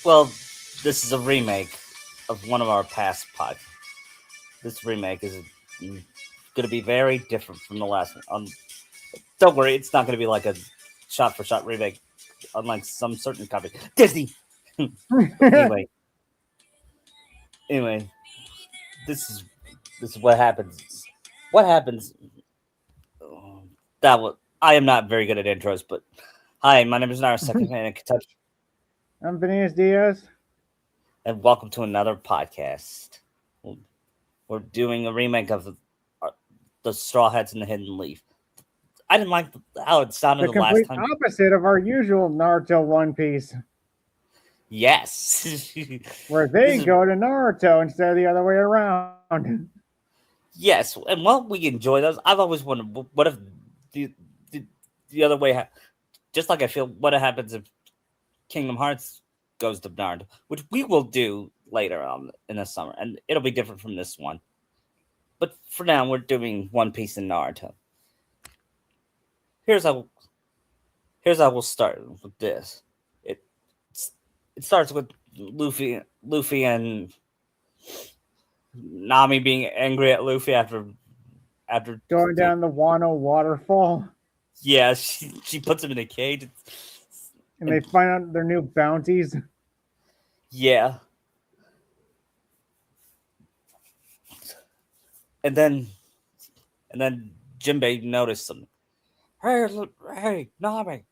Well, this is a remake of one of our past podcasts. This remake is going to be very different from the last one. Don't worry, it's not going to be like a shot for shot remake, unlike some certain companies. Disney. anyway, anyway, this is this is what happens. What happens? That was. I am not very good at intros, but hi, my name is Nara Second Man in Kentucky, I'm Benias Diaz. and welcome to another podcast. We're doing a remake of the Straw Hats and the Hidden Leaf. I didn't like how it sounded The the last complete time. opposite of our usual Naruto One Piece, Yes, where this they is go to Naruto instead of the other way around. yes, and while we enjoy those, I've always wondered what if the the, the other way, just like I feel what happens if Kingdom Hearts goes to Naruto, which we will do later on in the summer, and it'll be different from this one. But for now, we're doing One Piece and Naruto. Here's how here's how we'll start with this. It it starts with Luffy and Nami being angry at Luffy after Going down the Wano waterfall, yeah, she puts him in a cage. and they And find out their new bounties. yeah, and then Jinbei noticed something. Hey, look, hey, Nami,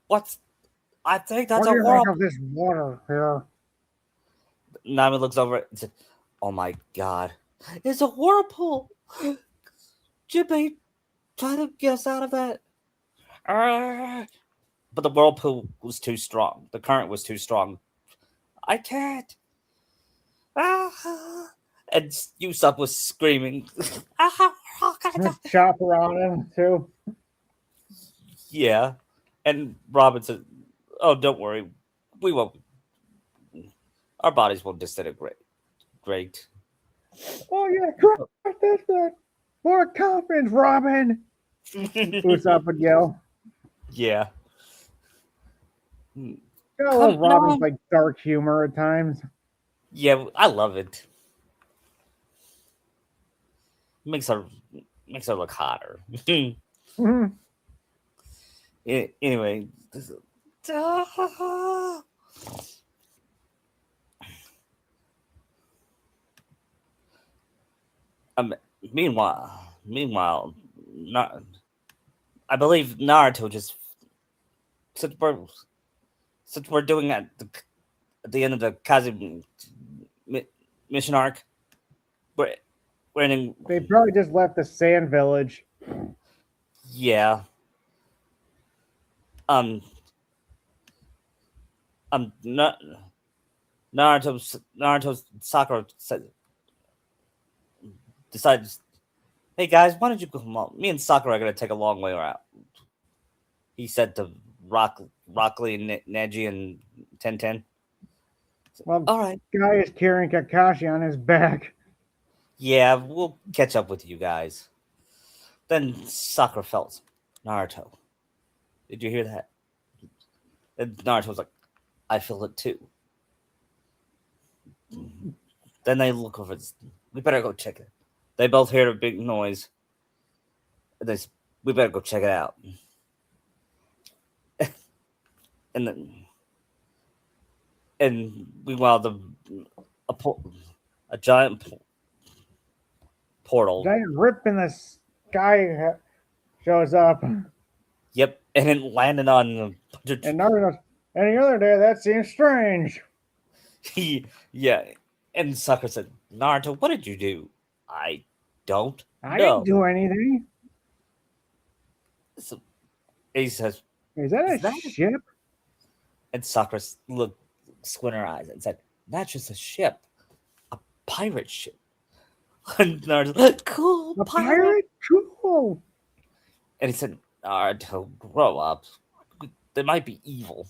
what's? I think that's What a do you think whirlpool. of this water here? Nami looks over it and said, "Oh my god, it's a whirlpool! Jinbei, try to get us out of that." Ah. But the whirlpool was too strong. The current was too strong. I can't. Ah. And Usopp was screaming. Chopper on him too. Yeah. And Robin said, "Oh, don't worry. We won't. Our bodies won't disintegrate. Great." Oh yeah, correct. That's good. More confidence, Robin. Usopp would yell. yeah. I Come love Robin's on. like dark humor at times. Yeah, I love it. Makes her makes her look hotter. Anyway, um, meanwhile, not. I believe Naruto just since we're since we're doing at the end of the Kazi mission arc, we're we're in They probably just left the sand village. yeah um not Naruto's Sakura said decides, "Hey guys, why don't you come on? Me and Sakura are gonna take a long way out." He said to Rockley and Neji and Ten. Well, All right, guy is carrying Kakashi on his back. yeah, we'll catch up with you guys. Then Sakura felt Naruto. Did you hear that? And Naruto was like, "I feel it too." Then they look over. We better go check it. They both hear a big noise. They said, "We better go check it out." And then and meanwhile, a, a giant portal. Giant rip in the sky shows up. Yep, and it landed on. And Naruto goes, any other day that seems strange. Yeah, and Sakura said, "Naruto, what did you do?" "I don't I didn't know." do anything. So he says, Is that "Is a that?" ship? And Sakura looked, squint her eyes, and said, "That's just a ship, a pirate ship." And Naruto, "Cool A pirate." pirate? Cool. And he said, "Naruto, grow up. They might be evil.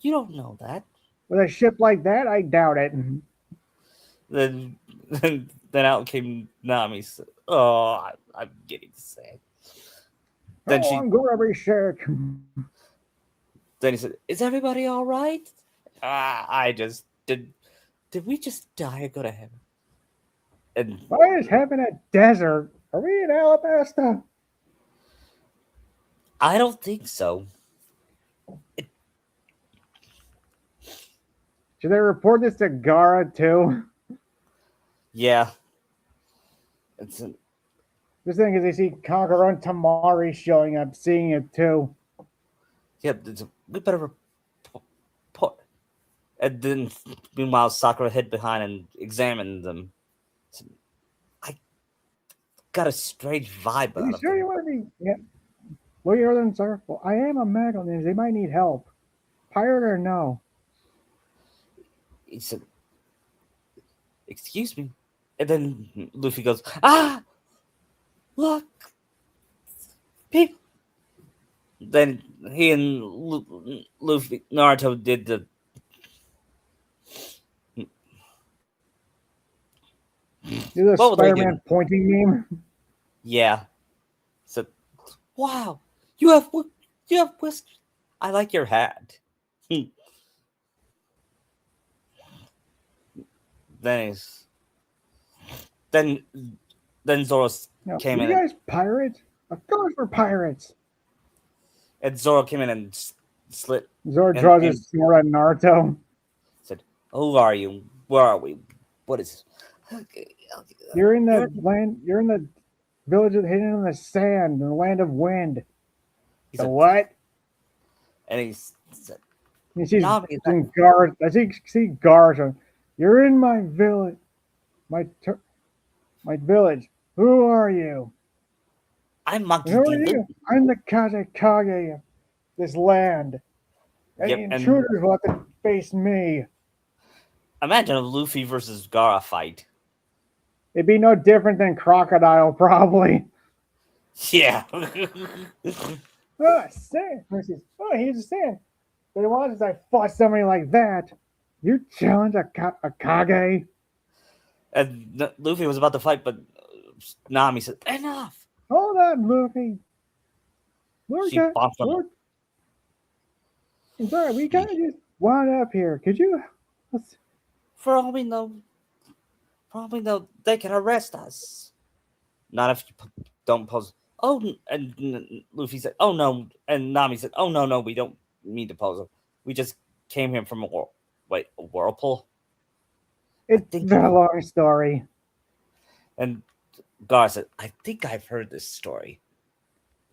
You don't know that." With a ship like that, I doubt it. Then, then out came Nami. "Oh, I'm getting sad." Then Oh, she, I'm gonna be sick. then he said, "Is everybody all right?" I just did. Did we just die and go to heaven? And Why is heaven a desert? Are we in Alabasta? I don't think so. Should they report this to Gara too? Yeah, it's This thing is they see Conqueror and Tamari showing up, seeing it too. yeah. We better report. And then, meanwhile, Sakura hid behind and examined them. I got a strange vibe Are you out of sure you them. want to be? Yeah. Well, you're than sir. Well, I am a Magel ninja. They might need help. Pirate or no? He said, "Excuse me," and then Luffy goes, "Ah, look, people." Then he and Luffy Naruto did the You're the what were they Spider-Man doing? pointing meme. Yeah. So, wow, you have you have whiskers. I like your hat. then he's then then Zoro No, came you in guys pirates? Of course we're pirates. and Zoro came in and slit Zoro draws and his sword at Naruto. said, "Who are you? Where are we? What is?" You're in the You're, land. You're in the village hidden in the sand, in the land of wind. he The said, what? and he said, And she's "Nami, is that some guards. I see guards. You're in my village. My village. Who are you? I'm And Monkey who D. are Luffy." you? I'm the Kazekage of this land. Any Yep, and intruders will have to face me. imagine a Luffy versus Gara fight. It'd be no different than Crocodile, probably. Yeah. Oh, sand. Oh, he's a sand. But it was I fought somebody like that. You challenge a Kage? And Luffy was about to fight, but Nami said, "Enough." Hold on, Luffy. She bopped him. Look, I'm sorry, we kind of just wound up here. Could you? Let's, For all we know, they can arrest us. Not if you don't pose. Oh, and Luffy said, "Oh no," and Nami said, "Oh no, we don't mean to pose. We just came here from a whirlpool." I it's think, a long story. and Gar said, "I think I've heard this story,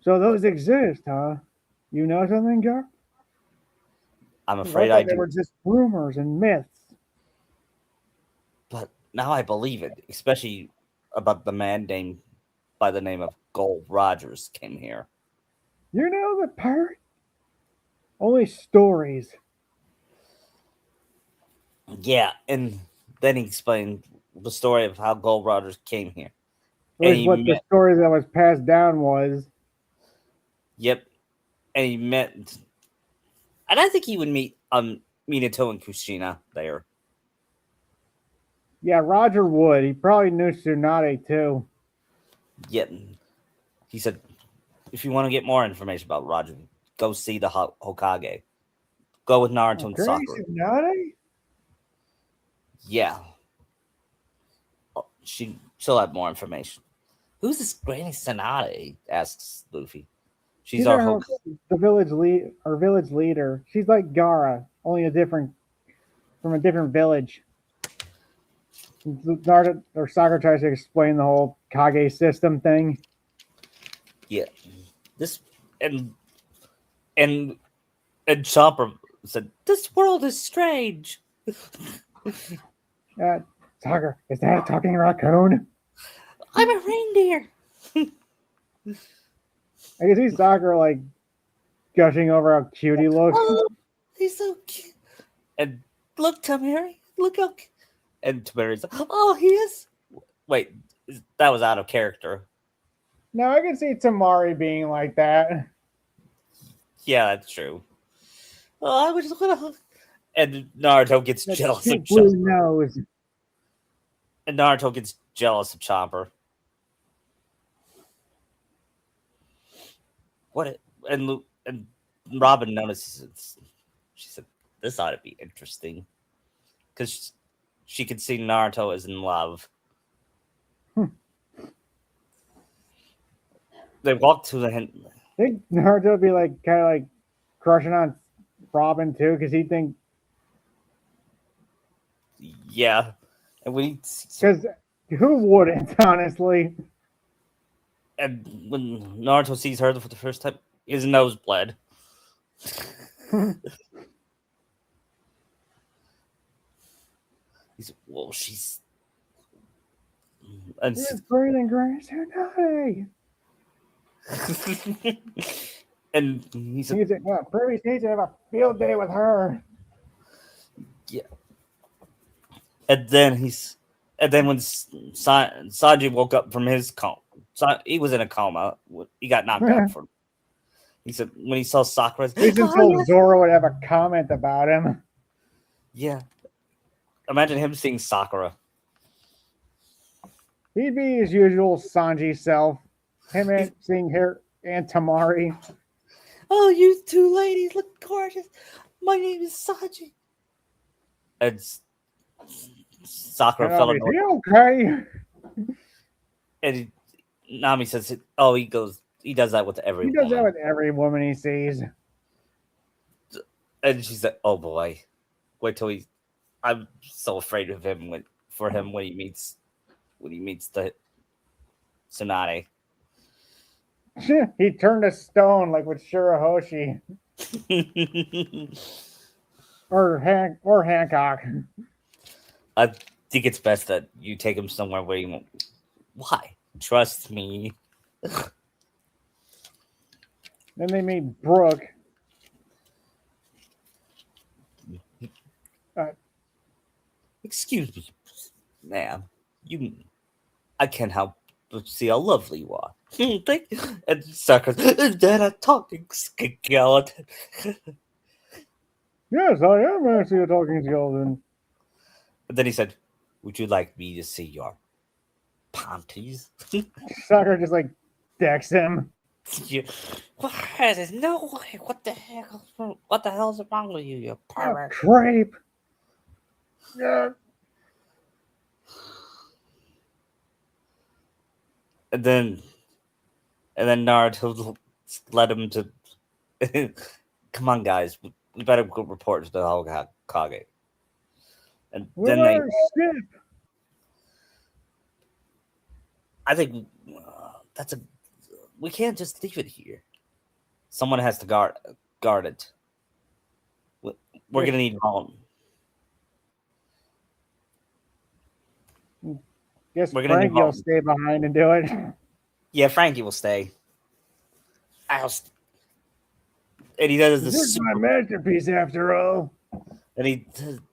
So but those exist, huh? You know something, Gar? I'm I afraid I thought they do. were just rumors and myths. But now I believe it, especially about the man named by the name of Gold Rogers came here." You know the pirate? Only stories. Yeah, and then he explained the story of how Gold Rogers came here, At and least he what the met. story that was passed down was. Yep, and he met, and I think he would meet Minato and Kushina there. Yeah, Roger Wood. He probably knew Tsunade too. Yep, he said, if you want to get more information about Roger, go see the Hokage. Go with Naruto Oh, and Granny Sakura. Tsunade? Yeah, she'll have more information. Who's this Granny Sanade? Asks Luffy. She's She's our our the village lead, our village leader. She's like Gara, only a different from a different village. Naruto or Sakura tries to explain the whole Kage system thing. Yeah. This and and and Chopper said, "This world is strange." Uh, Sakura, is that a talking raccoon? I'm a reindeer. I can see Sakura like gushing over how cute he looks. Oh, he's so cute. And look, Tamari, look how. And Tamari's like, "Oh, he is." Wait, that was out of character. No, I can see Tamari being like that. Yeah, that's true. Oh, I was gonna. And Naruto gets That jealous of cute blue Chopper. nose. And Naruto gets jealous of Chopper. What? And Robin notices. She said, this ought to be interesting because she could see Naruto is in love. They walk to the I think Naruto would be like kind of like crushing on Robin too, because he'd think yeah, and because who wouldn't honestly? when Naruto sees her for the first time, his nose bled. He's well, she's and He's breathing grass or naughty. and he said, He's like, well, Prairie needs to have a field day with her. yeah. And then when Sanji woke up from his coma, he was in a coma. He got knocked out from. He said when he saw Sakura, At least until Zoro would have a comment about him. Yeah, imagine him seeing Sakura. He'd be his usual Sanji self. Him and seeing her and Tamari. Oh, you two ladies look gorgeous. My name is Sanji. And Sakura fell in love. Okay. And Nami says, "Oh, he does that with every He does woman." that with every woman he sees. And she said, "Oh boy, wait till he." I'm so afraid of him when he meets the Tsunade. He turned to stone like with Shirahoshi or Hancock. I think it's best that you take him somewhere where you won't. Why? Trust me. Then they meet Brooke. Excuse me, ma'am. I can't help but see how lovely you are. And Sakura, is that a talking skeleton? Yes, I am actually a talking skeleton. And then he said, "Would you like me to see your panties?" Sakura just like decks him. There's no way. What the heck? What the hell's wrong with you, you pervert? Creep. Yeah. And then Naruto led him to. Come on, guys, we better go report to the Hokage. And then I think we can't just leave it here. Someone has to guard it. We're gonna need Vaughn. Guess Frankie will stay behind and do it. Yeah, Frankie will stay. And he does this is my masterpiece after all. And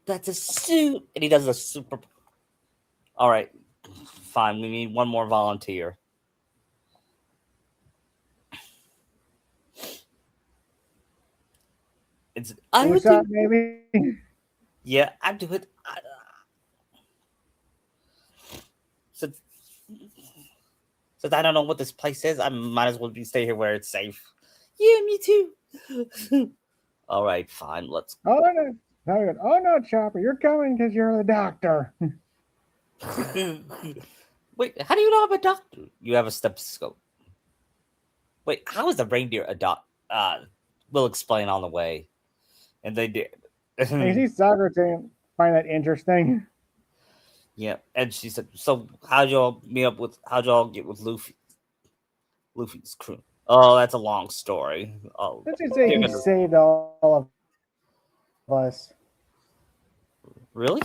that's a suit. And he does a super. All right, fine. We need one more volunteer. What's up, maybe? Yeah, I do it. Since I don't know what this place is, I might as well stay here where it's safe. Yeah, me too. All right, fine. Let's. Oh no, Chopper, you're coming because you're the doctor. Wait, how do you know I'm a doctor? You have a stethoscope. Wait, how is the reindeer a doc? We'll explain on the way. And they did. You see Sakura find that interesting. Yeah, and she said, "So how'd y'all get with Luffy's crew?" Oh, that's a long story. Oh, let's just say he saved all of us. Really?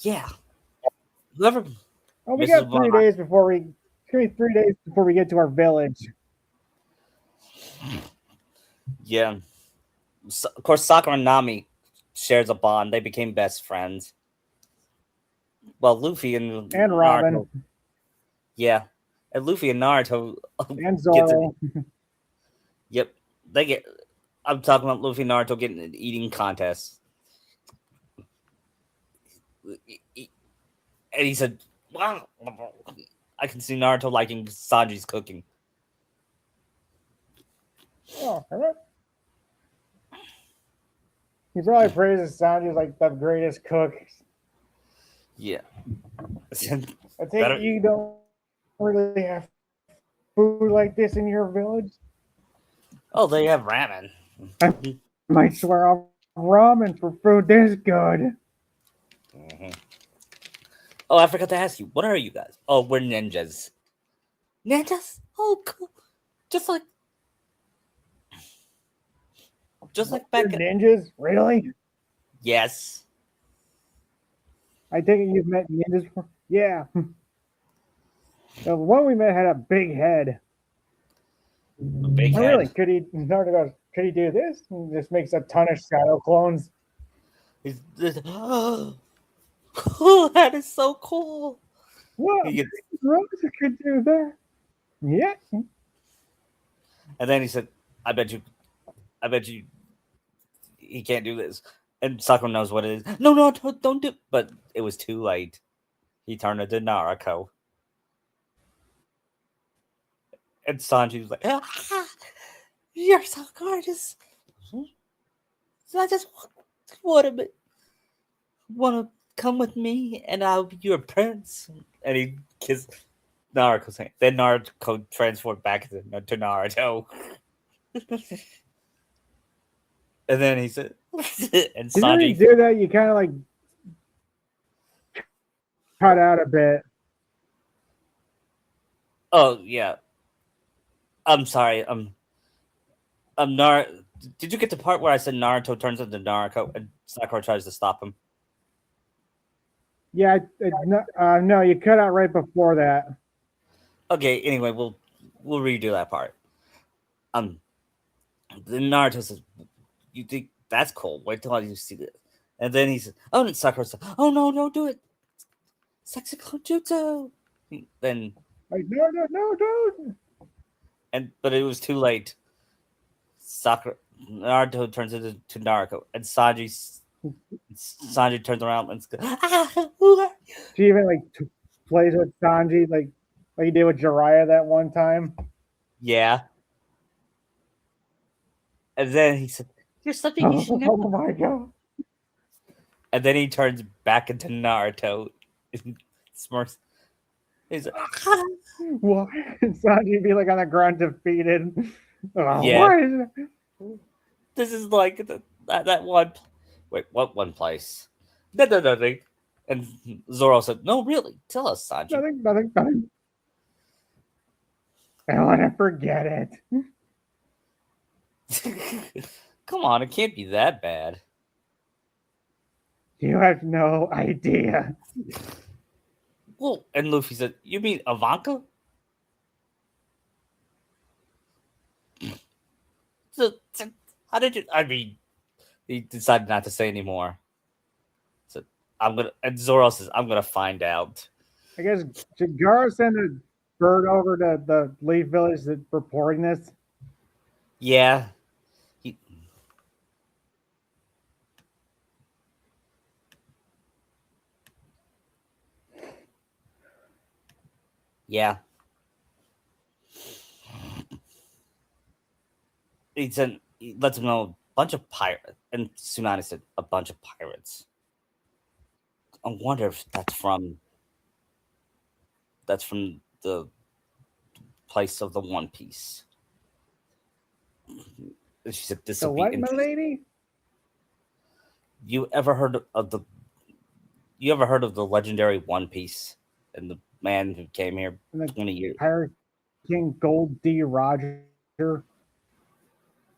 Yeah. Whoever. Oh, we got 3 days before we. It's gonna be 3 days before we get to our village. Yeah. So, of course, Sakura and Nami shares a bond. They became best friends. Well, Luffy and Robin. Naruto, yeah, and Luffy and Naruto and Zoro. Yep, they get. I'm talking about Luffy and Naruto getting an eating contest, and he said, "Wow, I can see Naruto liking Sanji's cooking." Oh, He probably praises Sanji as like the greatest cook. Yeah. I take it Better. you don't really have food like this in your village. Oh, they have ramen. I might swear off ramen for food this good. Mhm. Oh, I forgot to ask you. What are you guys? Oh, we're ninjas. Ninjas? Oh, cool. Just like, just like You're back at. ninjas? Really? Yes. I take it you've met ninjas before? Yeah. The one we met had a big head. A big Oh, really? head. Naruto goes, could he do this? And just makes a ton of shadow clones. Oh, that is so cool. What? He gets, Rosa could do that. Yeah. and then he said, I bet you, he can't do this." And Sakura knows what it is. No, no, don't do. But it was too late. He turned into Naruto, and Sanji was like, "You're so gorgeous. So I just want to come with me, and I'll be your prince." And he kissed Naruto's hand. Then Naruto transformed back to Naruto. And then he said, and You know, you Sanji, do that, you kind of like cut out a bit. "Oh yeah, I'm sorry. Nar. Did you get the part where I said Naruto turns into Naruto and Sakura tries to stop him?" Yeah, no, you cut out right before that. Okay. Anyway, we'll redo that part. Um, then Naruto says, "You think that's cool? Wait till you see this." And then he said, "Oh," and Sakura said, "Oh no, don't do it, sexy jutsu." Then Like, no, no, no, don't. but it was too late. Sakura Naruto turns into Naruto, and Sanji turns around and goes, who are you?" She even like plays with Sanji like he did with Jiraiya that one time. Yeah. And then he said, "You're something you should know." Oh my god. And then he turns back into Naruto. Smirks. He's like, What? Sanji be like on the ground defeated. Oh, yeah, what is it? this is like that one. Wait, what one place? No, no, no, no. And Zoro said, "No, really, tell us, Sanji." Nothing, nothing, nothing. I want to forget it. Come on, it can't be that bad. You have no idea. Well, and Luffy said, "You mean Ivanka?" So, how did you? I mean, he decided not to say anymore. So I'm gonna. And Zoro says, "I'm gonna find out." I guess Jigara sent a bird over to the Leaf Village that reporting this. Yeah. He, yeah. He lets him know a bunch of pirates. And Tsunade said, "A bunch of pirates." I wonder if that's from the place of the One Piece. And she said, "This The will be what, my interesting." lady? You ever heard of the? You ever heard of the legendary One Piece and the man who came here And the 20 years? Pirate King Gold D. Roger.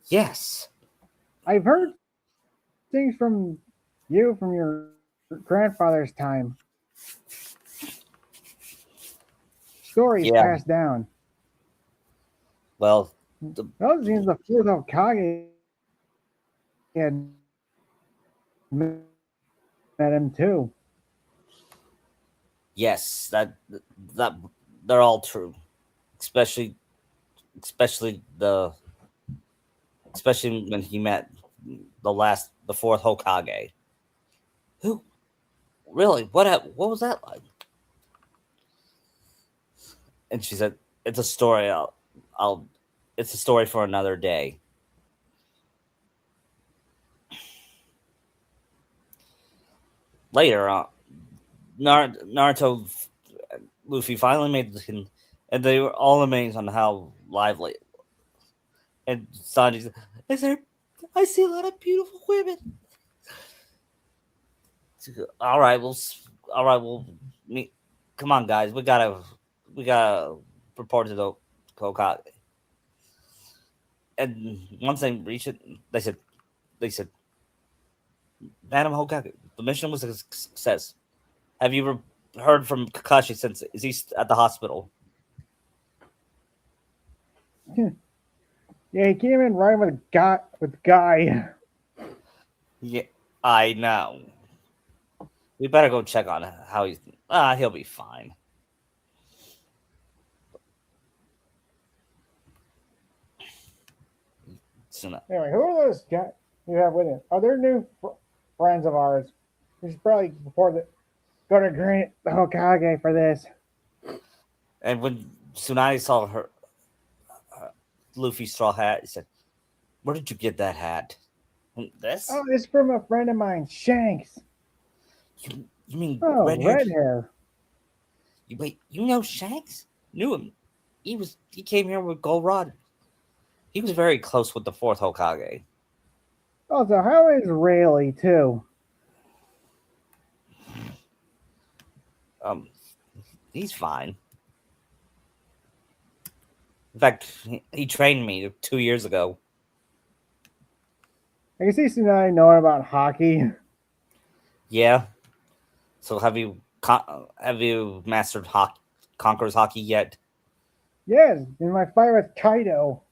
Yes. I've heard things from you from your grandfather's time. Stories Yeah. passed down. Well, the, Those seems the fourth Hokage had met him too. yes, that they're all true, especially especially the especially when he met the fourth Hokage. Who really? What was that like? And she said, "It's a story. I'll it's a story for another day." Later on, Naruto, Luffy finally made the, and they were all amazed on how lively. And Sanji, I said, I see a lot of beautiful women. All right, all right, well, me, come on, guys, we gotta report to the Kokage. And once they reached it, they said, Madam Hokage, the mission was a success. Have you heard from Kakashi since? Is he at the hospital? Yeah, he came in right with Guy. Yeah, I know. We better go check on how he's. He'll be fine. Soon. Anyway, who are those guys you have with him? Oh, they're new friends of ours. We should probably before the go to grant the Hokage for this. And when Tsunade saw her Luffy's straw hat, he said, "Where did you get that hat?" This? Oh, this is from a friend of mine, Shanks. You mean Oh, red haired? red hair. Wait, you know Shanks? Knew him. He came here with Gold Rod. He was very close with the fourth Hokage. Oh, so how is Rayleigh too? Um, he's fine. In fact, he trained me 2 years ago. I can see Tsunade knowing about hockey. Yeah. So have you mastered Conqueror's hockey yet? Yes, in my fight with Kaido.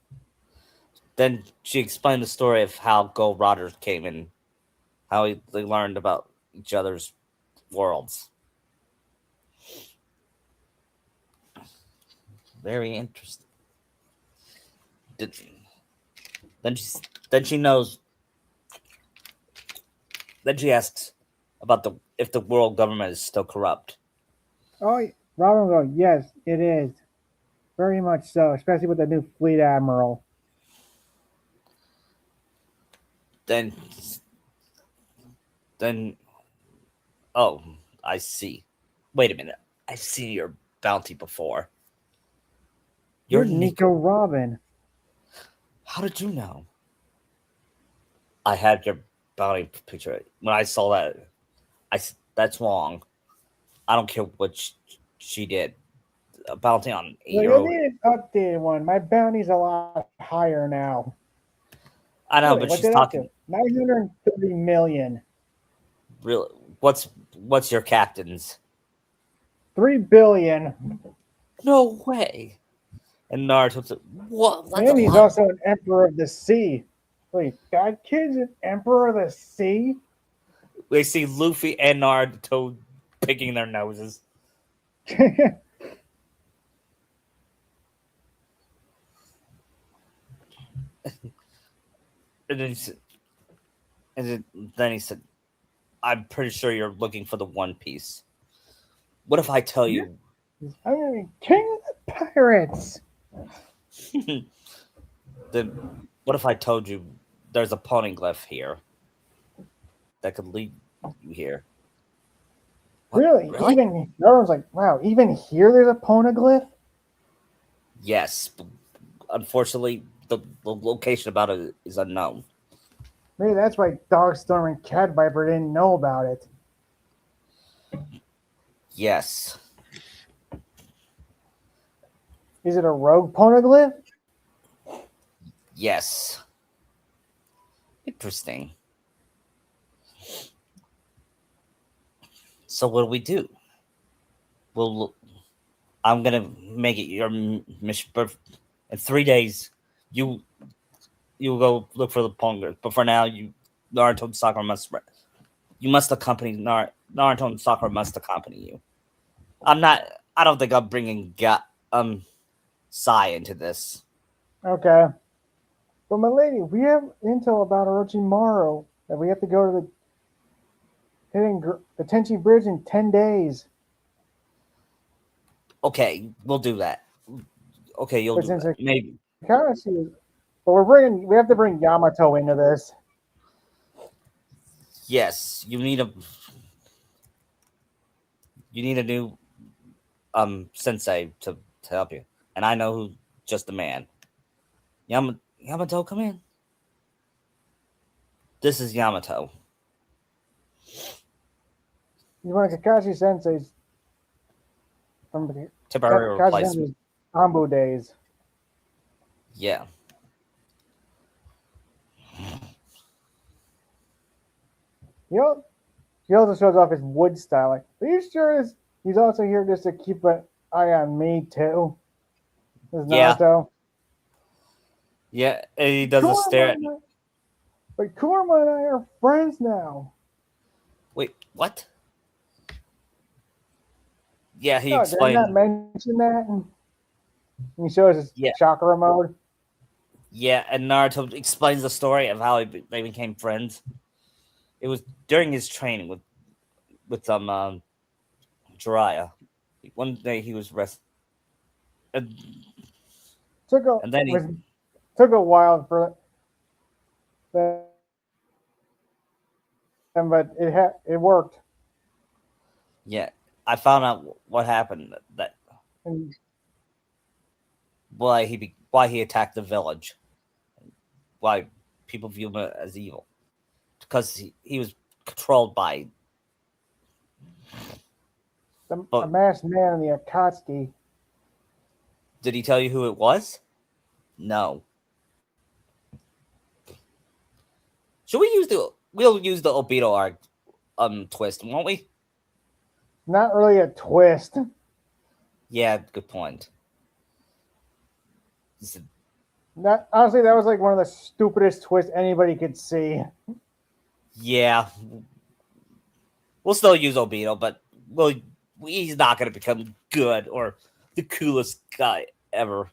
Then she explained the story of how Gold Rodders came in, how they learned about each other's worlds. Very interesting. Did, then she knows. Then she asks about the if the world government is still corrupt. Oh, Robin will go, yes, it is. Very much so, especially with the new fleet admiral. Then then oh, I see. Wait a minute. I've seen your bounty before. You're Nico Robin. How did you know? I had your bounty picture. When I saw that, that's wrong. I don't care what she did. A bounty on Well, 8 year you old. need an updated one. My bounty's a lot higher now. I know, Really, but what's she's it up talking. to? 930 million. Real. What's your captain's? 3 billion. No way. And Naruto said, "What? That's a And he's lot." also an emperor of the sea. Wait, God Kid's an emperor of the sea? They see Luffy and Naruto picking their noses. And then then he said, "I'm pretty sure you're looking for the One Piece. What if I tell you?" I'm gonna be king of the pirates. Then what if I told you there's a poneglyph here that could lead you here? What? Really? Really? Even everyone's like, wow, even here there's a poneglyph? Yes. Unfortunately, the location about it is unknown. Maybe that's why Dogstorm and Cat Viper didn't know about it. Yes. Is it a rogue poneglyph? Yes. Interesting. So what do we do? Well, I'm gonna make it your mission. In 3 days, you go look for the Ponga. But for now, Naruto and Sakura must accompany Naruto and Sakura must accompany you. I'm not. I don't think I'm bringing Sai into this. Okay. But my lady, we have intel about Orochimaru that we have to go to the Tenchi Bridge in 10 days. Okay, we'll do that. Okay, you'll But do since that. Maybe. Kakashi, but we have to bring Yamato into this. Yes, you need a. You need a new sensei to help you, and I know who just the man. Yamato, come in. This is Yamato. He's one of Kakashi Sensei's from Temporary Kakashi replacement. Sensei's Ambu days. Yeah. You know, he also shows off his wood style. Like, are you sure he's also here just to keep an eye on me too? This Yeah. Naruto. Yeah. And he does a Kurama stare at and me. I, but Kurama and I are friends now. Wait, what? Yeah, he Oh, did I not explained. mention that? And he shows his Yeah. chakra mode. Yeah, and Naruto explains the story of how they became friends. It was during his training with Jiraiya. One day he was and, Took a and then he was took a while for them, but it worked. yeah. I found out what happened that And why he attacked the village, why people view him as evil, because he was controlled by. a But masked man in the Akatsuki. did he tell you who it was? No. Should we use the we'll use the Obito arc twist, won't we? Not really a twist. Yeah, good point. Not honestly, that was like one of the stupidest twists anybody could see. Yeah, we'll still use Obito, but he's not going to become good or the coolest guy ever.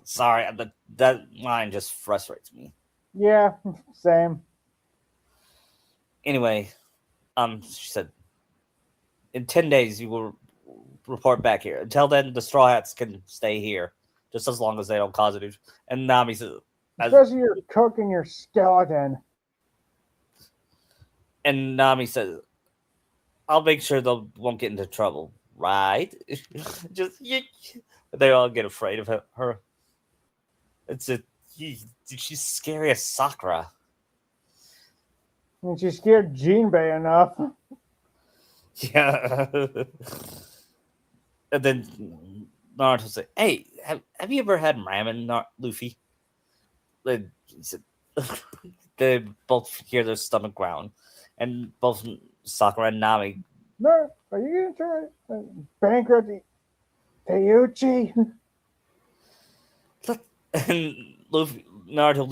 Sorry, that line just frustrates me. Yeah, same. Anyway, she said, in 10 days you will report back here. Until then, the Straw Hats can stay here, just as long as they don't cause any. And Nami says, Especially your cook and your skeleton. and Nami says, I'll make sure they won't get into trouble, right? Just they all get afraid of her. It's she's scary as Sakura. And she scared Jinbei enough. Yeah. And then Naruto said, "Hey, have you ever had ramen, Luffy?" They said, they both hear their stomach ground, and both Sakura and Nami. No, are you gonna try bankrupt Teuchi? And Naruto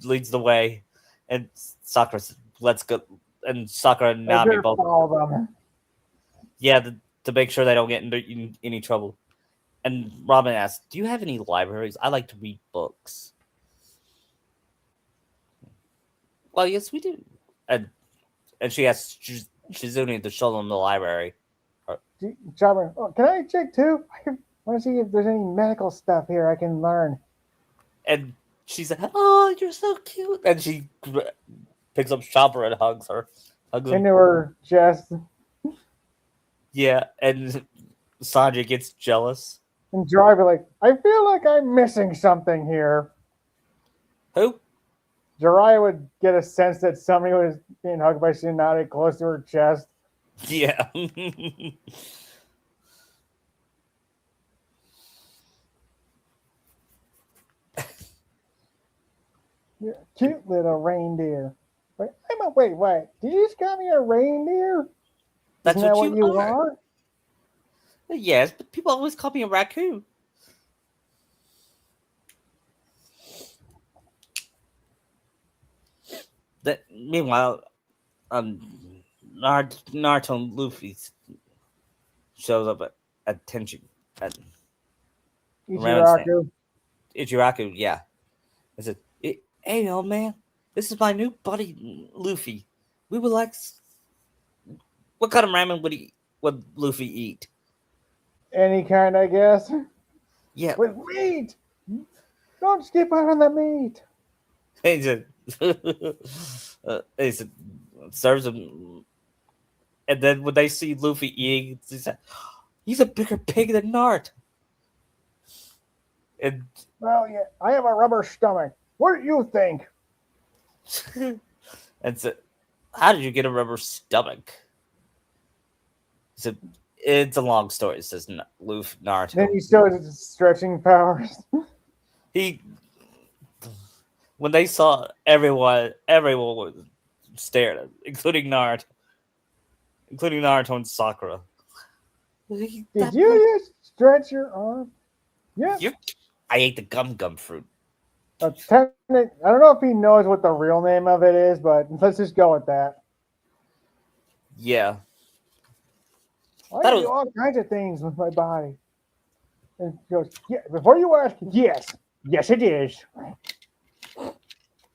leads the way, and Sakura says, "Let's go." And Sakura and I Nami better both, follow them. yeah, to make sure they don't get into any trouble. And Robin asks, "Do you have any libraries? I like to read books." Well, yes, we do. And she asks Shizune to show them the library. Chopper, oh, can I check too? I want to see if there's any medical stuff here I can learn. And she said, "Oh, you're so cute." And she picks up Chopper and hugs him. Into her chest. Yeah, and Sanjay gets jealous. And Driver like, I feel like I'm missing something here. Who? Jiraiya would get a sense that somebody was being hugged by Tsunade close to her chest. Yeah. You're a cute little reindeer. Wait, wait. Did you just call me a reindeer? That's Isn't that what you are. are? Yes, but people always call me a raccoon. Meanwhile, Naruto and Luffy shows up at Tenchi at Ichiraku. Ichiraku. Yeah, I said, "Hey, old man, this is my new buddy Luffy. We would like. What kind of ramen would Luffy eat?" Any kind, I guess. Yeah, With meat! Don't skip out on the meat! he said. He said, serves him. And then when they see Luffy eating, he's a bigger pig than Nart. And Well, yeah, I have a rubber stomach. What do you think? and so, how did you get a rubber stomach? So it's a long story, says Luffy Then Naruto. he shows his stretching powers. He when they saw everyone was stared at, including Naruto and Sakura. Did you just stretch your arm? Yeah. I ate the gum fruit. I don't know if he knows what the real name of it is, but let's just go with that. Yeah. I can do all kinds of things with my body. And he goes, yeah. Before you ask, yes, it is.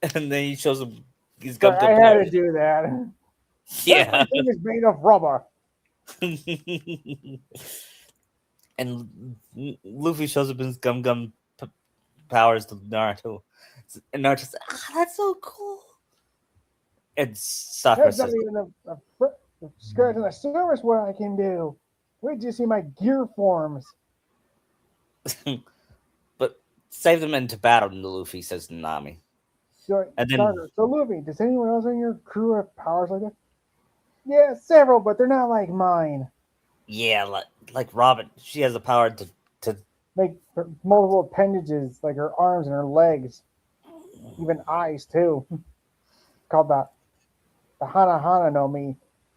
And then he shows him his Sorry, gum. I had to do that. Yeah. Everything is made of rubber. And Luffy shows up his gum powers to Naruto, and Naruto's that's so cool. And Sakura That's not says, even a scratch on the surface what I can do. Wait till you see my gear forms. but save them into battle, Luffy says to Nami. So, And then so Luffy, does anyone else on your crew have powers like that? Yeah, several, but they're not like mine. yeah, like Robin, she has the power to Like multiple appendages, like her arms and her legs, even eyes too. Called the Hana no Mi.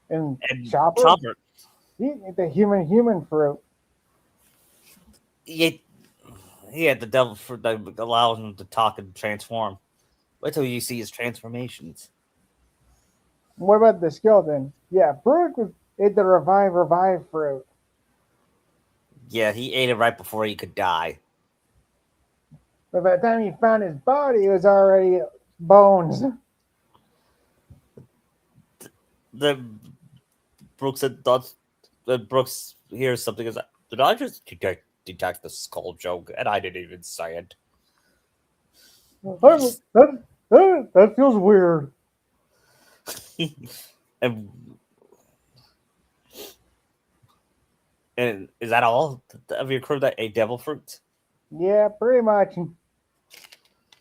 And Chopper, the human fruit. He had the devil fruit that allows him to talk and transform. Wait till you see his transformations. What about the skeleton? Yeah, Brook ate the revive fruit. Yeah, he ate it right before he could die. But by the time he found his body, it was already bones. The Brooks said Brooks hears something. Is did I just detect the skull joke? And I didn't even say it. That feels weird. and is that all of your crew that ate devil fruit? Yeah, pretty much.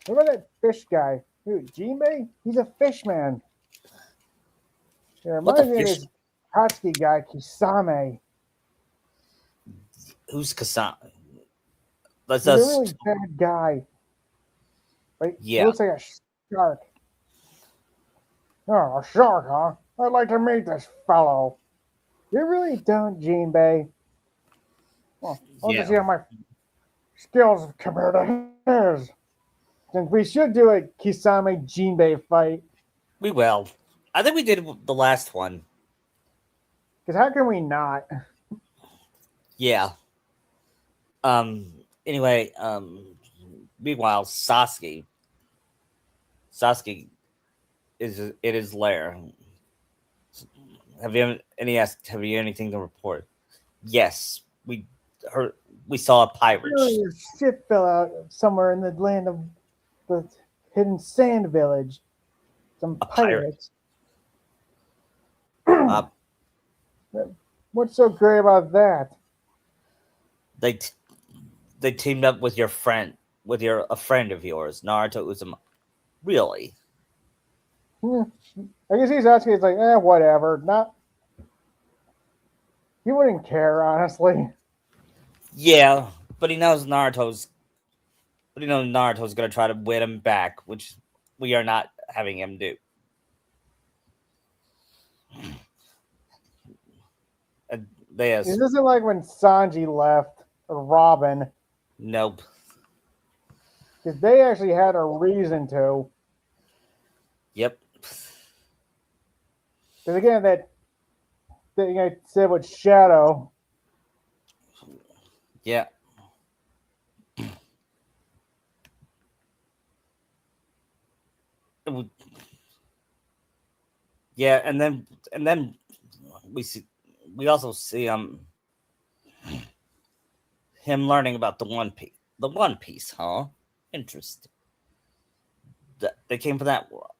Remember that fish guy? Dude, Jinbei? He's a fish man. It reminds me of this Katsuki guy, Kisame. Who's Kassan? He's a really bad guy. Like, yeah. He looks like a shark. Oh, a shark, huh? I'd like to meet this fellow. You really don't, Jinbei. Well, I'll just see how my skills compare to his. Since we should do a Kisame Jinbei fight. We will. I think we did the last one. Because how can we not? Yeah. Anyway, meanwhile, Sasuke is in his lair. Have you anything to report? Yes, we saw a pirate. Really, a ship fell out somewhere in the land of the hidden sand village. Some pirates. What's so great about that? They teamed up with a friend of yours, Naruto Uzumaki. Really? I guess he's asking. He's like, whatever. Not. He wouldn't care, honestly. Yeah, but he knows Naruto's gonna try to win him back, which we are not having him do. This isn't like when Sanji left or Robin. Nope. Because they actually had a reason to. Yep. Because again, that thing I said with Shadow. Yeah. Yeah, and then we also see him learning about the One Piece, huh? Interesting. They came from that world.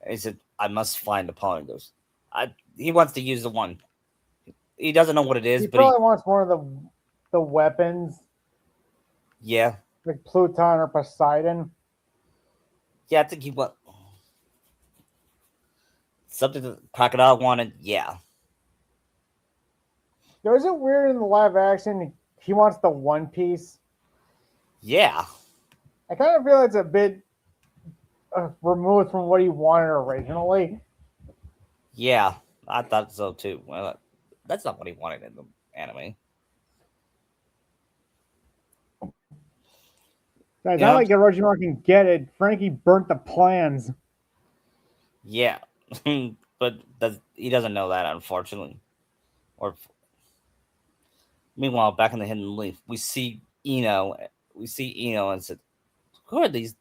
He said, I must find the pawn. He goes, he wants to use the one. He doesn't know what it is, He but probably wants one of the weapons, yeah, like Pluton or Poseidon. yeah. I think he want something that Crocodile wanted. Yeah, Yo, is it weird in the live action he wants the One Piece? yeah, I kind of feel it's a bit removed from what he wanted originally. yeah. I thought so too. Well, that's not what he wanted in the anime. It's You not know? like Orochimaru can get it. Frankie burnt the plans. Yeah, but he doesn't know that, unfortunately. Or meanwhile, back in the Hidden Leaf, we see Eno. We see Eno and said, "Who are these?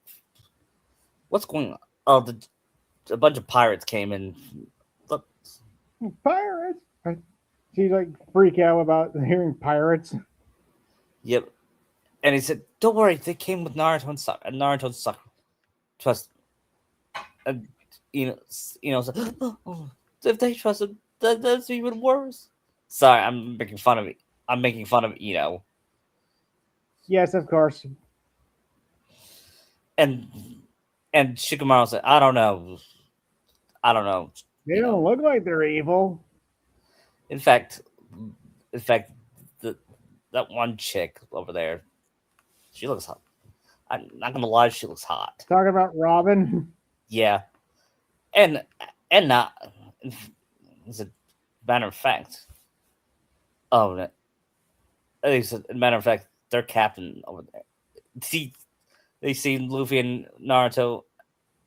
What's going on?" Oh, a bunch of pirates came in. Look, Pirates. She's like freak out about hearing pirates. yep. And he said, "Don't worry, they came with Naruto and Naruto and trust." And said, "Oh, if they trust him, that's even worse." Sorry, I'm making fun of it. I'm making fun of Yes, of course. and and Shikamaru said, "I don't know, I don't know." They don't look like they're evil. In fact, in fact, the that one chick over there, she looks hot. I'm not gonna lie, she looks hot. Talking about Robin. Yeah, and not as a matter of fact. Oh, as a matter of fact, their captain over there. See, they see Luffy and Naruto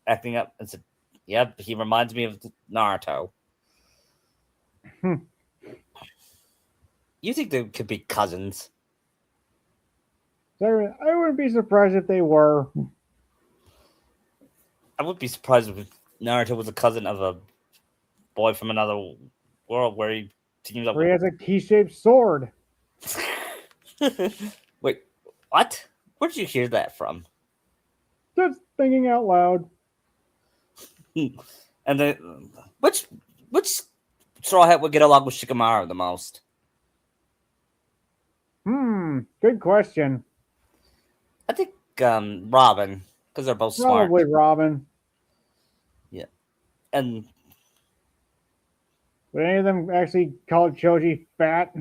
acting up and said, "Yep, he reminds me of Naruto." You think they could be cousins? I wouldn't be surprised if they were. I would be surprised if Naruto was a cousin of a boy from another world where he teams up Where he with. has a key-shaped sword. Wait, what? Where did you hear that from? Just thinking out loud. And then, which Straw Hat would get along with Shikamaru the most? Good question. I think Robin, because they're both smart. Probably Robin. Yeah, and Would any of them actually call Choji fat?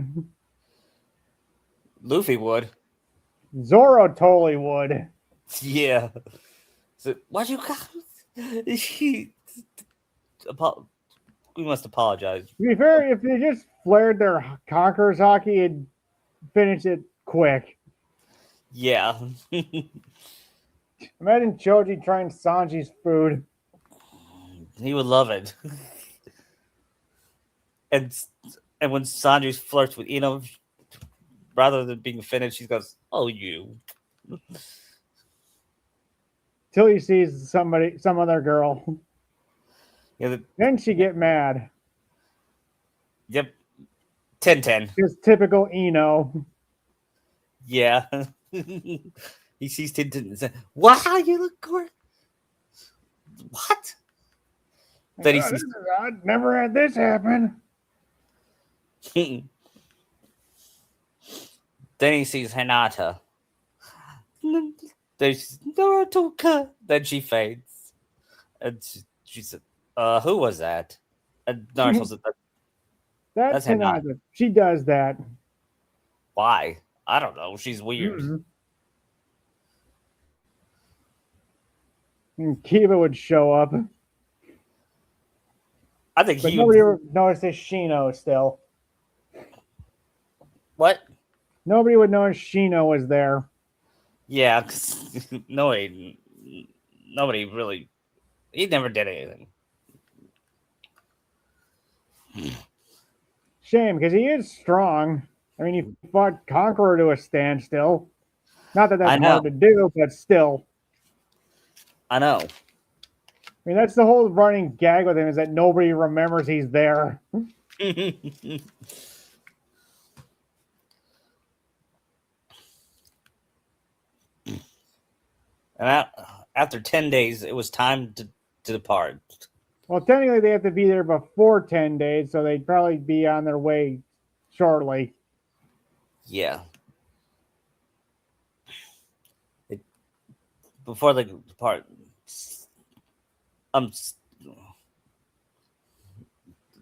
Luffy would. Zoro totally would. Yeah. So, why'd you guys? He, we must apologize. To be fair, if they just flared their Conqueror's hockey, it'd finish it quick. Yeah. Imagine Choji trying Sanji's food. He would love it. and and when Sanji flirts with rather than being offended, she goes, "Oh, you." Till he sees some other girl. Yeah, Then she get mad. yep. 10-10. Just typical Eno. Yeah. He sees Tintin and says, "Wow, you look gorgeous." What? Then he Oh, sees. I'd never had this happen. Then he sees Hinata. Then she's Naruto. Then she fades, and she said, who was that?" And Naruto said, That's "That's Hinata." Hinata. She does that. Why? I don't know. She's weird. Mm-hmm. And Kiba would show up, I think but he nobody would. would notice Shino still. What? Nobody would notice Shino was there. Yeah, 'cause nobody really. He never did anything. Shame, because he is strong. I mean, he fought Conqueror to a standstill. Not that I that's know. hard to do, but still. I know. I mean, that's the whole running gag with him is that nobody remembers he's there. And after 10 days, it was time to depart. Well, technically, they have to be there before 10 days, so they'd probably be on their way shortly. Yeah. It, before they depart, um,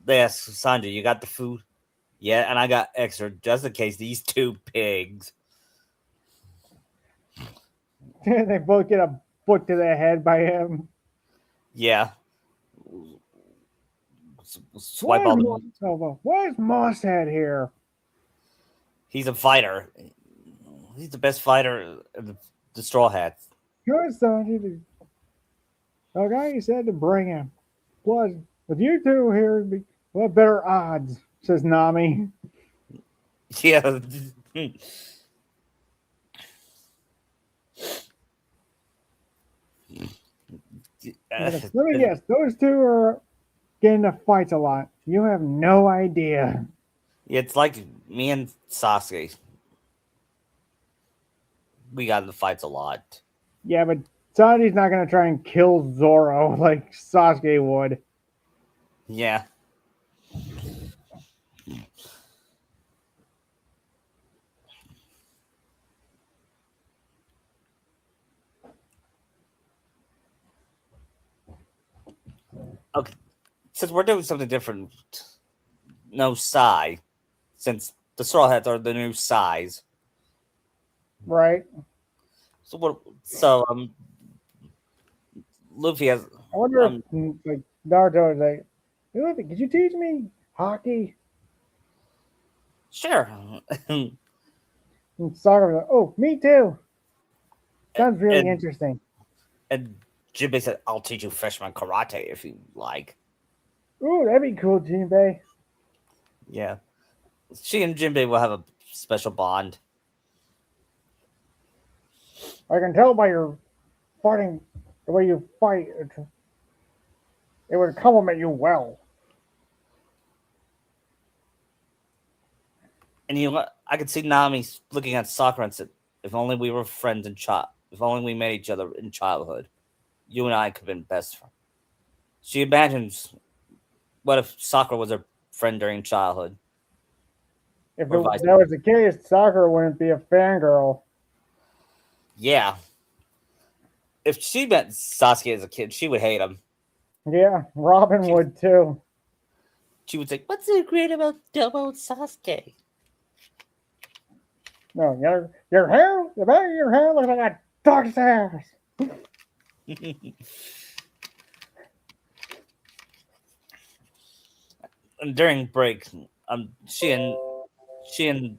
they ask Sanjay, "You got the food?" Yeah, and I got extra just in case these two pigs. They both get a foot to the head by him. Yeah, Why swipe is all the Moss, meat. why is Mosshead here? He's a fighter. He's the best fighter of the Straw Hats. Good son. Okay, said to bring him. Plus, with you two here, what better odds? Says Nami. Yeah. Let me guess, those two are getting into fights a lot. You have no idea. It's like me and Sasuke. We got in the fights a lot. Yeah, but Sanji's not gonna try and kill Zoro like Sasuke would. Yeah. Okay. Since we're doing something different, no Sai. Since the Straw Hats are the new size. Right? So what? So Luffy has I wonder if um like Naruto is like, hey, Luffy, could you teach me hockey? sure. And Sakura's like, oh, me too. Sounds really and interesting. and Jinbei said, "I'll teach you freshman karate if you like." Ooh, that'd be cool, Jinbei. Yeah, she and Jinbei will have a special bond. I can tell by your fighting, the way you fight, it would complement you well. And you know what? I could see Nami looking at Sakura and said, "If only we were friends in if only we met each other in childhood, you and I could have been best friends." She imagines what if Sakura was her friend during childhood, If or vice. that was the case, Sakura wouldn't be a fangirl. Yeah, if she met Sasuke as a kid, she would hate him. Yeah, Robin She, would too. she would say, "What's so great about Double Sasuke?" No, your hair, the back of your hair looks like a dog's ass. And during break, she and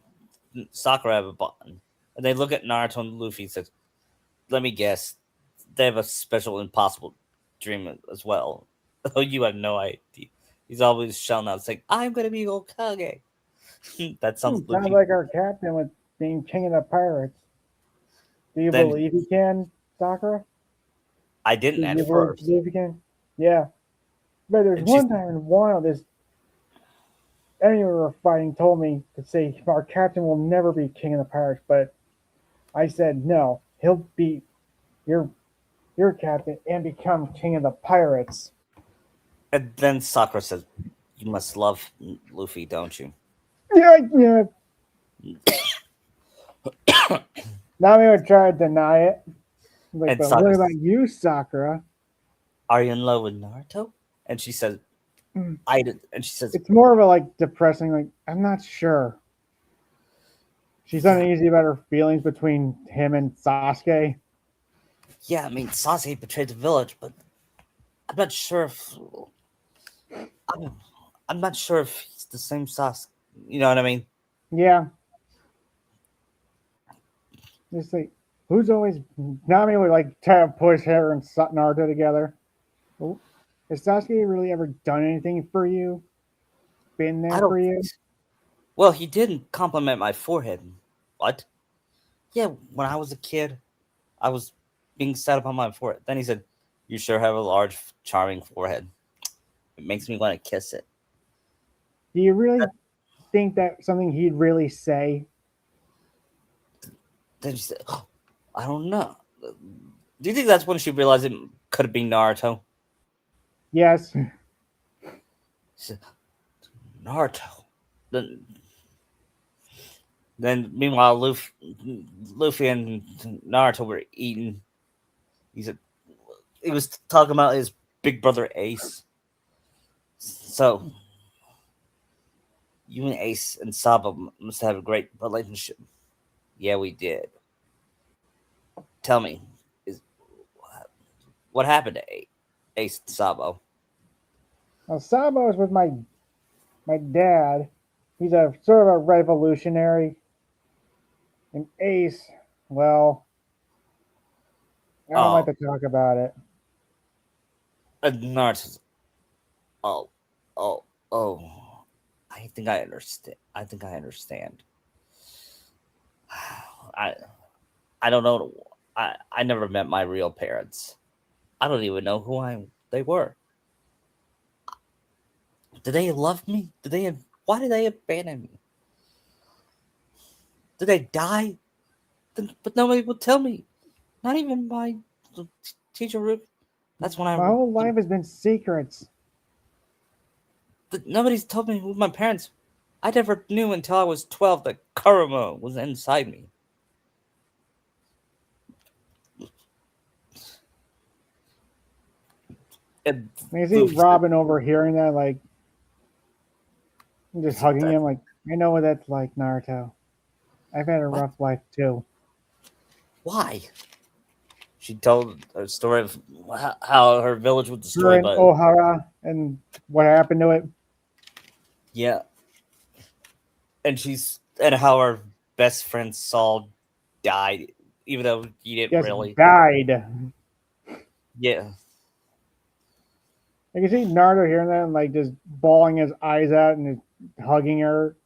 Sakura have a bond, and they look at Naruto and Luffy and says, "Let me guess, they have a special impossible dream as well." Oh, you have no idea. He's always shouting out saying, "I'm gonna be Hokage." That sounds Sounds Luffy. like our captain with being king of the pirates. Do you Then believe he can, Sakura? I didn't Do at you first, believe he can? Yeah. But there's and she's one time in one of this enemy we were fighting told me to say our captain will never be king of the pirates, but I said no, he'll be your your captain and become king of the pirates. and then Sakura says, "You must love Luffy, don't you?" Yeah, yeah. Nami would try to deny it. Like, And but what Sakura about says, you, Sakura? "Are you in love with Naruto?" And she says, Mm. "I did." And she says, It's more of a like depressing, like, I'm not sure. She's "Yeah, uneasy about her feelings between him and Sasuke. yeah. I mean, Sasuke betrayed the village, but I'm not sure if I'm, I'm not sure if he's the same Sasuke. You know what I mean?" Yeah, just like who's always Nami would like try to push her and Naruto together. Oh, has Sasuke really ever done anything for you? Been I there don't for think you? so. Well, he didn't compliment my forehead. What? Yeah, when I was a kid, I was being set up on my forehead. Then he said, "You sure have a large, charming forehead. It makes me want to kiss it." Do you That, really think that's something he'd really say? then she said, oh, "I don't know." Do you think that's when she realized it could have been Naruto? Yes. He said, Naruto. Then, meanwhile, Luffy and Naruto were eating. He said he was talking about his big brother Ace. So you and Ace and Saba must have a great relationship. Yeah, we did. Tell me, is what happened to Ace and Sabo? Now, Sabo is with my dad. He's a sort of a revolutionary. And Ace, well, I don't like Oh, to talk about it. Naruto's. Oh, oh, oh. I think I understand. I think I understand. I I don't know. I never met my real parents. I don't even know who they were. Did they love me? Why did they abandon me? Did they die? But nobody would tell me. Not even my teacher. That's when My whole life has been secrets. nobody's told me who my parents. I never knew until I was 12 that Karuma was inside me. And And you see Luffy said, Robin overhearing that, like, just hugging that, him, like, I know what that's like, Naruto. I've had a what? rough life too. Why? She told a story of how her village was Her destroyed and by. Ohara and what happened to it. Yeah. And how her best friend Saul died, even though he didn't Just really. died. Yeah. I can see Naruto hearing that and like just bawling his eyes out and just hugging her.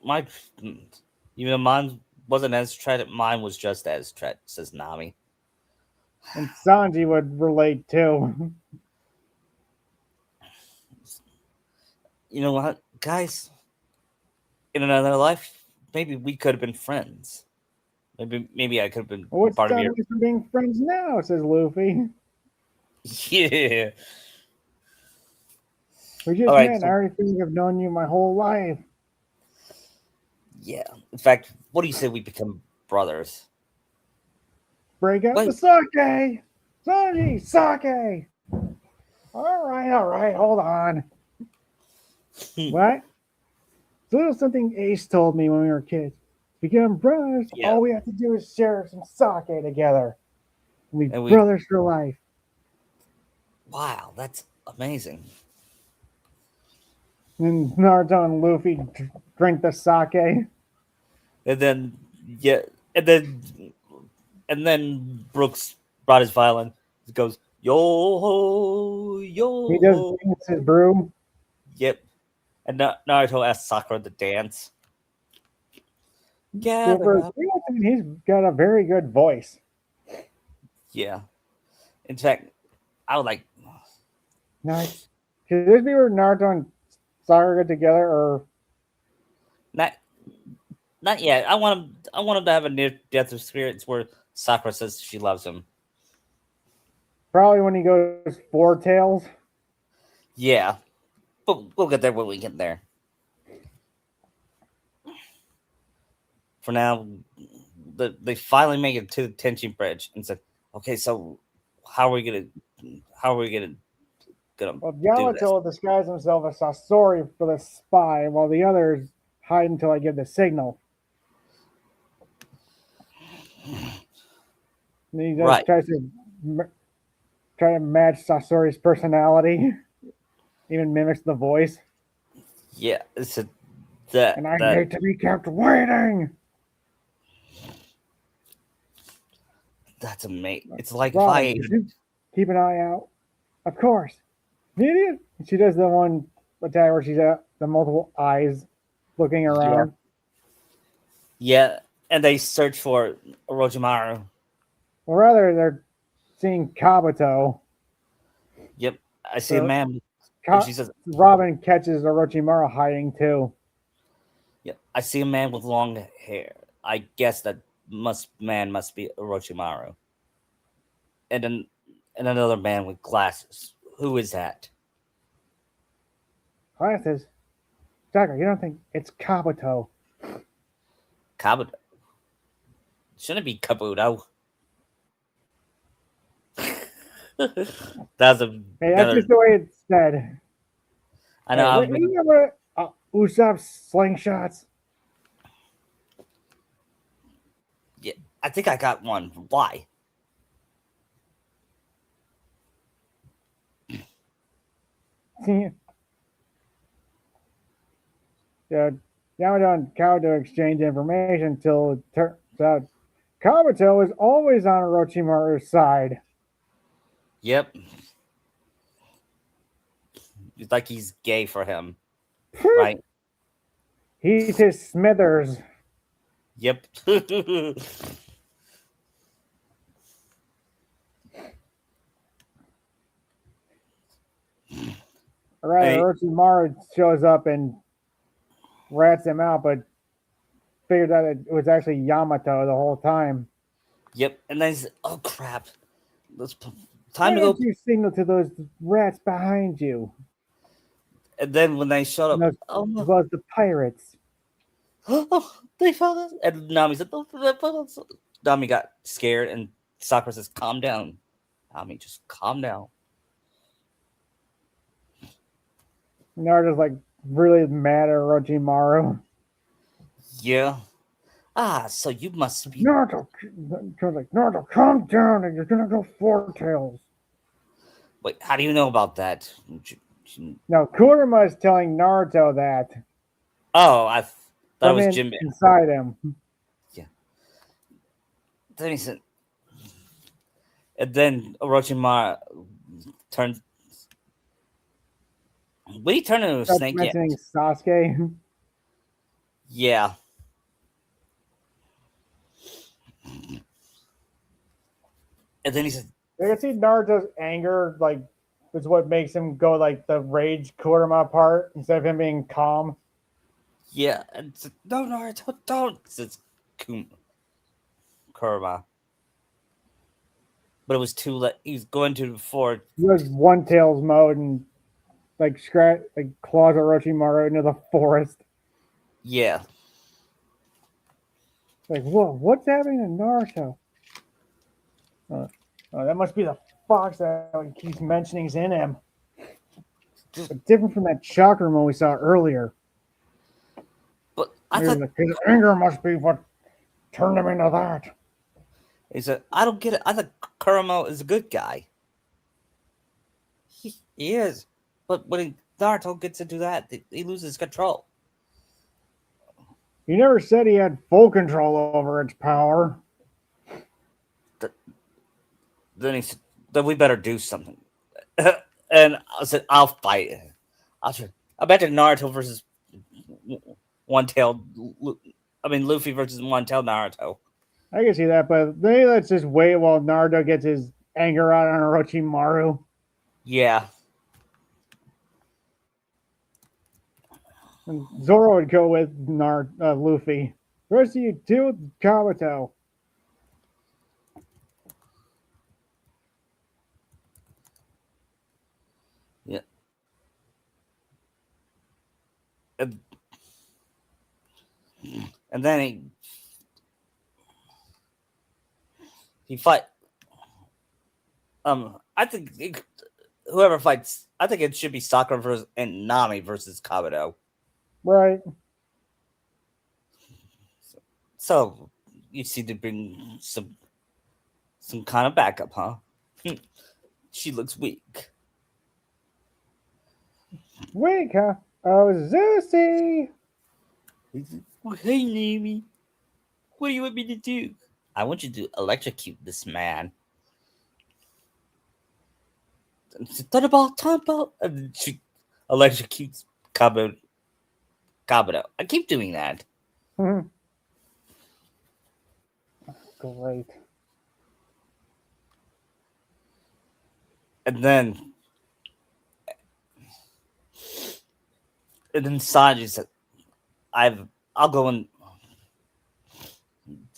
My even though mine wasn't as tragic, mine was just as tragic, says Nami. And Sanji would relate too. You know what, guys? In another life, maybe we could have been friends. Maybe I could have been What's part of stopping your. us from being friends now? Says Luffy. Yeah. We All just met right. and I So already feel like I've known you my whole life. yeah. In fact, what do you say we become brothers? Break out the Wait. sake! Sanji, sake! All right, hold on. What? It's a little something Ace told me when we were kids. To become brothers, Yeah. all we have to do is share some sake together. And we And we. brothers for life. Wow, that's amazing. And Naruto and Luffy drink the sake. And then yeah, and then Brooks brought his violin. He goes yo ho He yo does ho. dance his brew. Yep. And Naruto asked Sakura to dance. Gather For up. he's got a very good voice. Yeah. In fact, I would like Now, could this be where Naruto and Sakura get together, or not not yet. I want him to have a near death experience where Sakura says she loves him. probably when he goes four tails? Yeah. But we'll get there when we get there. For now, they finally make it to the tension bridge and said, "Okay, so how are we gonna Well, do this?" Yamato disguised himself as Sasori for the spy, while the others hide until I give the signal. And he just Right? try to match Sasori's personality, even mimics the voice. Yeah. It's a, And I that hate to be kept waiting. that's amazing. It's like if Robin, I did you keep an eye out? Of course. Idiot. She does the one attack where she's at the multiple eyes looking yeah around. yeah, and they search for Orochimaru. Or rather, they're seeing Kabuto. Yep, I see a So man, and she says, Robin catches Orochimaru hiding too. "Yep, I see a man with long hair. I guess that must be Orochimaru." And then and another man with glasses. Who is that? Glasses? Dagger, you don't think it's Kabuto? Kabuto. Shouldn't it be Kabuto? That's Hey, that's another. just the way it's said. I know. Hey, I'm you gonna. remember Usopp's slingshots? Yeah, I think I got one. Why? Yeah, Yamato and Kabuto exchange information until it turns out Kabuto is always on Orochimaru's side. Yep. It's like he's gay for him, right? He's his Smithers. Yep. Or rather, Hey, Orochimaru shows up and rats him out, but figured out it was actually Yamato the whole time. yep. And then he's oh crap. Let's Why time to didn't go. you signal to those rats behind you? And then when they showed And up, those, oh as no, well as the pirates. oh, they found us. And Nami said, "Oh, they found us." Nami got scared, and Sakura says, "Calm down, Nami. Just calm down." Naruto's like really mad at Orochimaru. Yeah. Ah, so you must be. Naruto, calm down, and you're gonna go four tails. Wait, how do you know about that? Now Kurama is telling Naruto that Oh, thought it from was Jim. inside him. Yeah. Then he said, and then Orochimaru turned. When he turned into a Starts snake, yeah. mentioning Sasuke. Yeah. And then he said, You can see Naruto's anger, like, is what makes him go like the rage Kurama part instead of him being calm. yeah. And said, no, Naruto, don't. Says Kurama. But it was too late. He was going to before. He goes one tails mode and like scratch, like claws Orochimaru into the forest. Yeah. Like, whoa, what's happening to Naruto? That must be the fox that he keeps mentioning is in him. But different from that chakra one we saw earlier. But I thought His anger must be what turned him into that. he said, I don't get it. I thought Kurama is a good guy. He is. But when Naruto gets into that, he loses control. He never said he had full control over its power. Then he said, then we better do something. And I said, I'll fight. I'll try. I bet Naruto versus one tailed. I mean, Luffy versus one tailed Naruto. I can see that, but maybe let's just wait while Naruto gets his anger out on Orochimaru. Yeah. And Zoro would go with Luffy. The rest of you deal with Kabuto. Yeah. And, and then he fight. I think whoever fights, I think it should be Sakura versus and Nami versus Kabuto. Right. So you see to bring some kind of backup, huh? She looks weak. Weak, huh? Oh, Zeusy! Oh, hey, Nami. What do you want me to do? I want you to electrocute this man. Thunderball, Tombo. And she electrocutes Kabuto. I keep doing that. Great. And then Sanji said, I'll go and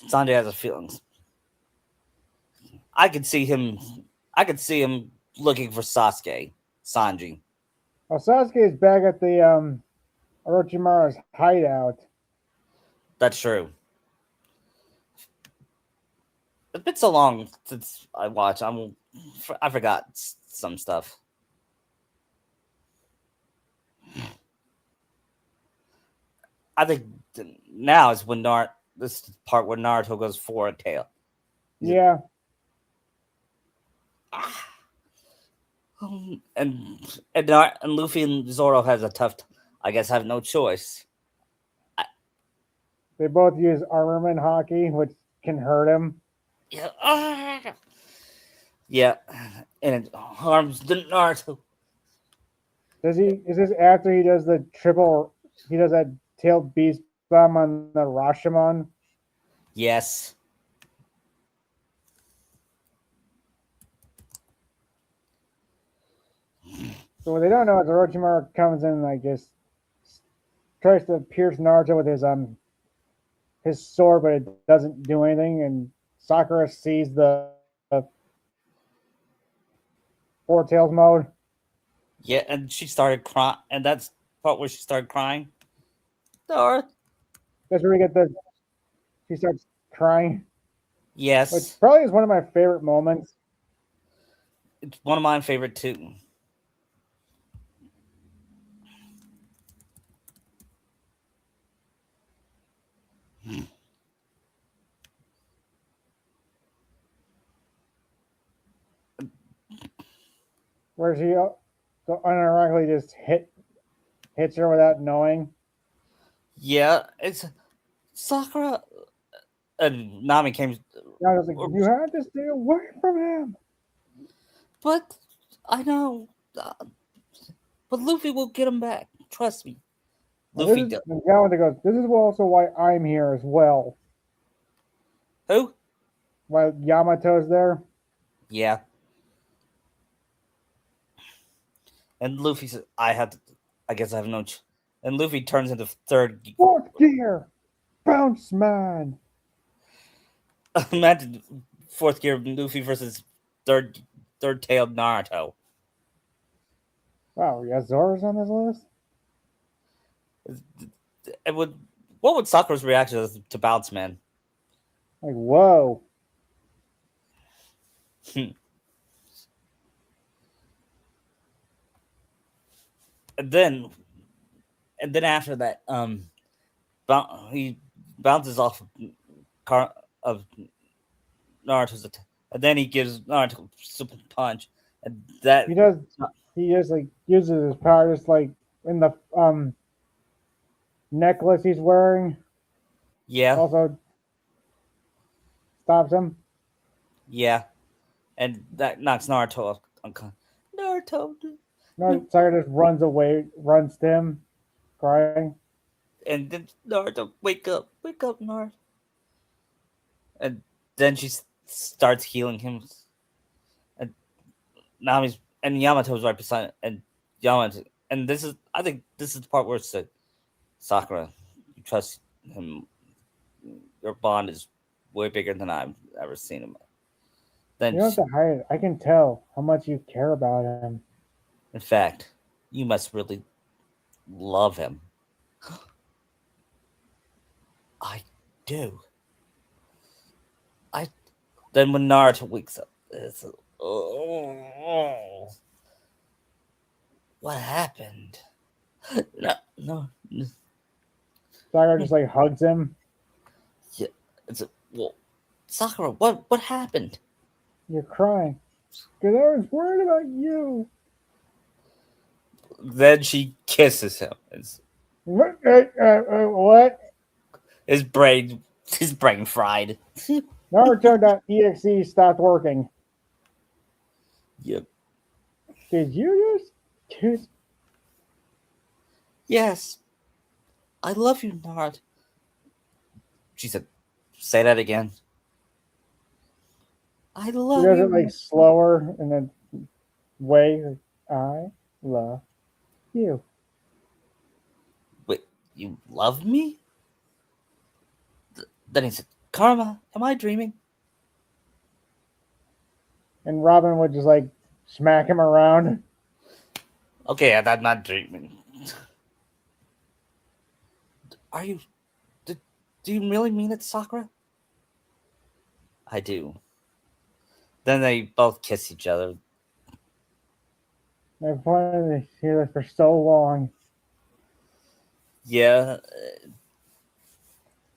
Sanji has a feelings. I could see him looking for Sasuke, Sanji. Well, Sasuke is back at the Orochimaru's hideout. That's true. It's been so long since I watched. I forgot some stuff. I think now is when this part where Naruto goes for a tail. Yeah, And Luffy and Zoro has a tough. I guess have no choice. they both use armament hockey, which can hurt him. Yeah, yeah, and it harms the Naruto. Does he? Is this after he does the triple? He does that tailed beast bomb on the Rashomon. Yes, So what they don't know is Orochimaru comes in and like just tries to pierce Naruto with his sword, but it doesn't do anything. And Sakura sees the four tails mode. yeah, and she started crying, and that's part where she started crying. Or That's where we get the. She starts crying, which yes, probably is one of my favorite moments. it's one of my favorite too. Where she so unironically just hits her without knowing. Yeah, it's Sakura and Nami came, And I was like, you have to stay away from him. but I know, uh, but Luffy will get him back. Trust me, And this Luffy. is and Yamato goes, this is also why I'm here as well. Who? Why Yamato's there. Yeah, and Luffy says, "I have to. I guess I have no." And Luffy turns into third. Fourth gear, bounce man. Imagine fourth gear Luffy versus third tailed Naruto. Wow, yeah, Zoro's on this list. It would. What would Sakura's reaction to Bounce Man? Like, whoa. and then and then after that, he bounces off of Naruto's attack, and then he gives Naruto a super punch, and that He does. He just like uses his power, just like in the necklace he's wearing. yeah, Also stops him. yeah, and that knocks Naruto off. Naruto, No, Sakura just runs away, runs to him, crying. and then Naruto, wake up, Naruto, and then she starts healing him, and Nami's and Yamato's right beside it, and Yamato, and this is I think this is the part where it's like Sakura, you trust him, your bond is way bigger than I've ever seen him. You Then, don't have to hide it. I can tell how much you care about him. in fact, you must really love him. I do. I then when Naruto wakes up, it's oh, what happened? No, no, Sakura just like hugs him. yeah, it's well, Sakura, what happened? You're crying because I was worried about you. Then she kisses him. What? What? His brain, his brain fried. Naruto.exe stopped working. Yep. Did you just kiss? Yes, I love you, Naruto. She said, "Say that again." I He love does it you. like slower and then way. Like, I love you. Wait, you love me? Then he said, "Karma, am I dreaming?" And Robin would just like smack him around. Okay, I'm not dreaming. Are you? Do, do you really mean it, Sakura? I do. Then they both kiss each other. I've wanted to hear this for so long. Yeah,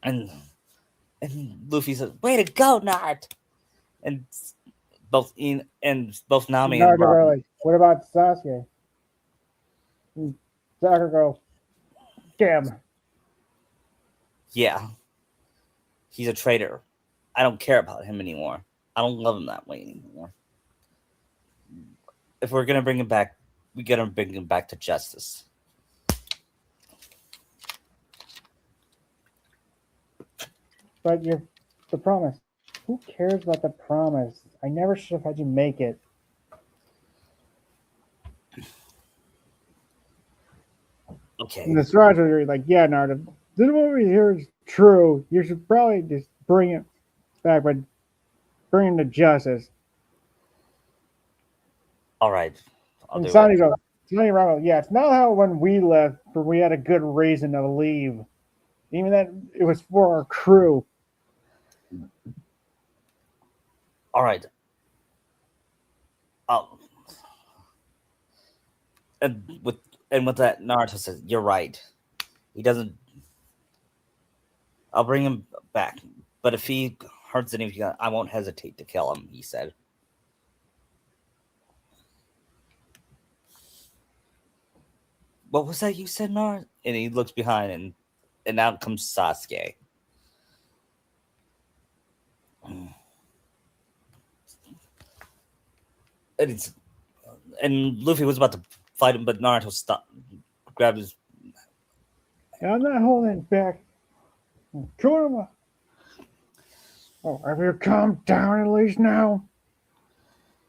and Luffy says, "Way to go, Nart!" And both Nami and Naruto go Robin. like, what about Sasuke? And Sakura go, damn. Yeah, he's a traitor. I don't care about him anymore. I don't love him that way anymore. If we're gonna bring him back, we gotta bring him back to justice. But you're the promise. Who cares about the promise? I never should have had you make it. And Okay. the Sriracha are like, yeah, Naruto, this is what we hear is true. You should probably just bring it back, but bring him to justice. All right. I'll And do it. Sonny goes, Sonny Ramo, yeah, it's not how when we left, but we had a good reason to leave. Even that it was for our crew. All right. Oh, and with that, Naruto says, "You're right. He doesn't. I'll bring him back. But if he hurts anyone, I won't hesitate to kill him." He said. What was that you said, Naruto? And he looks behind, and out comes Sasuke. And it's and Luffy was about to fight him, but Naruto stopped, grabbed his. And I'm not holding it back. Kurama. Oh, have you calmed down at least now?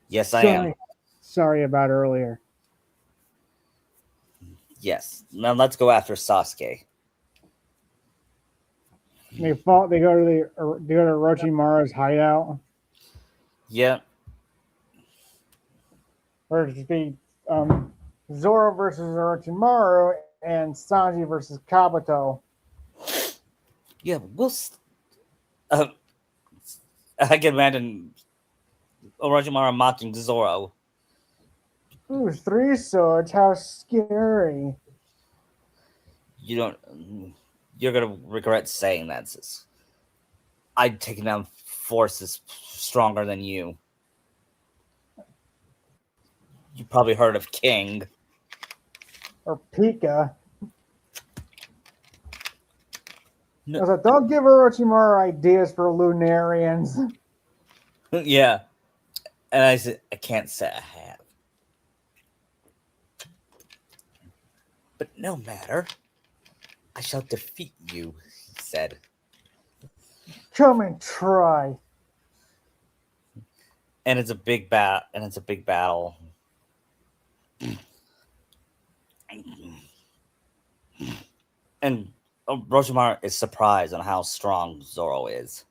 Yes, I am. Sorry. Sorry about earlier. Yes. Now let's go after Sasuke. They fought. They go to Orochimaru's hideout, Yeah. where it's just be Zoro versus Orochimaru and Sanji versus Kabuto. Yeah. Uh, I can imagine Orochimaru mocking Zoro. Ooh, three swords. How scary! You don't. You're gonna regret saying that. Sis. I'd taken down forces stronger than you. You probably heard of King. Or Pika. I No, was like, don't give Orochimaru ideas for Lunarians. yeah, and I said I can't say I have, but no matter. I shall defeat you. He said, Come and try. and it's a big bat, and it's a big battle. And Orochimaru is surprised on how strong Zoro is.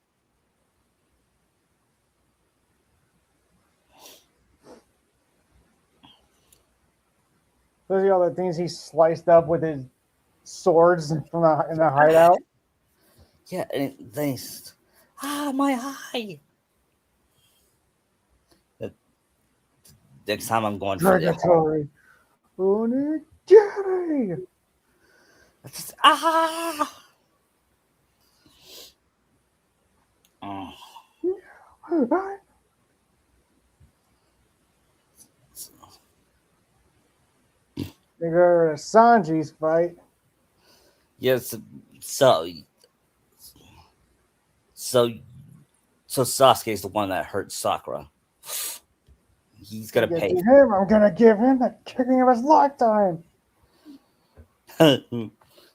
Those are all the things he sliced up with his swords from in the hideout. Yeah, and they my eye. The next time I'm going for the Dragatory. Onigiri. ah. Oh, They go to Sanji's fight. yes. So so so Sasuke is the one that hurt Sakura. He's You gonna get pay. to him, I'm gonna give him the kicking of his lifetime.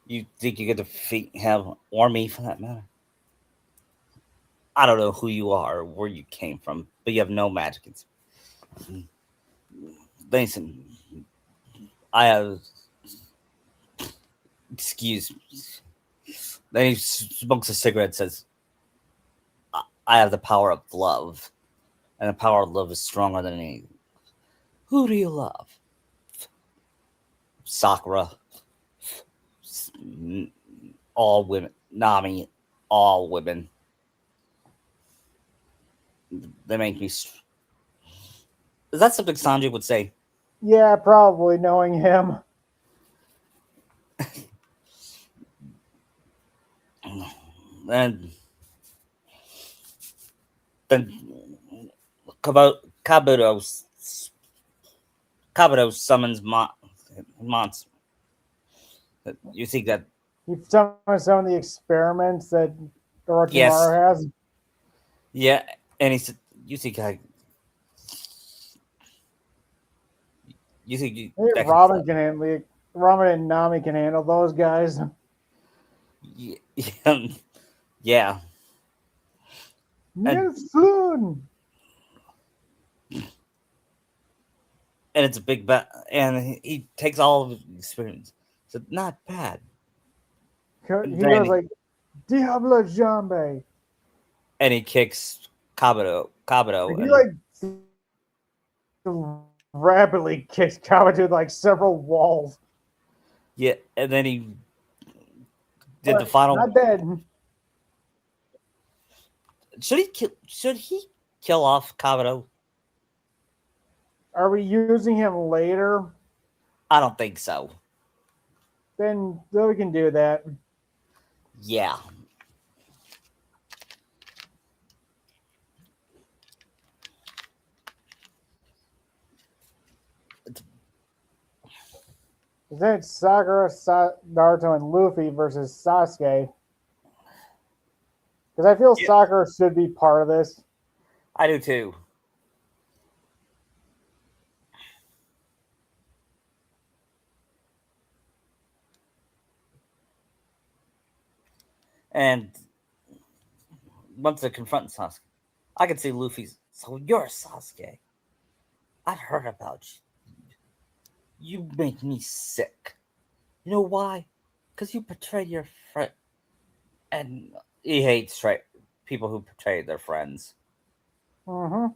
You think you get to defeat him or me for that matter? I don't know who you are or where you came from, but you have no magic. Listen, I have. Excuse me. Then he smokes a cigarette and says, I have the power of love, and the power of love is stronger than any. Who do you love? Sakura, all women. Nami, all women. They make me. Is that something Sanji would say? Yeah, probably knowing him. And then Kabuto, Kabuto summons monster. You think that? He some of the experiments that Yes. Orochimaru has. Yeah. And he said, "You think Hey, that can Robin can handle it. Robin and Nami can handle those guys. Yeah, yeah, and Yes, soon. it's a big bet, and he takes all of his experience. So not bad. And He then goes like, Diablo Jambe. and he kicks Kabuto, He and like rapidly kicks Kawa like several walls. yeah, and then he did the But final. not dead. Should he kill off Kabuto? Are we using him later? I don't think so. Then we can do that. Yeah, Then Sakura, Naruto, and Luffy versus Sasuke. Because I feel yeah, Sakura should be part of this. I do too. And once they confront Sasuke, I can see Luffy's. So you're Sasuke. I've heard about you. You make me sick. You know why? Because you betrayed your friend. And he hates people who betray their friends. Mm-hmm.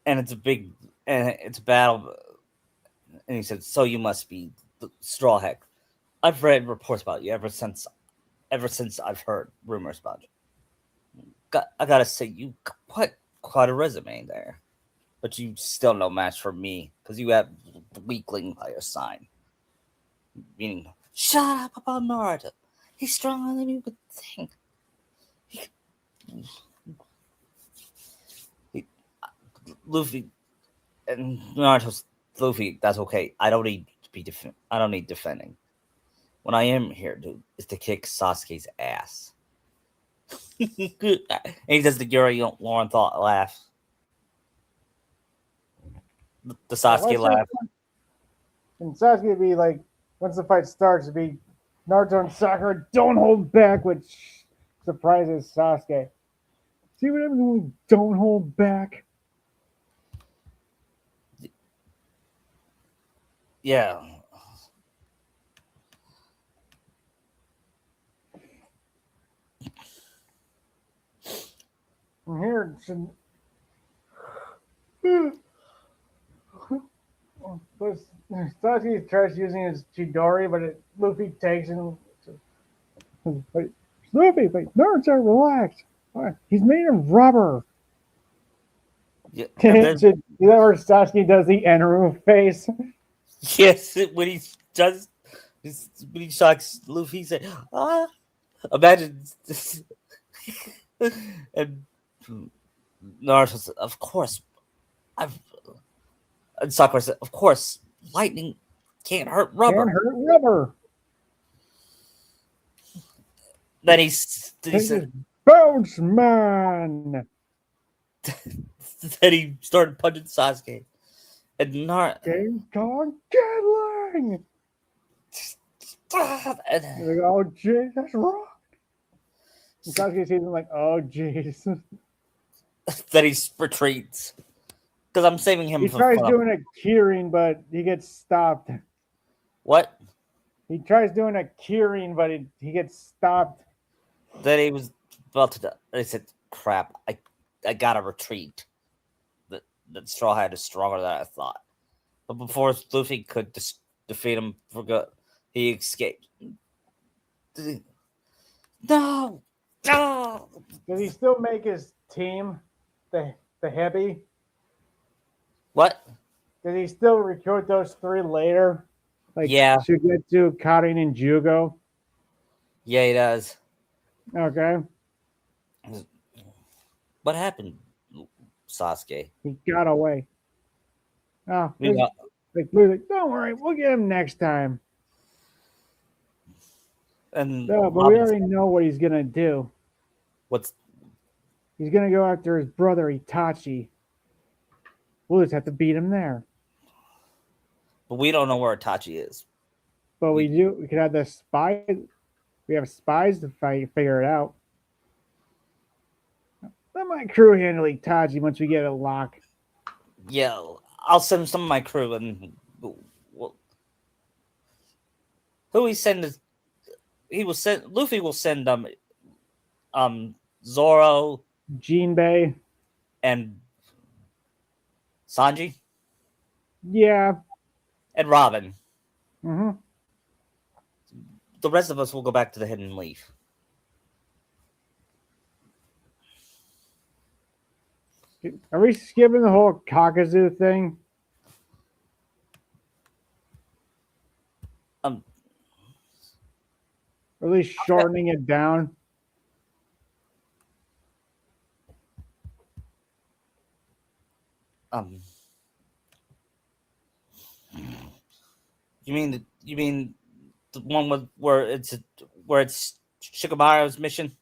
And it's a battle. And he said, "So you must be the Straw Hat. I've read reports about you ever since I've heard rumors about you. I gotta say, you put quite a resume there, but you still no match for me because you have the weakling by your side. Meaning, shut up about Naruto. He's stronger than you would think. He, he, Luffy and Naruto's Luffy. That's okay. I don't need to be I don't need defending. What I am here to do is to kick Sasuke's ass." And he does the Yuri Lowenthal laugh. The Why Sasuke laugh. and Sasuke would be like, once the fight starts, it'd be Naruto and Sakura don't hold back, which surprises Sasuke. See what happens when we don't hold back? Yeah. And here, but Sasuke tries using his Chidori, but Luffy takes it. Wait, Luffy, wait, Naruto, relax. He's made of rubber. Yeah. And then Is that where Sasuke does the Enru face? yes, when he does when he shocks Luffy, he say, "Ah." Imagine this. And Naruto said, "Of course, I've." And Sakura said, "Of course, lightning can't hurt Can't rubber." hurt rubber. Then he Take said, this bounce, man. then he started punching Sasuke, and Naruto. King Kong Gatling. And He's like, oh, jeez, that's wrong. And Sasuke sees him like, oh, jeez. then he retreats because I'm saving him He for tries fun. doing a Kirin, but he gets stopped. What? He tries doing a Kirin, but he gets stopped. Then he was about to die. I said, "Crap! I gotta retreat." that Straw Hat is stronger than I thought. But before Luffy could defeat him for good, he escaped. No, no. Does he still make his team the heavy? What? Did he still recruit those three later? Like Yeah, Shugetsu, Karin, and Jugo? yeah, he does. Okay. What happened, Sasuke? He got away. Oh, Meanwhile, like, don't worry, we'll get him next time. and No, but we Robin's already know what he's gonna do. what's He's gonna go after his brother Itachi. We'll just have to beat him there. but we don't know where Itachi is. But we We do. We could have the spies. We have spies to figure it out. Let my crew handle Itachi once we get a lock. yeah, I'll send some of my crew and well, who he send is he will send Luffy will send Zoro Jinbei. and Sanji Yeah. and Robin. Mm-hmm. The rest of us will go back to the Hidden Leaf. Are we skipping the whole Kakazu thing? Um, Or at least shortening it down? um, you mean the one with where it's Shikamaru's mission?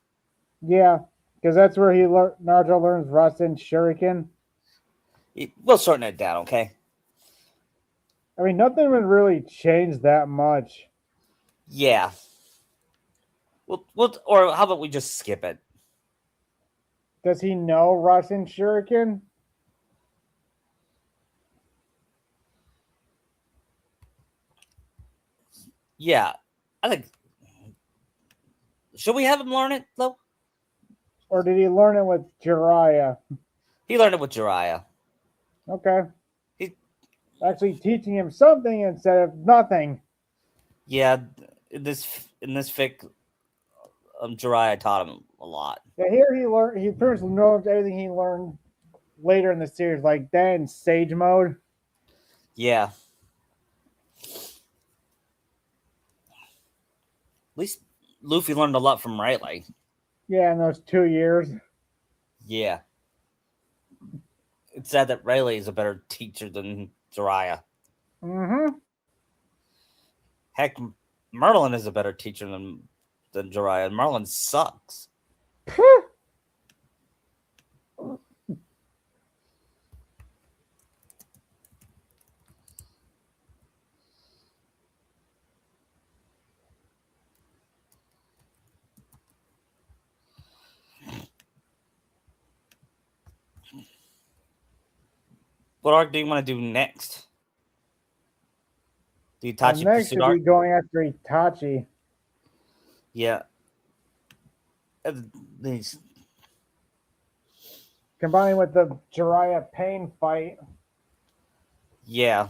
Yeah, because that's where Naruto learns Rasen Shuriken. We'll shorten it down, okay? I mean, nothing would really change that much. Yeah. Or how about we just skip it? Does he know Rasen Shuriken? Yeah, I think. Should we have him learn it though? Or did he learn it with Jiraiya? He learned it with Jiraiya. Okay. He, Actually teaching him something instead of nothing. yeah, in this fic, Jiraiya taught him a lot. Yeah, here he pretty much knows everything he learned later in the series, like that in Sage Mode. Yeah. At least Luffy learned a lot from Rayleigh. Yeah, in those 2 years. Yeah. It's sad that Rayleigh is a better teacher than Jiraiya. Mm-hmm. Heck, Merlin is a better teacher than Jiraiya. Merlin sucks. What arc do you want to do next? The Itachi Next Pursuit should arc? be going after Itachi. Yeah. These. Combining with the Jiraiya Pain fight. Yeah.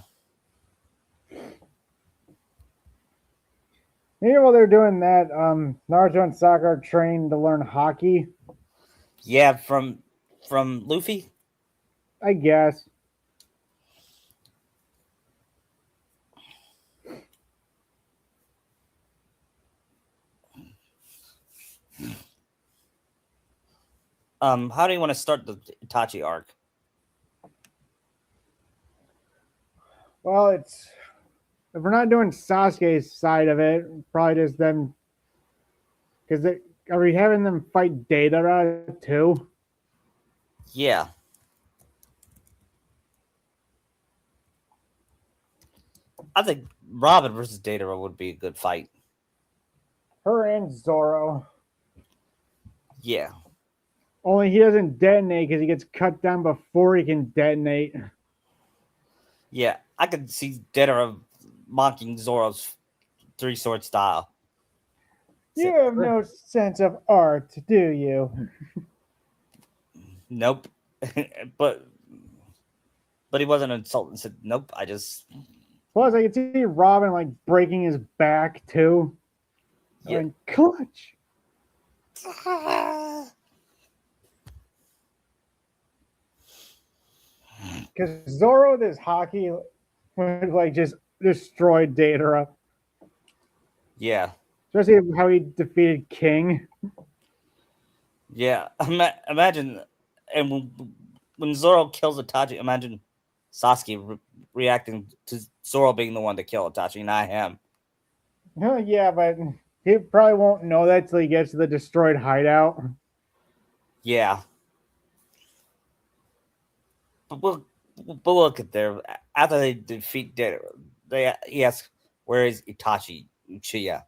While they're doing that, Naruto and Sakura are trained to learn hockey. Yeah, from Luffy. I guess. How do you want to start the Itachi arc? Well, if we're not doing Sasuke's side of it, probably just them. Because are we having them fight Deidara too? Yeah. I think Robin versus Deidara would be a good fight. Her and Zoro. Yeah. Only he doesn't detonate because he gets cut down before he can detonate. Yeah. I could see Deidara mocking Zoro's three sword style. You have no sense of art, do you? Nope. But but he wasn't insulted and said, "Nope, I just Plus, I could see Robin like breaking his back too. yeah." And clutch. Because Zoro, this hockey, would like just destroyed Datara. Yeah, Especially how he defeated King. yeah. Imagine, and when Zoro kills Itachi, imagine Sasuke reacting to Zoro being the one to kill Itachi, not him. Yeah, but he probably won't know that till he gets to the destroyed hideout. Yeah, but look at there. After they defeat Deidara, he asks, "Where is Itachi Uchiha?"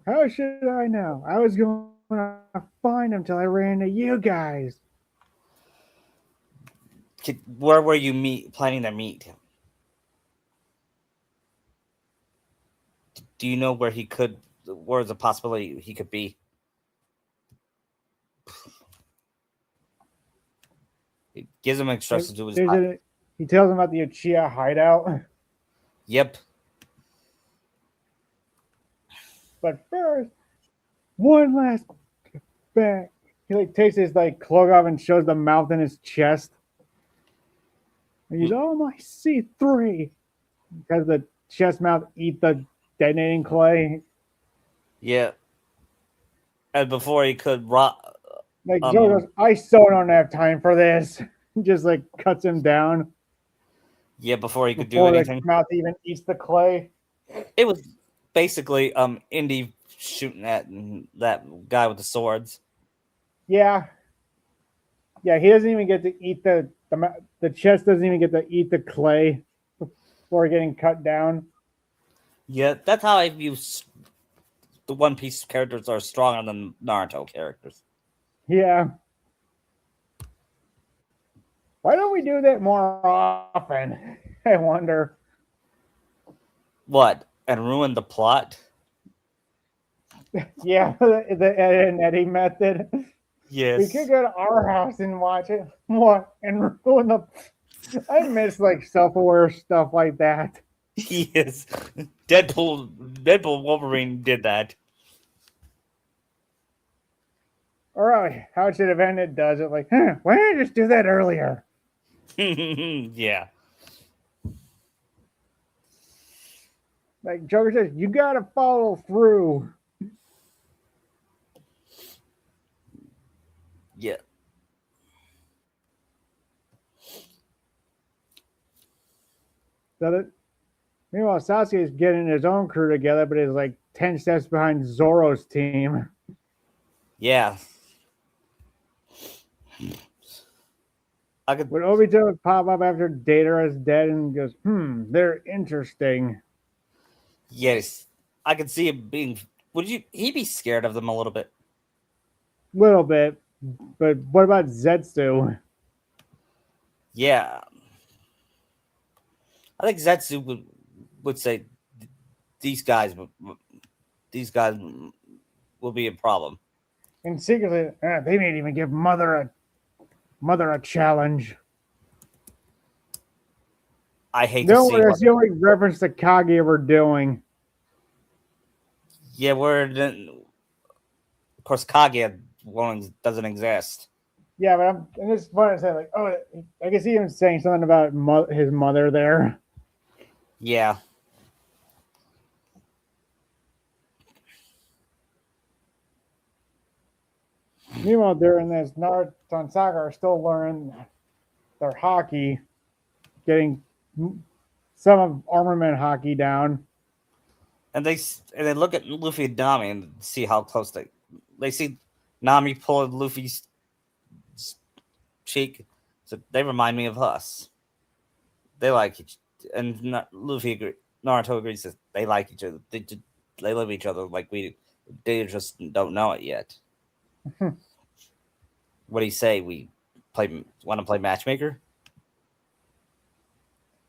How should I know? I was going to find him till I ran into you guys. Where were you planning to meet him? Do you know where he could? Where's the possibility he could be? It gives him Like, instructions to his. he tells him about the Uchiha hideout. Yep. But first, one last back. He like takes his like cloak off and shows the mouth in his chest. And he's oh my C3 because the chest mouth eat the detonating clay. Yeah. And before he could, Like Joe goes, I so don't have time for this. Just like cuts him down. Yeah, before he could do Before anything. the mouth even eats the clay. It was basically Indy shooting at that guy with the swords. Yeah. Yeah, he doesn't even get to eat the chest doesn't even get to eat the clay before getting cut down. Yeah, that's how I view the One Piece characters are stronger than Naruto characters. Yeah. Why don't we do that more often? I wonder. What? And ruin the plot? Yeah, the Ed and Eddie method. Yes. We could go to our house and watch it. What? And ruin the. I miss like self-aware stuff like that. Yes. Deadpool Wolverine did that. All right, how it should have ended does it like, why didn't I just do that earlier? Yeah. Like Joker says, you gotta follow through. Yeah. So that meanwhile, Sasuke is getting his own crew together, but he's like 10 steps behind Zoro's team. Yeah. When Obito would pop up after Datara is dead and goes, they're interesting. Yes. I could see him being. He be scared of them a little bit? Little bit. But what about Zetsu? Yeah. I think Zetsu would say these guys will be a problem. And secretly, they may even give Mother a challenge. I hate to see. That's the only reference to Kage we're doing. Yeah, of course Kage doesn't exist. Yeah, but and it's funny to say like, oh, I can see him saying something about his mother there. Yeah. Meanwhile, during this, Naruto and Sakura are still learning their hockey, getting some of armament hockey down. And they look at Luffy and Nami and see how close they see Nami pulling Luffy's cheek. So they remind me of us. They like each, and Naruto agrees that they like each other. They love each other like we do. They just don't know it yet. What do you say? We want to play matchmaker?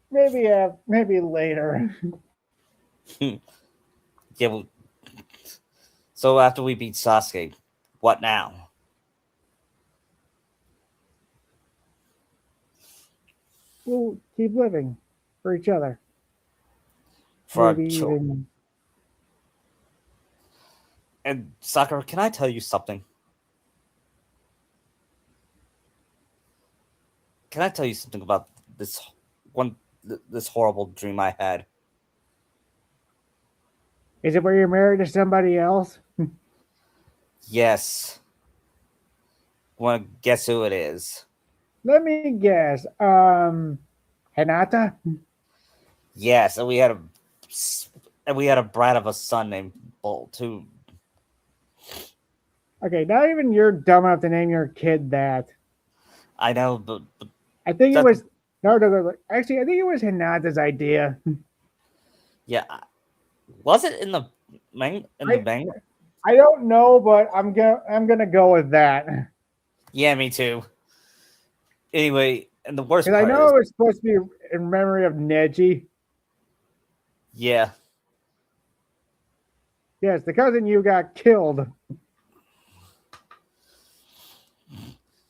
Maybe later. Yeah. Well, so after we beat Sasuke, what now? we'll keep living for each other. for our Maybe children. even. And Sakura, can I tell you something? Can I tell you something about this one, this horrible dream I had? Is it where you're married to somebody else? Yes. Want to guess who it is? Let me guess. Hinata? Yes, and we had a brat of a son named Bolt who. Okay, not even you're dumb enough to name your kid that. I know, but I think it that was no. Actually, I think it was Hinata's idea. yeah, was it in the I manga? I don't know, but I'm gonna go with that Yeah, me too. Anyway, and the worst because I part know is, it was supposed to be in memory of Neji. yeah, Yes, the cousin you got killed.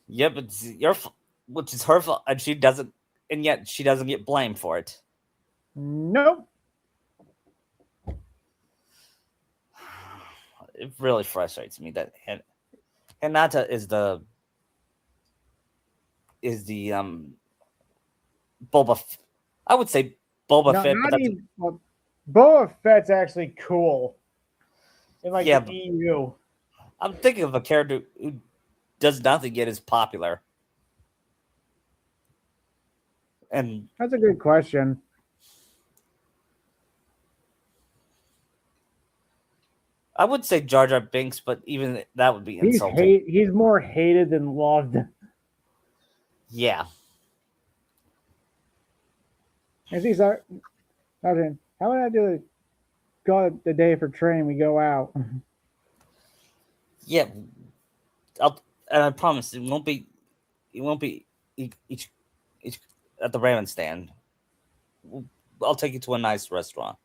yep, it's which is her fault, and she doesn't, and yet she doesn't get blamed for it. Nope. It really frustrates me that Hinata is the Boba. I would say Boba No, Fett, but not that's even. Well, Boba Fett's actually cool in like yeah. the But EU. I'm thinking of a character who does nothing yet is popular, and That's a good question. I would say Jar Jar Binks, but even that would be insulting. He's more hated than loved. Yeah, And see, Sergeant, how would I do it? Go the day for training, we go out. yeah. And I promise it won't be each at the ramen stand. I'll take you to a nice restaurant.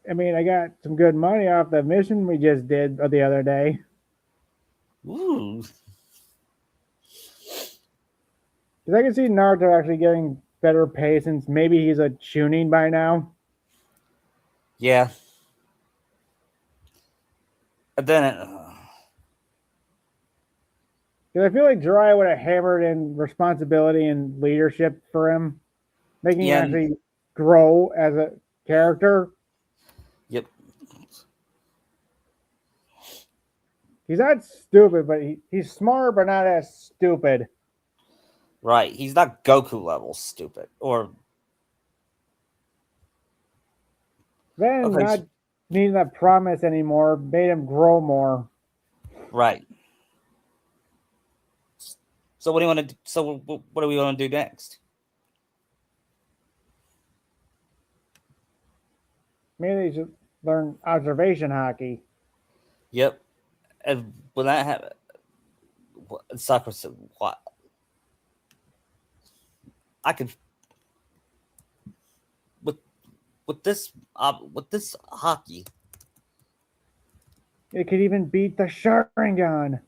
I mean, I got some good money off the mission we just did the other day. Ooh, Because I can see Naruto actually getting better pay since maybe he's a tuning by now. yeah. And then Because I feel like Jiraiya would have hammered in responsibility and leadership for him, making him yeah, actually grow as a character. yep, He's not stupid, but he's smart, but not as stupid. right. He's not Goku level stupid or Then okay, not needing that promise anymore made him grow more. right. So what do you want to? So what do we want to do next? Maybe they should learn observation hockey. Yep. And when that happened, Sakura said, "What? I could with with this hockey." It could even beat the Sharingan.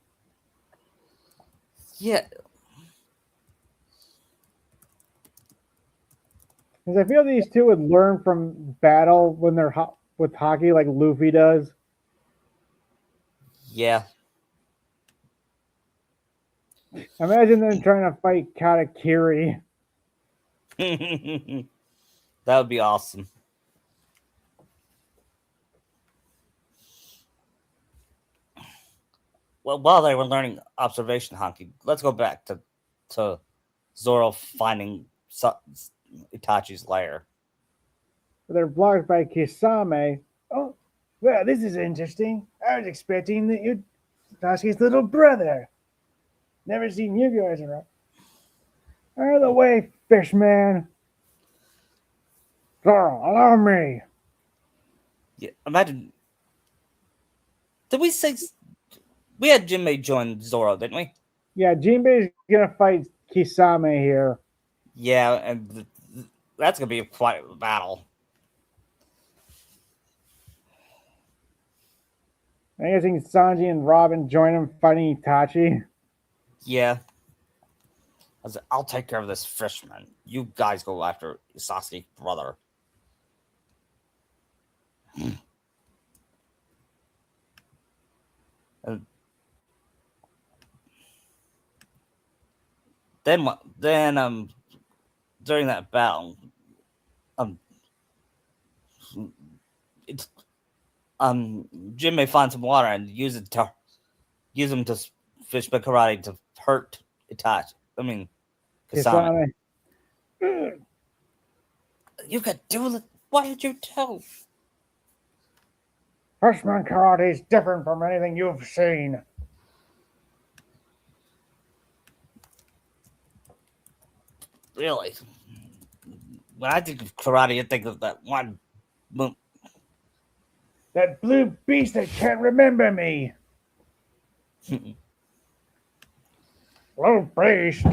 Yeah, Because I feel these two would learn from battle when they're with hockey, like Luffy does. yeah. Imagine them trying to fight Katakiri. That would be awesome. Well, while they were learning observation hockey, let's go back to Zoro finding Itachi's lair. They're blocked by Kisame. Oh, well, this is interesting. I was expecting that you'd Sasuke's little brother. Never seen you guys around. Out of the way, fishman. Zoro, allow me. Yeah, imagine. Did we say we had Jinbei join Zoro, didn't we? Yeah, Jinbei's gonna fight Kisame here. Yeah, and that's gonna be quite a battle. I'm guessing Sanji and Robin join him fighting Itachi. Yeah, I said, I'll take care of this fisherman. You guys go after Sasuke's brother. And then during that battle, um it's Jim may find some water and use him to fish by karate to hurt Itachi. I mean Kasame. Kisame. You could do it. Why did you tell? Freshman karate is different from anything you've seen. Really? When I think of karate, I think of that one. That blue beast that can't remember me. Blue beast.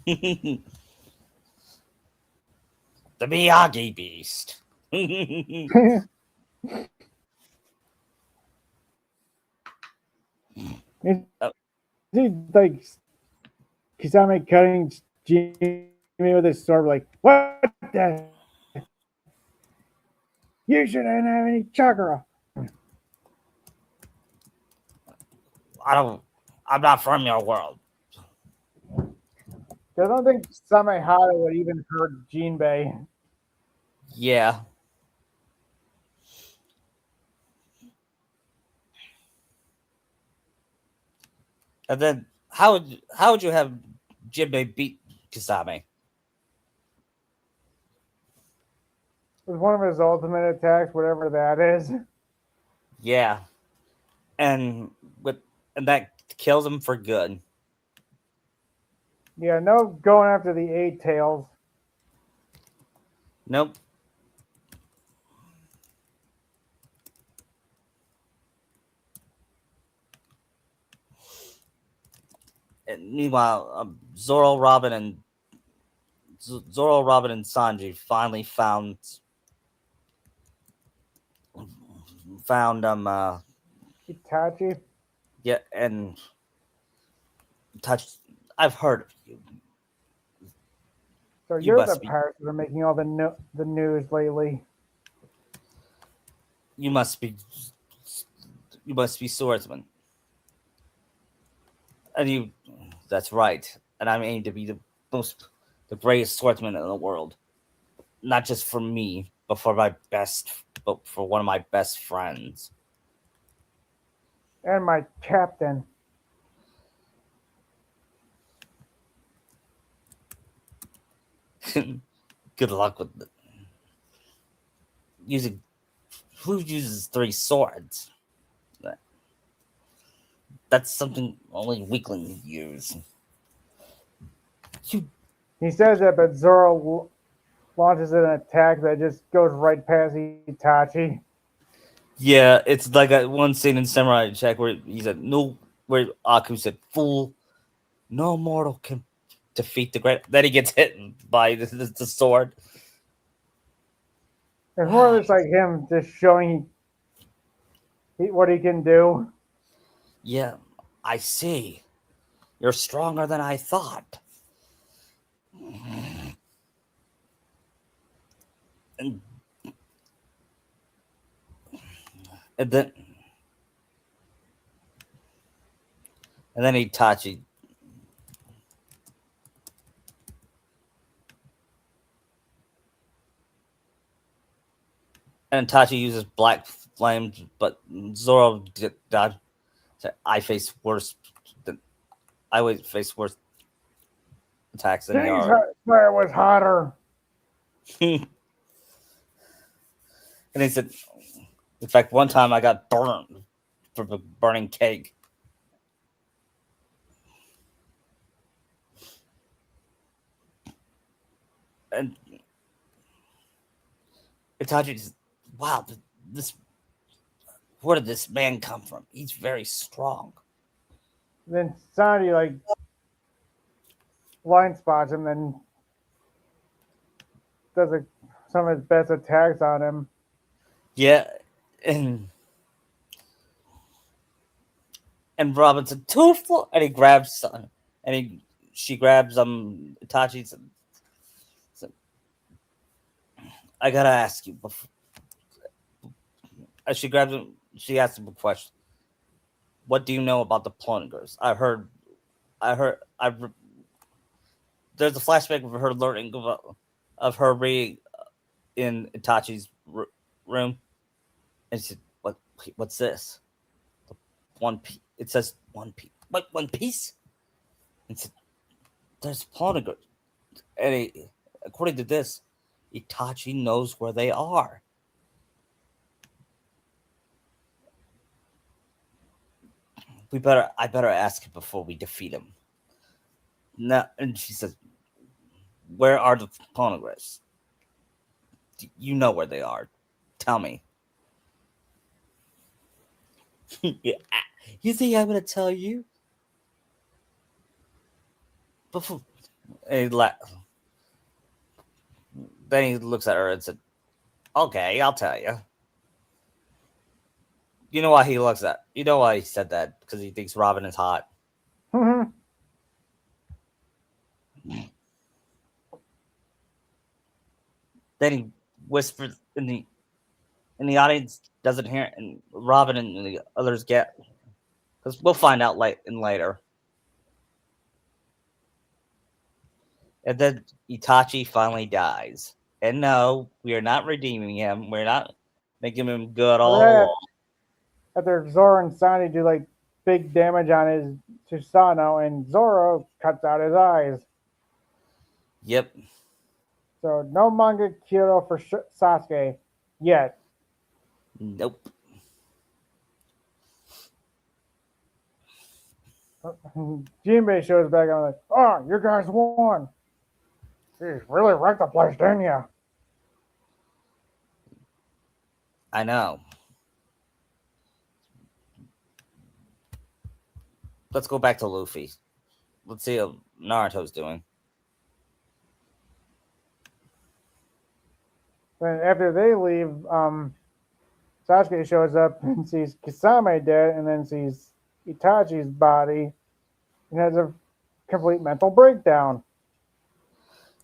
The Miyagi beast. Is Oh, he like Kisame cutting Jimmy with his sword? Like, what the? You shouldn't have any chakra. I don't. I'm not from your world. I don't think Samehada would even hurt Jinbei. Yeah. And then how would you have Jinbei beat Kasame? With one of his ultimate attacks, whatever that is. Yeah. And with and that kills him for good. Yeah, no going after the eight tails. Nope. And meanwhile, Zoro, Robin, and Sanji finally found Itachi. yeah, and touched. I've heard of you. So You you're the must be. pirates that are making all the news lately. You must be. You must be swordsman. And you. That's right. And I'm aiming to be the greatest swordsman in the world. Not just for me, but for one of my best friends. And my captain. Good luck with using. Who uses three swords? That's something only weaklings use. You, He says that, but Zoro launches an attack that just goes right past Itachi. yeah, it's like that one scene in Samurai Jack where he said no, where Aku said, "Fool, no mortal can defeat the great." Then he gets hit by the sword. It's more just like him just showing what he can do. Yeah, I see. You're stronger than I thought. And, and then and then Itachi and Itachi uses black flames, but Zoro dodged. I face worse. Than, I would face worse attacks than King's Yara. fire was hotter. And he said, in fact, one time I got burned from a burning cake. And Itachi just, wow, this, where did this man come from? He's very strong. Then Sanji like blind spots him, then does some of his best attacks on him. Yeah, and and Robinson too full, and he grabs son, and he she grabs Itachi's. I gotta ask you. As she grabs him, she asks him a question. What do you know about the Plungers? I heard. There's a flashback of her learning of her reading in Itachi's room, and she said, What's this? One piece. It says One Piece. What One Piece? And said, there's Plungers, and according to this, Itachi knows where they are. I better ask him before we defeat him. No, and she says, "Where are the Plungers? You know where they are. Tell me." Yeah. You think I'm gonna tell you? Before and then he looks at her and said, "Okay, I'll tell you." You know why he looks at? You know why he said that? Because he thinks Robin is hot. Then he whispers in the audience doesn't hear it, and Robin and the others get, because we'll find out later. And then Itachi finally dies. And no, we are not redeeming him. We're not making him good all Right along. after Zoro and Sandy do like big damage on his Susanoo, and Zoro cuts out his eyes. Yep. So no manga Kyoto for Sasuke yet. Nope. Jinbei shows back. I'm like, oh, you guys won. Jeez, really wrecked the place, didn't you? I know. Let's go back to Luffy. Let's see how Naruto's doing. Then after they leave, Sasuke shows up and sees Kisame dead, and then sees Itachi's body, and has a complete mental breakdown.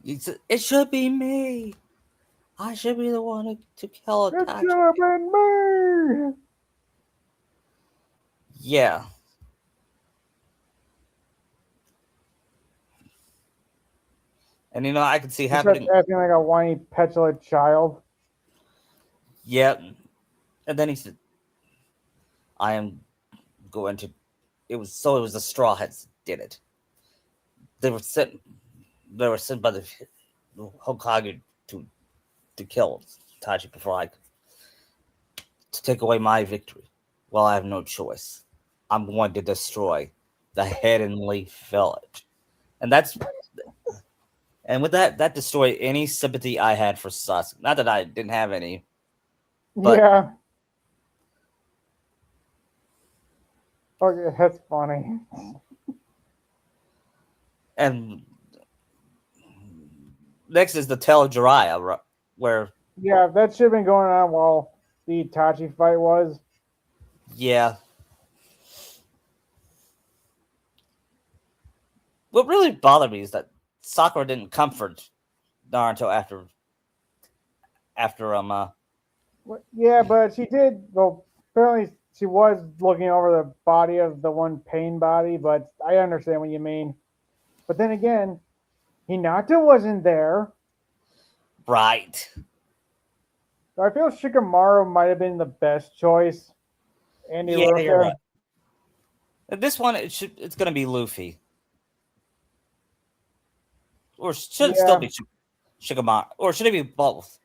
It should be me. I should be the one to kill It Itachi. should have been me. Yeah. And I can see He starts happening. acting like a whiny, petulant child. Yep. And then he said, I am going to. It was the Straw Hats did it. They were sent. They were sent by the Hokage to kill Itachi before to take away my victory. Well, I have no choice. I'm going to destroy the Hidden Leaf Village, and with that destroyed any sympathy I had for Sasuke. Not that I didn't have any, but Yeah. Okay, that's funny. and next is the Tale of Jiraiya, where Yeah, that should have been going on while the Itachi fight was. yeah. What really bothered me is that Sakura didn't comfort Naruto after Yeah, but she did. Well, apparently she was looking over the body of the one pain body, but I understand what you mean. But then again, Hinata wasn't there. right. So I feel Shikamaru might have been the best choice. Andy Yeah, you're Rocha. right. This one it's gonna be Luffy. Or should it still Yeah, be Shikamaru? Or should it be both?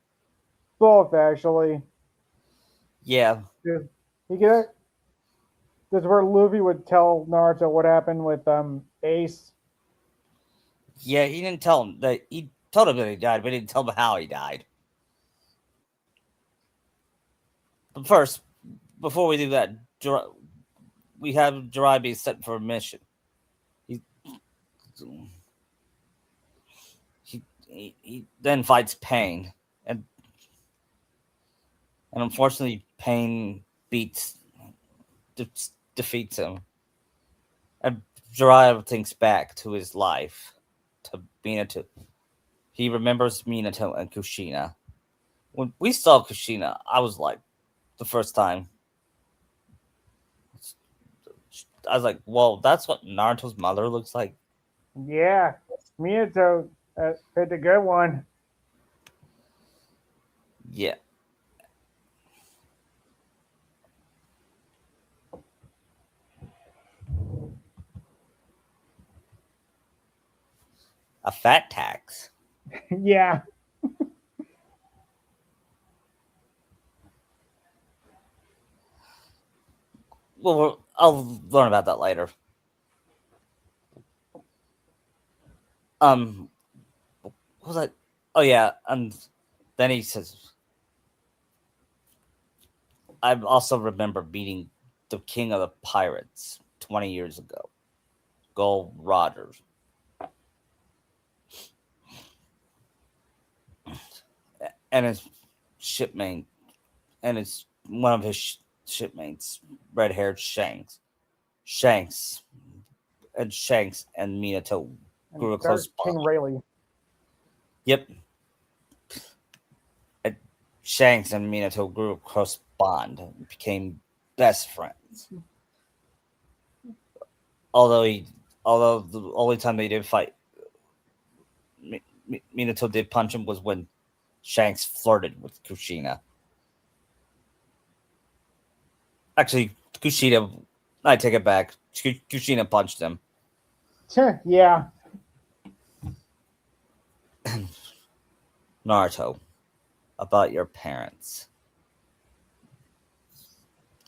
both actually. Yeah. He get That's where Luffy would tell Naruto what happened with Ace. Yeah, he didn't tell him that he told him that he died, but he didn't tell him how he died. But first, before we do that, we have Jiraiya be sent for a mission. He he then fights Pain, and unfortunately, Pain defeats him. And Jiraiya thinks back to his life, to Minato. He remembers Minato and Kushina. When we saw Kushina, I was like, the first time, I was like, "Whoa, that's what Naruto's mother looks like." Yeah, Minato picked a good one. Yeah, a fat tax. Yeah, Well, I'll learn about that later. Um, what was I? Oh yeah, and then he says, "I also remember meeting the king of the pirates 20 years ago, Gold Rogers, and his shipmate, and it's one of his shipmates, red-haired Shanks and Minato and grew a Dark close King bond. Rayleigh. Yep, and Shanks and Minato grew a close bond and became best friends. Although he, although the only time they did fight, Minato did punch him was when Shanks flirted with Kushina. Actually, Kushina, I take it back. Kushina punched him. Yeah, Naruto, about your parents.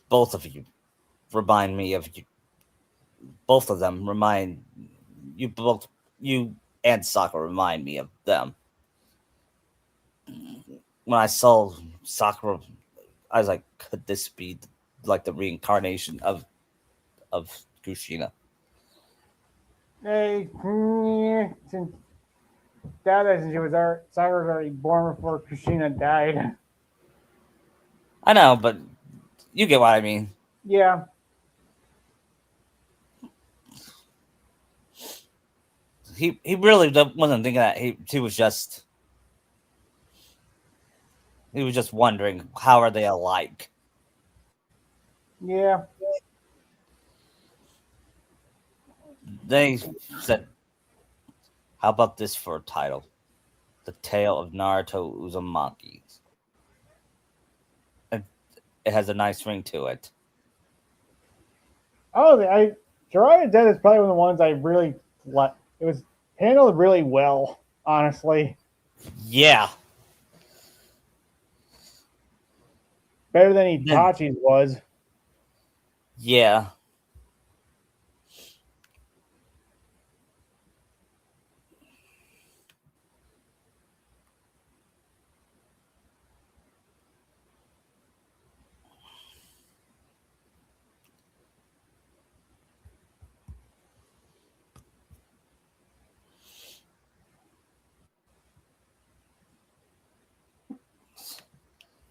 Both of you remind me of you. Both of them remind you both. You and Sakura remind me of them. When I saw Sakura, I was like, could this be like the reincarnation of Kushina? hey, since since she was Sakura was already born before Kushina died. I know, but you get what I mean. Yeah, He really wasn't thinking that. He was just wondering how are they alike. yeah. Then he said, "How about this for a title? The Tale of Naruto Uzumaki." It, it has a nice ring to it. Oh, Jiraiya Dead is probably one of the ones I really like. It was handled really well, honestly. Yeah. Better than Then Itachi's was. yeah.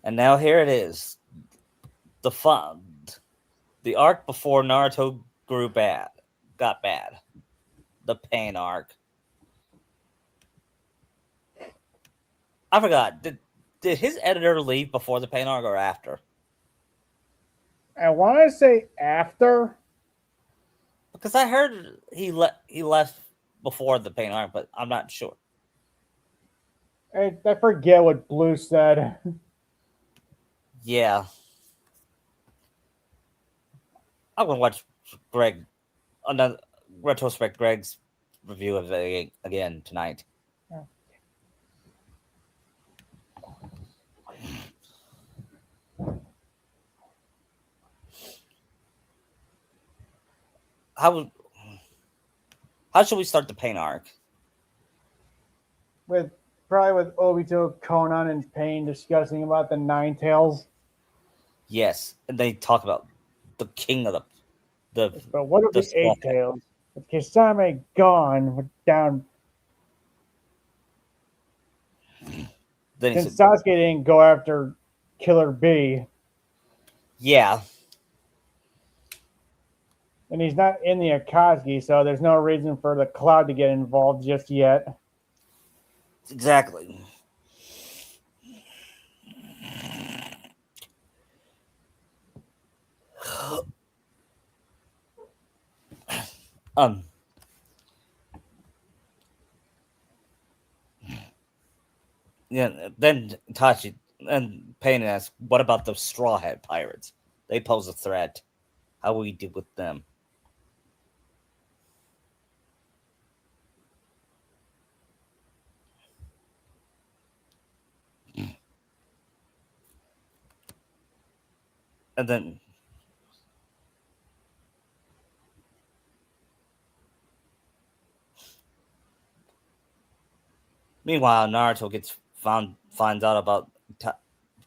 And now here it is. The fun, the arc before Naruto got bad. The pain arc. I forgot. Did his editor leave before the pain arc or after? I want to say after. Because I heard he left before the pain arc, but I'm not sure. I forget what Blue said. Yeah, I'm gonna watch Greg another retrospect Greg's review of it again tonight. How how should we start the pain arc? With probably with Obito, Conan, and Pain discussing about the Nine Tails. Yes, and they talk about the king of the But what of the the swamp. Eight Tails? With Kisame gone down, Then he since said, Sasuke didn't go after Killer B. "Yeah, And he's not in the Akatsuki, so there's no reason for the Cloud to get involved just yet. Exactly. Um. Yeah. Then Tachi and Payne asks, "What about those Straw Hat pirates? They pose a threat. How will we deal with them?" And then, meanwhile, Naruto finds out about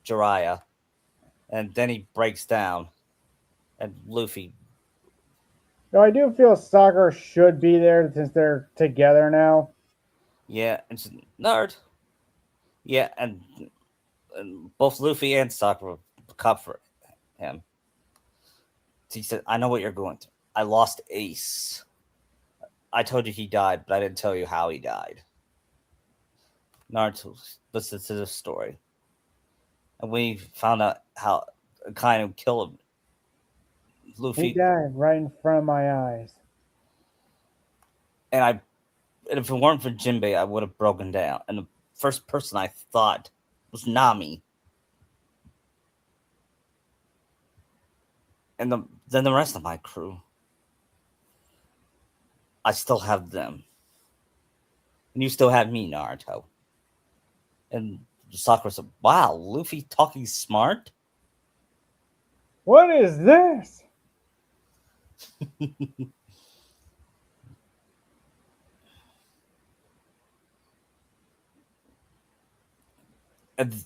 Jiraiya, and then he breaks down. And Luffy, Though I do feel Sakura should be there since they're together now. yeah, and Nerd, yeah, and both Luffy and Sakura comfort him. He said, "I know what you're going through. I lost Ace. I told you he died, but I didn't tell you how he died." Naruto listens to this story, and we found out how kind of killed He Luffy. died right in front of my eyes. And if it weren't for Jinbei, I would have broken down. And the first person I thought was Nami, and then the rest of my crew. I still have them, and you still have me, Naruto. And Sakura said, "Wow, Luffy talking smart." What is this? And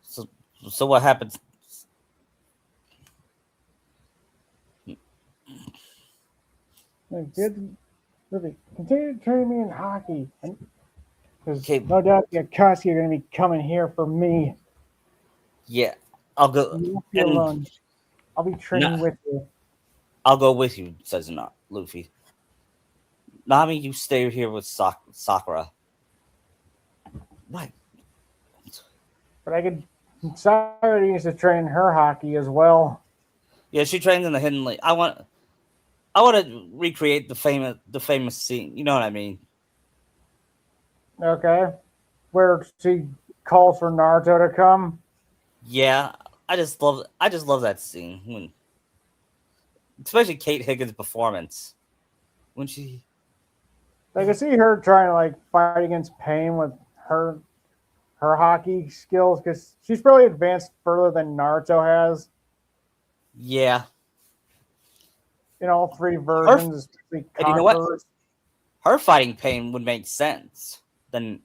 so, so what happens? Like, good, really, continue to train me in hockey, because Okay, no doubt the Akatsuki are going to be coming here for me. yeah, I'll go, You won't be and alone. I'll be no, training with you. I'll go with you," says not Luffy. "Nami, you stay here with Sakura." Right. But I could. Sakura needs to train her hockey as well. Yeah, she trains in the Hidden League. I want to recreate the famous scene. You know what I mean? Okay, where she calls for Naruto to come. Yeah, I just love that scene when, especially Kate Higgins' performance when she. I can see her trying to like fight against pain with her her hockey skills because she's probably advanced further than Naruto has Yeah, in all three her versions, especially and you know what? Conquerors. Her fighting pain would make sense than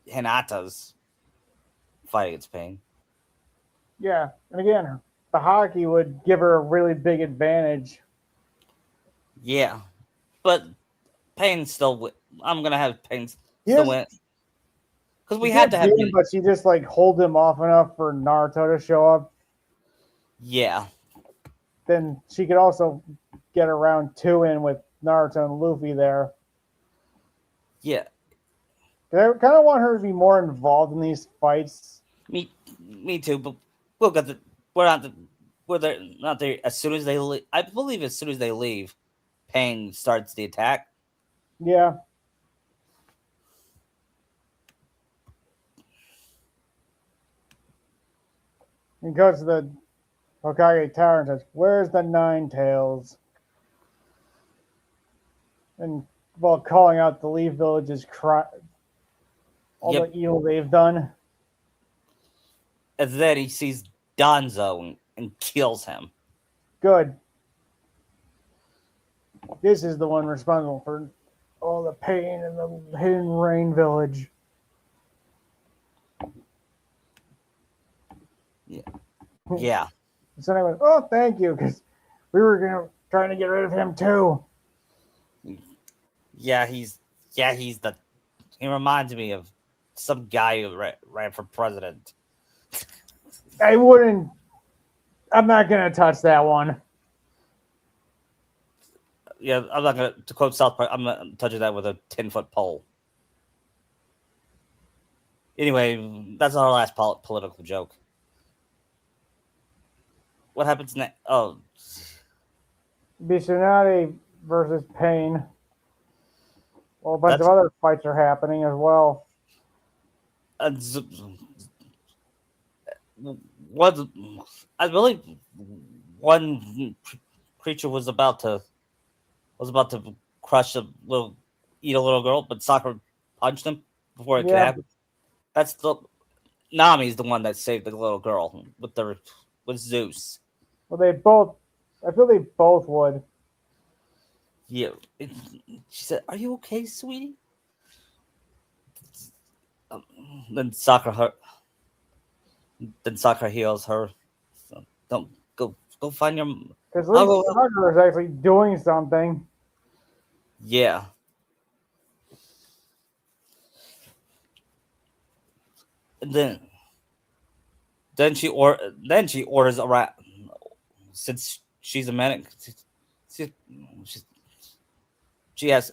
Hinata's fighting its pain. Yeah, and again, the hockey would give her a really big advantage. Yeah, but pain still. I'm gonna have pain He still has win because she we had can't to beat have. him, but she just like holds him off enough for Naruto to show up. Yeah, Then she could also get around two in with Naruto and Luffy there. yeah. 'Cause I kind of want her to be more involved in these fights. Me too. But we'll get the. We're not the. We're there. Not there as soon as they leave. I believe as soon as they leave, Pain starts the attack. Yeah, he goes to the Hokage Tower and says, "Where's the Nine Tails?" And while calling out the Leaf Village's all the Yep. evil they've done. And then he sees Donzo and kills him. Good. This is the one responsible for all the pain in the Hidden Rain Village. Yeah. Yeah. So I went, "Oh, thank you," because we were trying to get rid of him too. Yeah. He's Yeah, he reminds me of some guy who ran for president. I wouldn't. I'm not gonna touch that one. Yeah, I'm not gonna to quote South Park. I'm not touching that with a 10-foot pole. Anyway, that's our last political joke. What happens next? Oh, Bisunati versus Pain. Well, a bunch of that's other fights are happening as well. uh, what I believe one creature was about to crush a little eat a little girl, but Sakura punched him before it could Yeah, happen. That's the Nami's the one that saved the little girl with Zeus. well, they both. I feel they both would. Yeah, she said, "Are you okay, sweetie?" Um, then Sakura heals her. So don't go find your. Because at I'll least go. Sakura is actually doing something. Yeah, and then she orders around since she's a medic. She, she, she has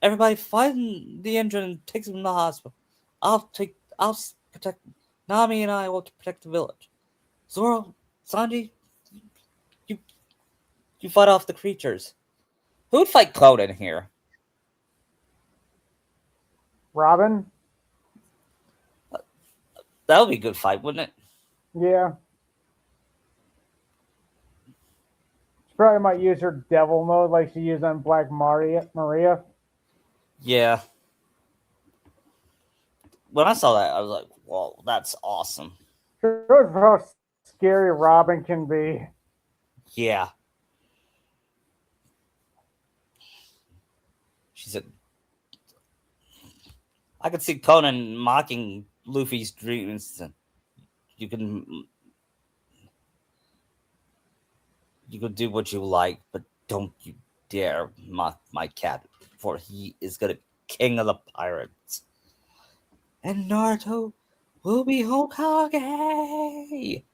everybody find the engine and takes him to the hospital. I'll protect Nami and I will protect the village. Zoro, Sanji, you you fight off the creatures. Who would fight Conan here? Robin, That would be a good fight, wouldn't it? yeah, she probably might use her devil mode like she used on Black Maria. Yeah. When I saw that, I was like, "Whoa, that's awesome." Shows how scary Robin can be. Yeah. She said, "I could see Conan mocking Luffy's dreams. You can you can do what you like, but don't you dare mock my cat, for he is gonna be king of the pirates, and Naruto will be Hokage."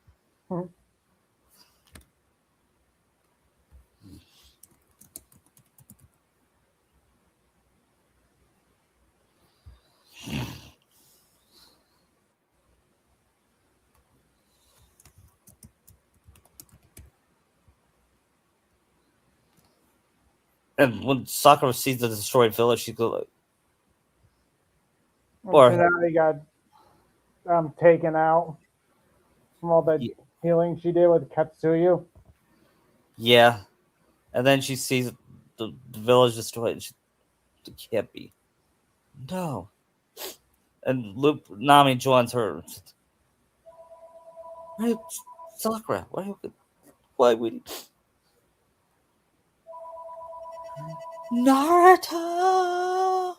And when Sakura sees the destroyed village, she goes, like, And or Tsunade got taken out from all that healing she did with Katsuyu. yeah, and then she sees the village destroyed. And it can't be. No, and Loop Nami joins her. Hey, Sakura, why would Naruto?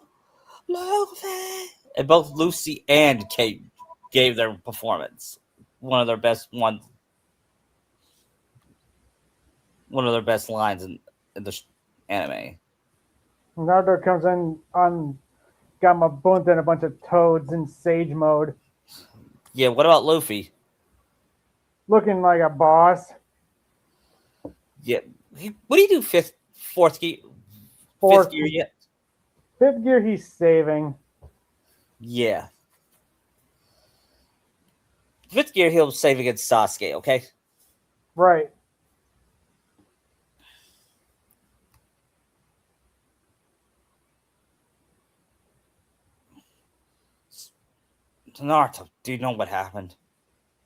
Luffy. And both Lucy and Kate gave their performance. One of their best one of their best lines in the anime. Naruto comes in on Gamabunta and a bunch of toads in Sage mode, Yeah, what about Luffy? looking like a boss. Yeah, what do you do fifth Fourth, gear yet? fifth gear, he's saving. Yeah, fifth gear he'll save against Sasuke. Okay. Right. Naruto, do you know what happened?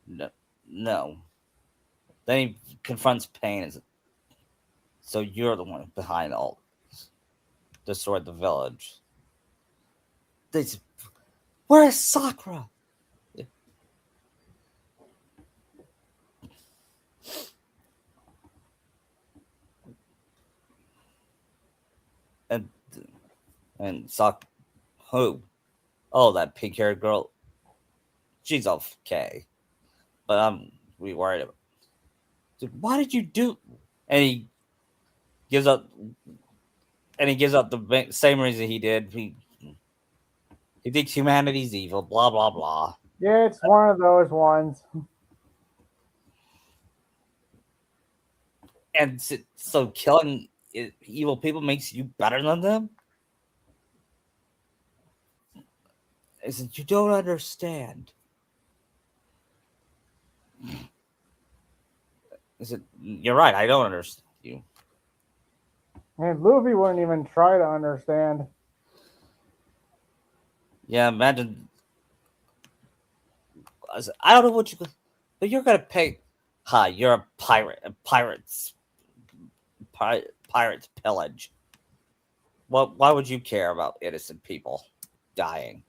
No. No. Then he confronts Pain. So you're the one behind all destroyed the village. They said, where is Sakura? And Sak who? Oh, that pink haired girl. She's okay. But I'm we worried about. Dude, why did you do? And he gives up. and he gives up the same reason he did. He thinks humanity's evil. Blah blah blah. Yeah, it's one of those ones. And so killing evil people makes you better than them. I said you don't understand. I said you're right. I don't understand you. And Luffy wouldn't even try to understand. Yeah, imagine. I don't know what you, but you're gonna pay. Hi, you're a pirate. A pirates pillage. Well, why would you care about innocent people dying?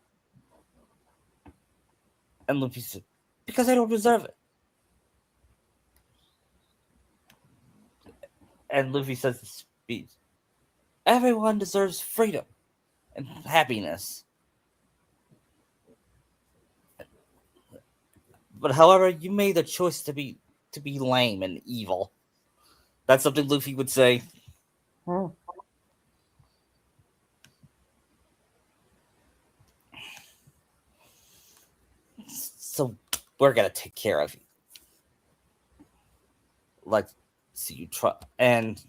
And Luffy said, because I don't deserve it. And Luffy says the speech. Everyone deserves freedom and happiness. But however, you made the choice to be lame and evil. That's something Luffy would say. Hmm. So we're gonna take care of you. Like, see you try. And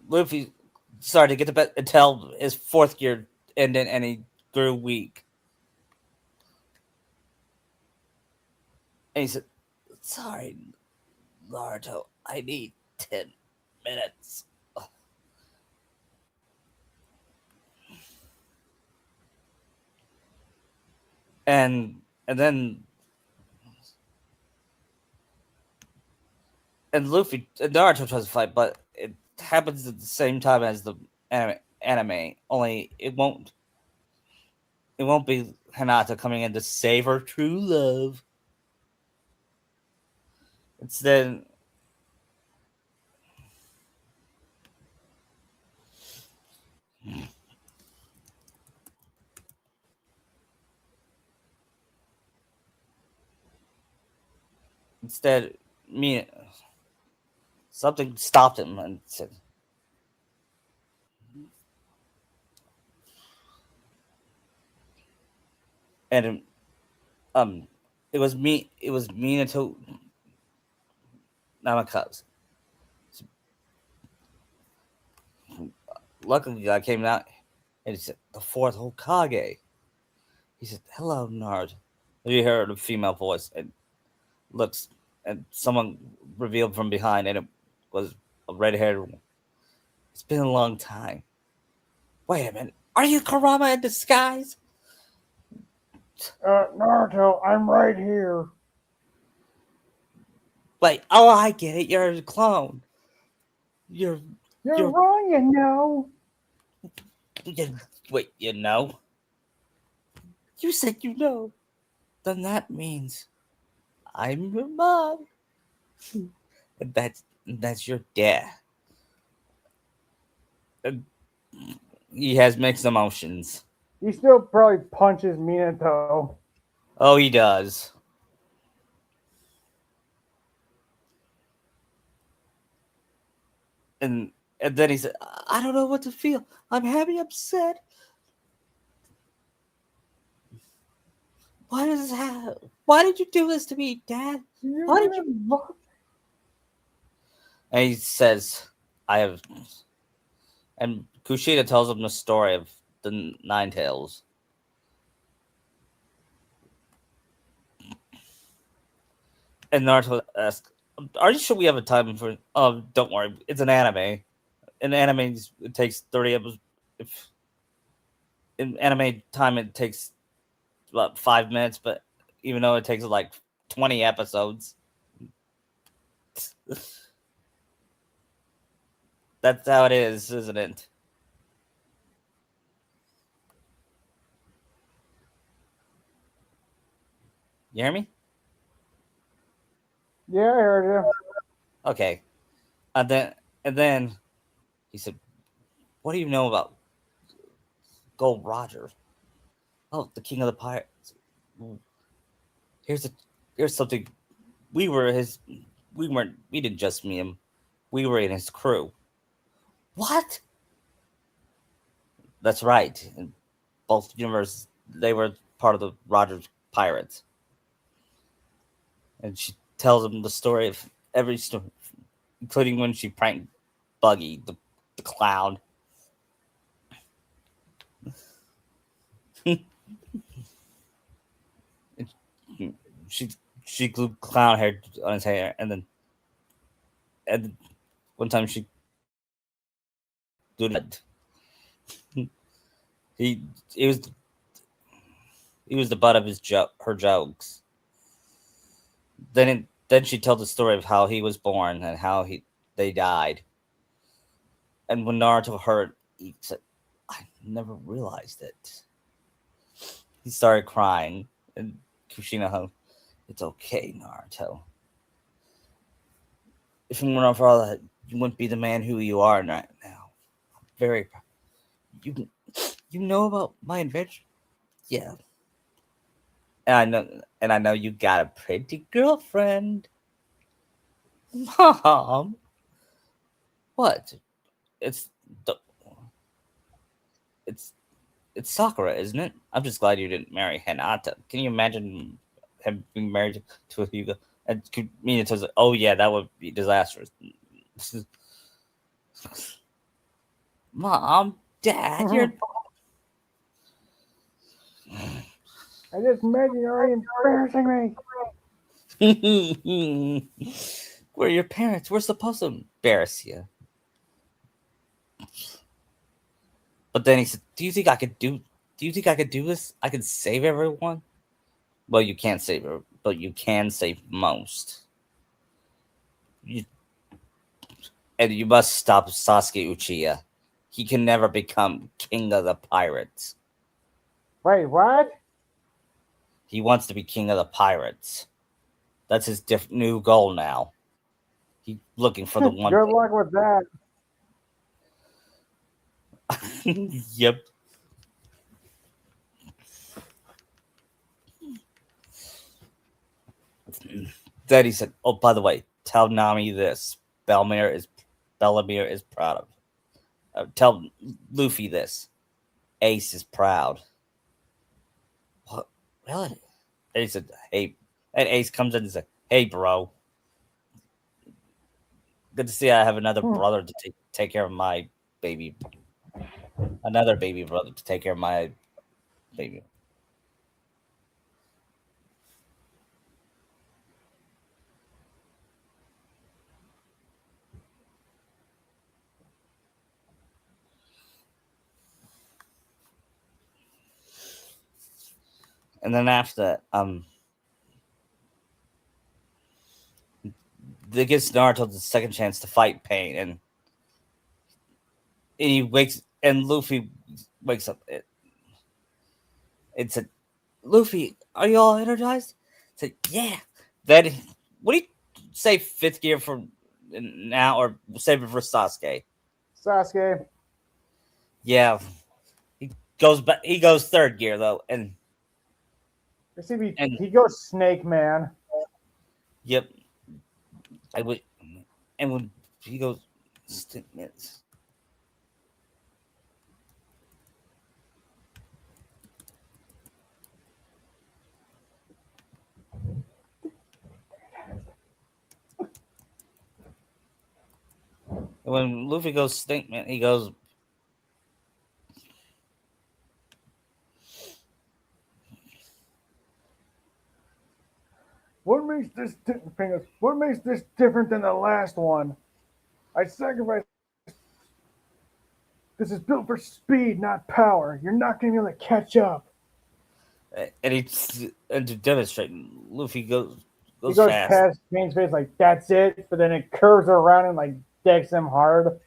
Luffy started to get to bed until his fourth year ended, and he grew weak. And he said, "Sorry, Naruto, I need 10 minutes." And then and Luffy and Naruto tries to fight, but it happens at the same time as the anime. Only it won't be Hinata coming in to save her true love. Instead, instead, me something stopped him and said, and um, it was Minato Namikaze. So, luckily, I came out and he said, "The fourth Hokage." He said, "Hello, Nard." You heard a female voice and looks, and someone revealed from behind, and it was a red-haired woman. It's been a long time. Wait a minute. Are you Karama in disguise? Naruto, I'm right here. Wait, oh, I get it. You're a clone. You're, You're you're, wrong, you know. you wait, you know? You said you know. Then that means I'm your mom. And that's your dad. And he has mixed emotions. He still probably punches Minato. Oh, he does. And and then he said, I don't know what to feel. I'm happy, upset. Why did you do this to me, Dad? You're Why did you? gonna. And he says, I have. And Kushida tells him the story of the Nine Tails. And Naruto asks, are you sure we have a time for? Oh, don't worry. It's an anime. In anime, it takes 30 episodes. If in anime time, it takes about 5 minutes, but even though it takes like 20 episodes, that's how it is, isn't it? You hear me? Yeah, I heard you. Okay. And then he said, "What do you know about Gold Roger?" Oh, the king of the pirates. Here's a here's something. We were his We didn't just meet him. We were in his crew. What? That's right. In both universes, they were part of the Rogers Pirates. And she tells him the story of every story, including when she pranked Buggy, the clown. she she glued clown hair on his hair, and one time she glued it. He he was he was the butt of her jokes. Then she told the story of how he was born and how they died. And when Naruto heard, he said, "I never realized it." He started crying, and Kushina, "It's okay, Naruto. If it weren't for all that, you wouldn't be the man who you are right now. I'm very proud. You you know about my adventure? Yeah, and I know you got a pretty girlfriend, Mom. What? It's the it's it's Sakura, isn't it? I'm just glad you didn't marry Hinata. Can you imagine him being married to a Hyuga? And Minato was like, "Oh yeah, that would be disastrous." Mom, Dad, you're I just met you. You're already embarrassing me. we're your parents. We're supposed to embarrass you. But then he said, "Do you think I could do? Do you think I could do this? I can save everyone." Well, you can't save her, but you can save most. You, and you must stop Sasuke Uchiha. He can never become king of the pirates. Wait, what? He wants to be king of the pirates. That's his new goal now. He's looking for the one Good luck with that. thing. Yep. Then he said, "Oh, by the way, tell Nami this. Belmere is Bellamere is proud of. Tell Luffy this. Ace is proud." What? Really? And he said, "Hey," and Ace comes in and said, "Hey, bro, good to see I have another Hmm. brother to take care of my baby, another baby brother to take care of my baby." And then after that, they gives Naruto the second chance to fight Pain, and he wakes and Luffy wakes up. It said, "Luffy, are you all energized?" I said, "Yeah." Then what do you say? Fifth gear for now, or save it for Sasuke? Sasuke. Yeah, he goes back. He goes third gear though, You see, he, and he goes Snake Man. yep, I would. And when he goes, when Luffy goes stink man, he goes. What makes this different than the last one? I sacrificed. This is built for speed, not power. You're not going to be able to catch up. And to demonstrate, Luffy He goes goes fast. past Kane's face like that's it, but then it curves around and like decks him hard.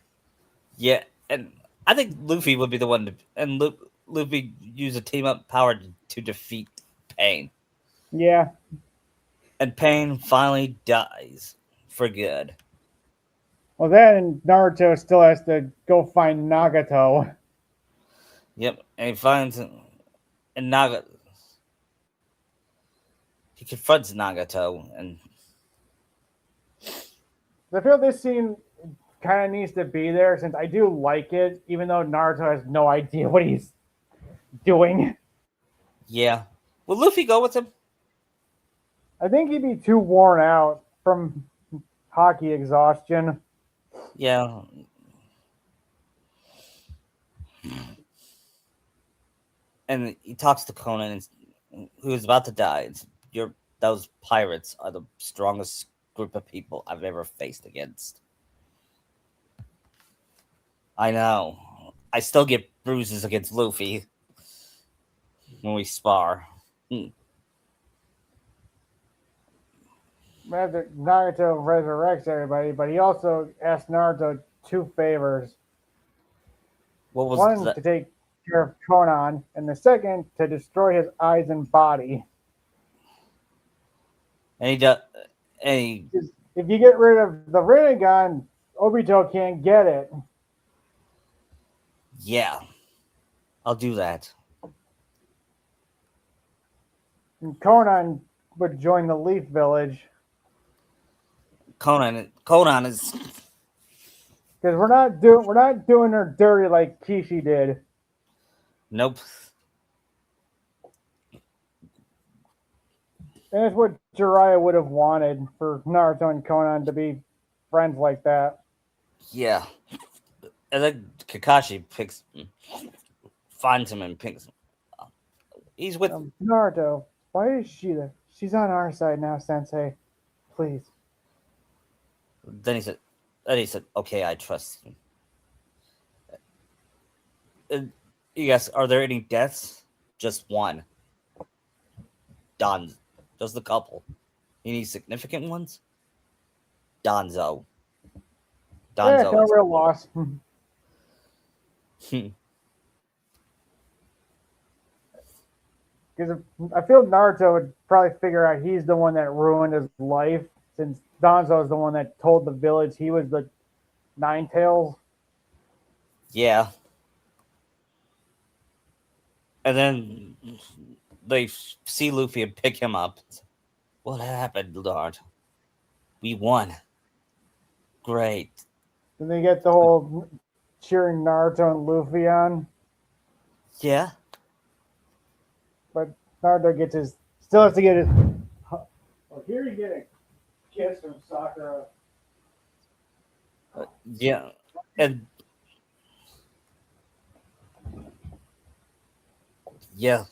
Yeah, and I think Luffy would be the one to, and Luffy use a team up power to defeat Pain, Yeah. and Pain finally dies for good. Well, then Naruto still has to go find Nagato. Yep, and he finds and he confronts Nagato, and I feel this scene kind of needs to be there since I do like it, even though Naruto has no idea what he's doing. Yeah. Will Luffy go with him? I think he'd be too worn out from hockey exhaustion. Yeah. And he talks to Conan, who's about to die. Those pirates are the strongest group of people I've ever faced against. I know. I still get bruises against Luffy when we spar. Hmm. After Naruto resurrects everybody, but he also asks Naruto two favors. What was One that? to take care of Conan, and the second to destroy his eyes and body. And he does. And he, If you get rid of the Rinnegan, Obito can't get it. yeah, I'll do that. And Conan would join the Leaf Village Conan is because we're not doing her dirty like Kishi did. nope. And it's what Jiraiya would have wanted for Naruto and Conan to be friends like that. Yeah, and then Kakashi finds him and picks him. He's with. Naruto, why is she there? She's on our side now, Sensei. Please. Then he said, "Okay, I trust him." Yes, are there any deaths? Just one. Don. Just a couple. Any significant ones? Donzo. Yeah, Donzo no is. real loss. Because I feel Naruto would probably figure out he's the one that ruined his life, since Danzo is the one that told the village he was the Nine Tails. Yeah. And then they see Luffy and pick him up. What happened, Lord? We won. Great. Then they get the whole cheering Naruto and Luffy on, Yeah. but Naruto gets his still has to get his. Well, here you get a kiss from Sakura. Yeah. And yeah.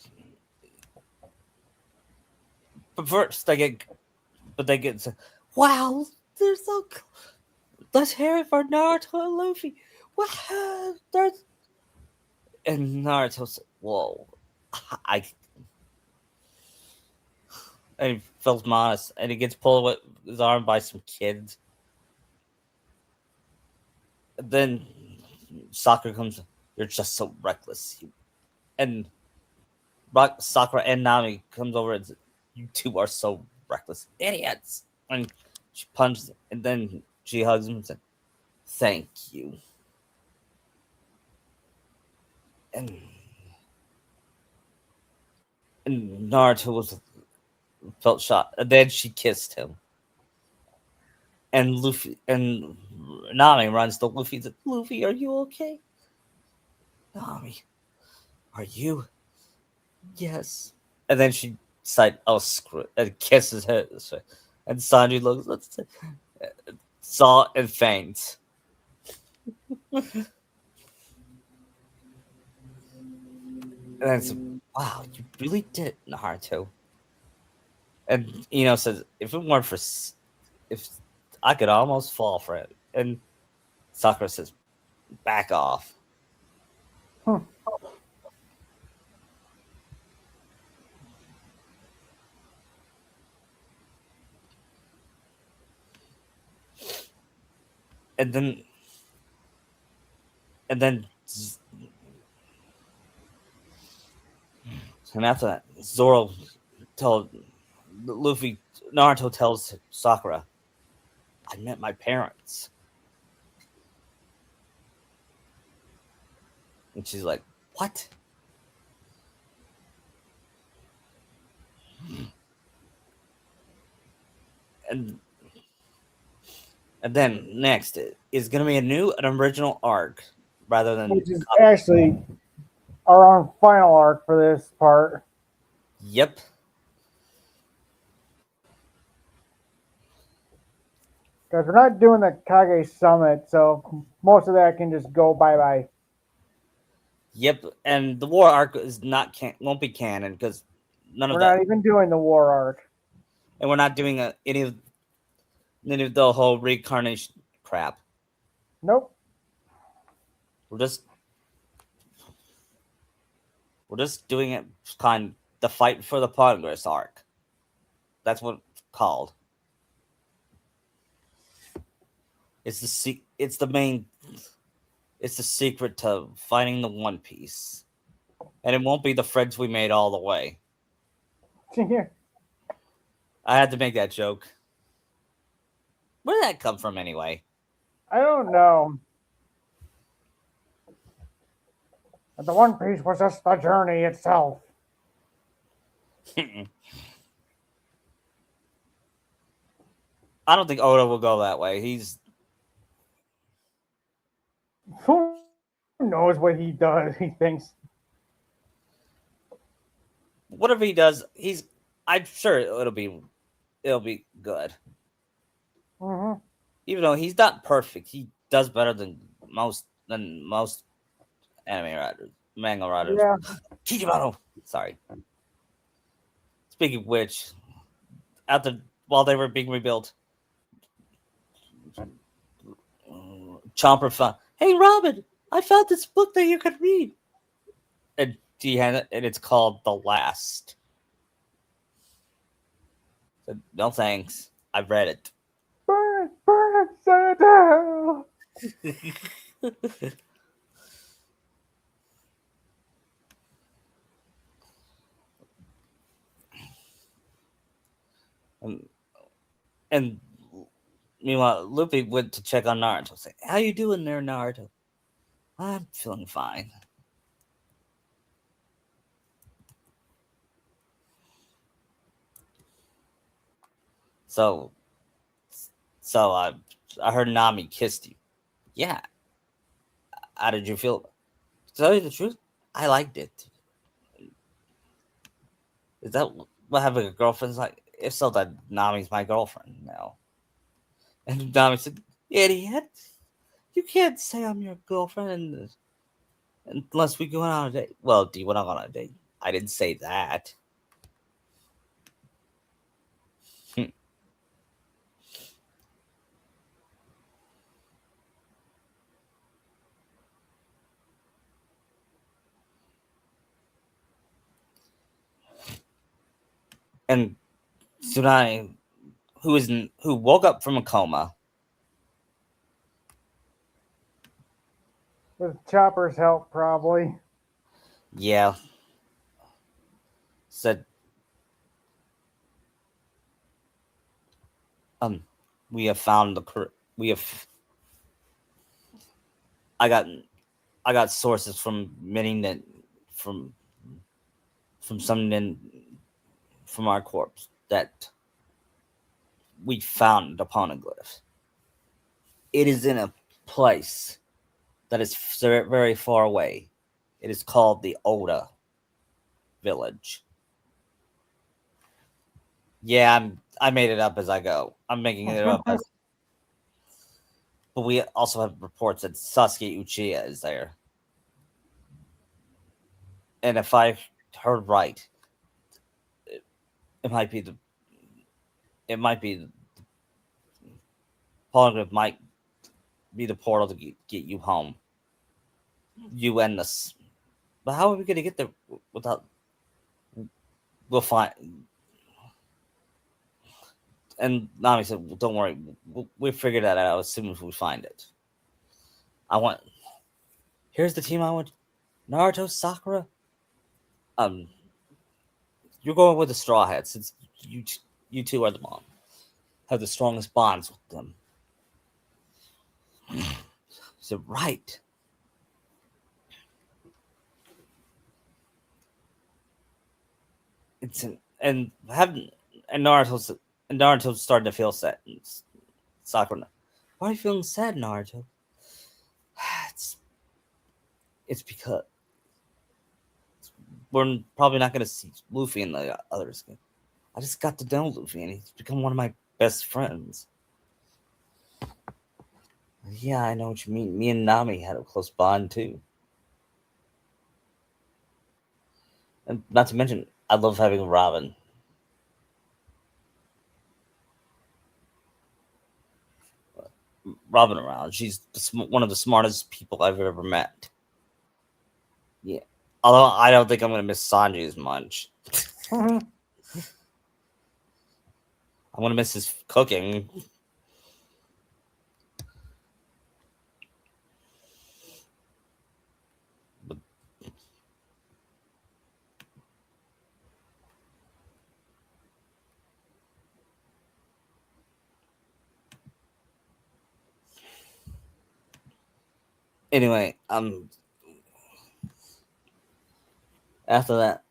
But first they get wow, they're so let's hear it for Naruto and Luffy. Wow, there's and Naruto's whoa. I and he feels modest and he gets pulled with his arm by some kids. Then Sakura comes, you're just so reckless. And Sakura and Nami comes over and says, you two are so reckless. Idiots. And she punches him, and then she hugs him and says, thank you. And Naruto felt shocked. And then she kissed him. And Luffy and Nami runs to Luffy and says, Luffy, are you okay? Nami, are you? Yes. And then she said, oh, screw it, and kisses her. And Sanji looks, let's say, saw and faints. And then said, wow, you really did, Naruto. And says, if it weren't for, if I could almost fall for it. And Sakura says, back off. Hmm. And then, and then, and after that, Zoro told Luffy, Naruto tells Sakura, I met my parents. And she's like, what? And And then next is going to be a new and original arc rather than. which is actually our own final arc for this part. Yep. Because we're not doing the Kage Summit, so most of that can just go bye bye. Yep. And the war arc is not won't be canon because none of We're that, not even doing the war arc. and we're not doing any of the whole reincarnation crap. Nope. We're just doing it kind the fight for the progress arc. That's what it's called. It's the main. It's the secret to finding the One Piece, and it won't be the friends we made all the way. I had to make that joke. Where did that come from anyway? I don't know. But the One Piece was just the journey itself. I don't think Oda will go that way. He's Who knows what he does? He thinks. whatever he does. I'm sure it'll be good. Mm-hmm. Even though he's not perfect, he does better than most anime writers, manga writers. Yeah. Kijimaru. Sorry. Speaking of which, after while they were being rebuilt, Chomper found, "Hey Robin, I found this book that you could read," and he had it, and it's called The Last. I said, no thanks, I've read it. Burn it, set it down. and, and meanwhile, Luffy went to check on Naruto. Say, "How you doing there, Naruto?" "I'm feeling fine." So, I heard Nami kissed you. Yeah. How did you feel? To tell you the truth, I liked it. Is that what having a girlfriend's like? If so, that Nami's my girlfriend now. And Nami said, "Idiot, you can't say I'm your girlfriend unless we go on a date." "Well, do you want to go on a date?" "I didn't say that." And Tsunade, who woke up from a coma, With Chopper's help, probably. yeah, said, um, "We have found we have. I got I got sources from many from from some from our corpse that we found the poneglyph. It is in a place that is very far away. It is called the Oda village." Yeah, I made it up as I go. I'm making it up as. But we also have reports that Sasuke Uchiha is there, and if I heard right, it, it might be the it might be the poneglyph might be the portal to get you home. You and this. But how are we gonna get there without? We'll find. And Nami said, well, "Don't worry, we figured that out as soon as we find it." I want. Here's the team I want: Naruto, Sakura. Um, you're going with the Straw Hats since you two are the mom. Have the strongest bonds with them. So right. It's an, and having and Naruto's starting to feel set. And Sakura, Why are you feeling sad, Naruto? It's it's because we're probably not gonna see Luffy and the others. I just got to know Luffy, and he's become one of my best friends. Yeah, I know what you mean. Me and Nami had a close bond too, and not to mention, I love having Robin around. She's one of the smartest people I've ever met. Yeah, although I don't think I'm gonna miss Sanji as much. I'm gonna miss his cooking. But anyway, after that,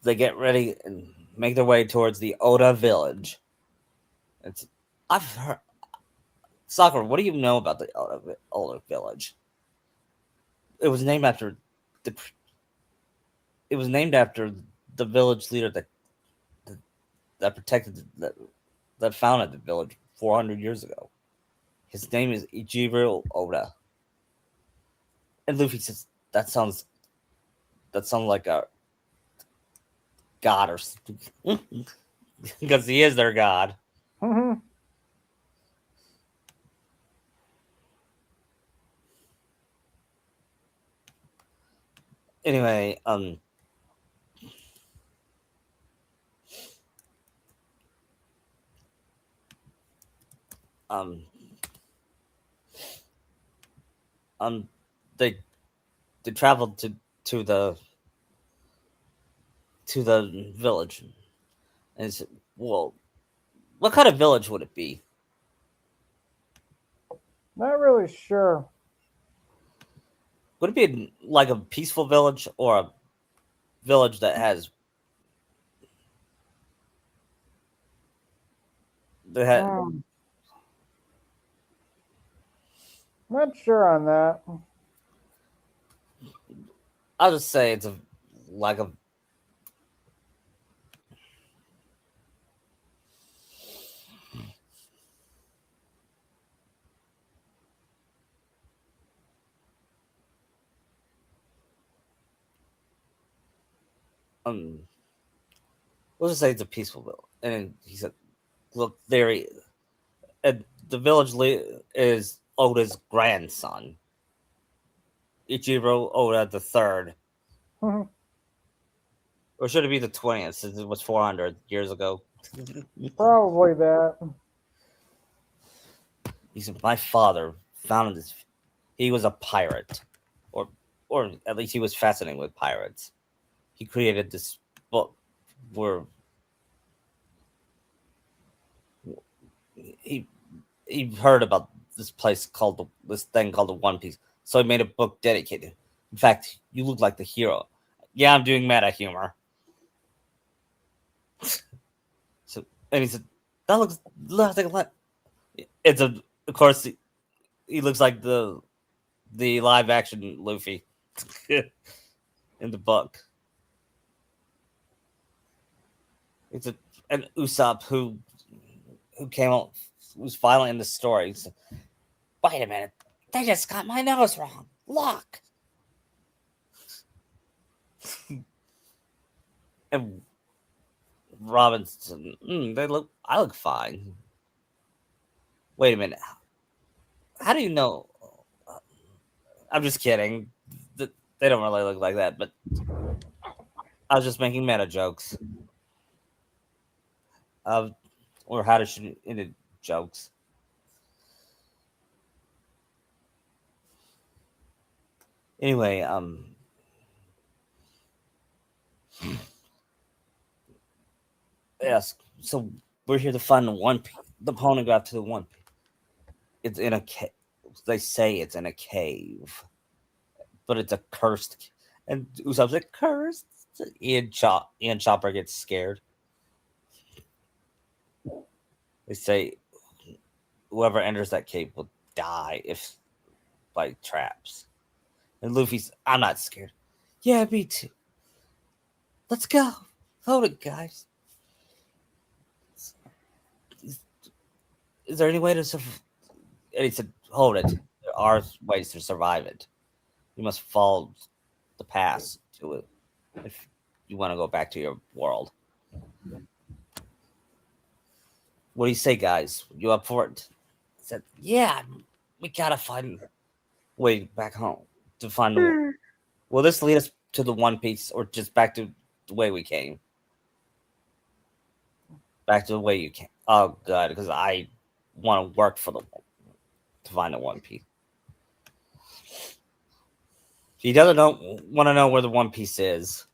they get ready and make their way towards the Oda village. It's I've heard Sakura. What do you know about the Oda village? It was named after the. It was named after the village leader that, that protected that founded the village 400 years ago. His name is Ichiro Oda. And Luffy says that sounds like a god or something. Because he is their god. Anyway, um, um, they they traveled to the to the village, and it's well, what kind of village would it be? Not really sure. Would it be like a peaceful village or a village that had? Hmm. Not sure on that. I'll just say it's a like a um. Let's just say it's a peaceful village, and he said, "Look, there he is. And the village is Oda's grandson, Ichiro Oda the third, or should it be the 20th since it was 400 years ago?" Probably that. He said, "My father founded this. He was a pirate, or or at least he was fascinated with pirates. He created this book where he he heard about this thing called the One Piece, so he made a book dedicated. In fact, you look like the hero. Yeah, I'm doing meta humor. So and he said, that looks nothing like. It's a of course he looks like the live action Luffy in the book. It's an Usopp who came out who's violent in the story. So, wait a minute, they just got my nose wrong. Look, and Robinson, they look. I look fine. Wait a minute, how do you know? I'm just kidding. They don't really look like that, but I was just making meta jokes. Of or how to shoot into jokes. Anyway, yes. So we're here to find the poneglyph to the One Piece. It's in a cave. They say it's in a cave, but it's a cursed. And Usopp's like cursed. Ian Chopper gets scared. They say whoever enters that cave will die if by traps. And Luffy's, I'm not scared. Yeah, me too. Let's go. Hold it, guys. Is there any way to survive? And he said, hold it. There are ways to survive it. You must follow the path to it if you want to go back to your world. What do you say, guys? You up for it? I said, yeah, we gotta find a way back home to find the. Will this lead us to the One Piece or just back to the way we came? Back to the way you came. Oh, God, because I want to work for the to find the One Piece. He doesn't know want to know where the One Piece is.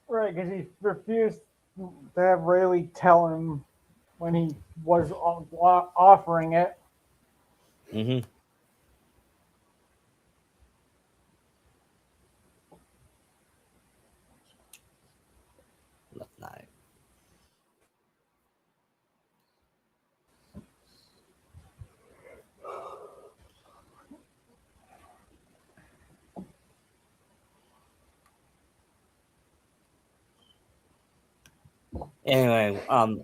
Right, because he refused to have Rayleigh tell him when he was offering it. Mm-hmm. Night. Anyway, um,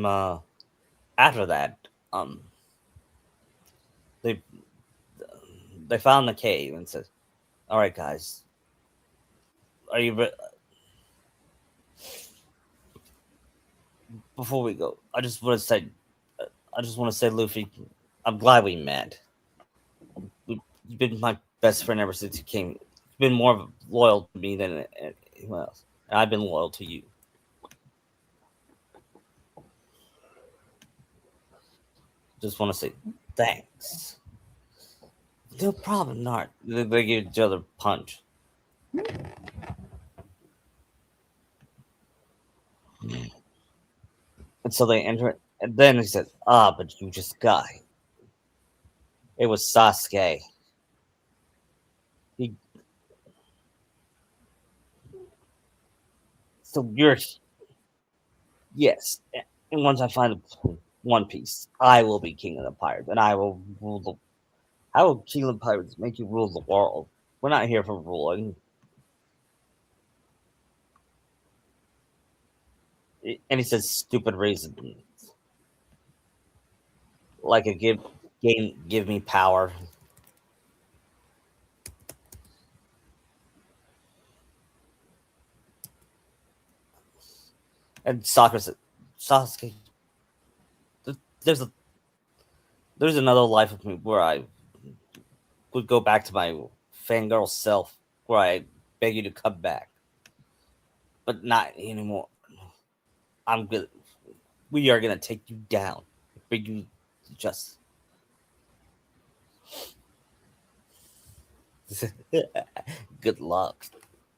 uh, after that, they they found the cave and said, "All right, guys, are you before we go? I just want to say, Luffy, I'm glad we met. You've been my best friend ever since you came. You've been more loyal to me than anyone else, and I've been loyal to you. Just want to say thanks. No problem, Nart." They give each other a punch. And so they enter it. And then he said, "Ah, but you just got it. It was Sasuke. He, so you're, yes. And once I find One Piece, I will be king of the pirates. And I will rule the. How will king of the pirates make you rule the world? We're not here for ruling." And he says stupid reasons. Like a give me power. And Sakura said, Sasuke, there's a there's another life of me where I would go back to my fangirl self, where I beg you to come back, but not anymore. I'm good. We are gonna take you down, bring you just. Good luck.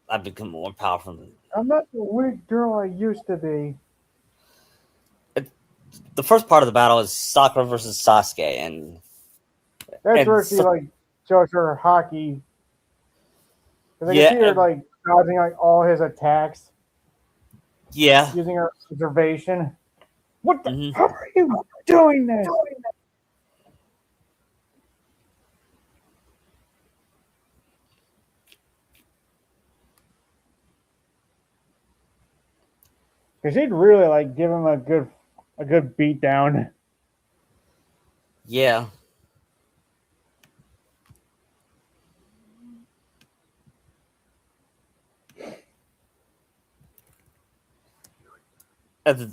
I've become more powerful than. I'm not the weak girl I used to be. The first part of the battle is Sakura versus Sasuke, That's and where she like shows her hockey. Because I can yeah, see her like dodging like all his attacks yeah. using her observation. What the? Hmm. How are you doing this? Because she'd really like give him a good beat down. Yeah. And then,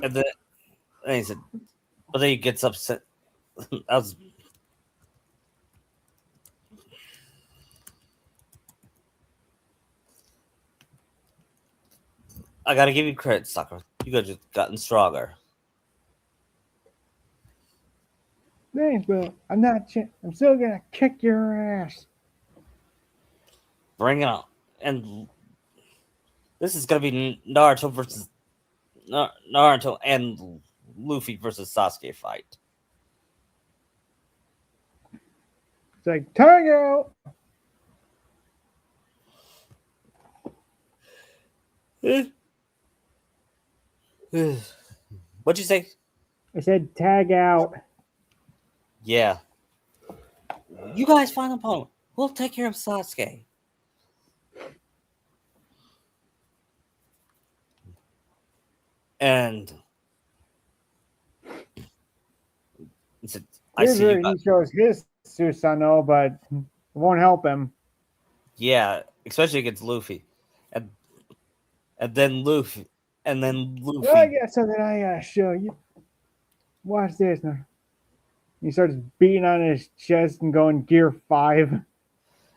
and then and he said, but then he gets upset. I was I gotta give you credit, Sakura. You could just gotten stronger. Thanks, but I'm not. I'm still gonna kick your ass. Bring it on. And this is gonna be Naruto versus Naruto and Luffy versus Sasuke fight. It's like time out. What'd you say? I said tag out. Yeah. You guys find a opponent. We'll take care of Sasuke. And he said, I Here's see you where got. he shows his Susanoo, but it won't help him. Yeah, especially against Luffy. And and then Luffy and then Well, I Luffy got something I gotta show you. Watch this now. He starts beating on his chest and going Gear 5.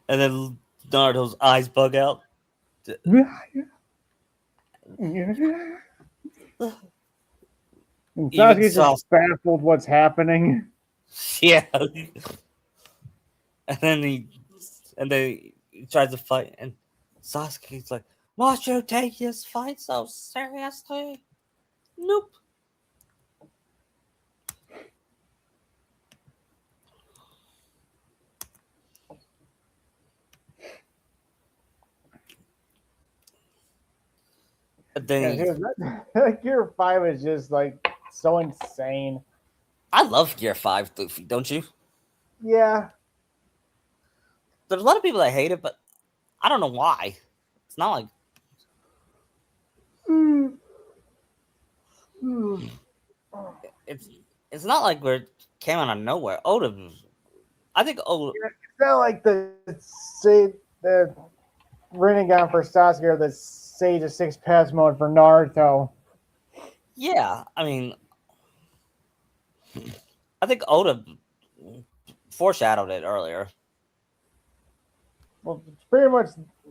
and then Naruto's eyes bug out. And Even Sasuke's just Sasuke. baffled what's happening. Yeah. And then he tries to fight, and Sasuke's like, "Must you take this fight so seriously?" Nope. And then Yeah, he, dude, that Gear 5 is just like so insane. I love Gear 5 Luffy, don't you? Yeah. There's a lot of people that hate it, but I don't know why. It's not like it's it's not like we came out of nowhere. Oda, I think Oda, It's not like the Rinnegan for Sasuke or the Sage of Six Paths mode for Naruto. yeah. I mean, I think Oda foreshadowed it earlier. Well, it's pretty much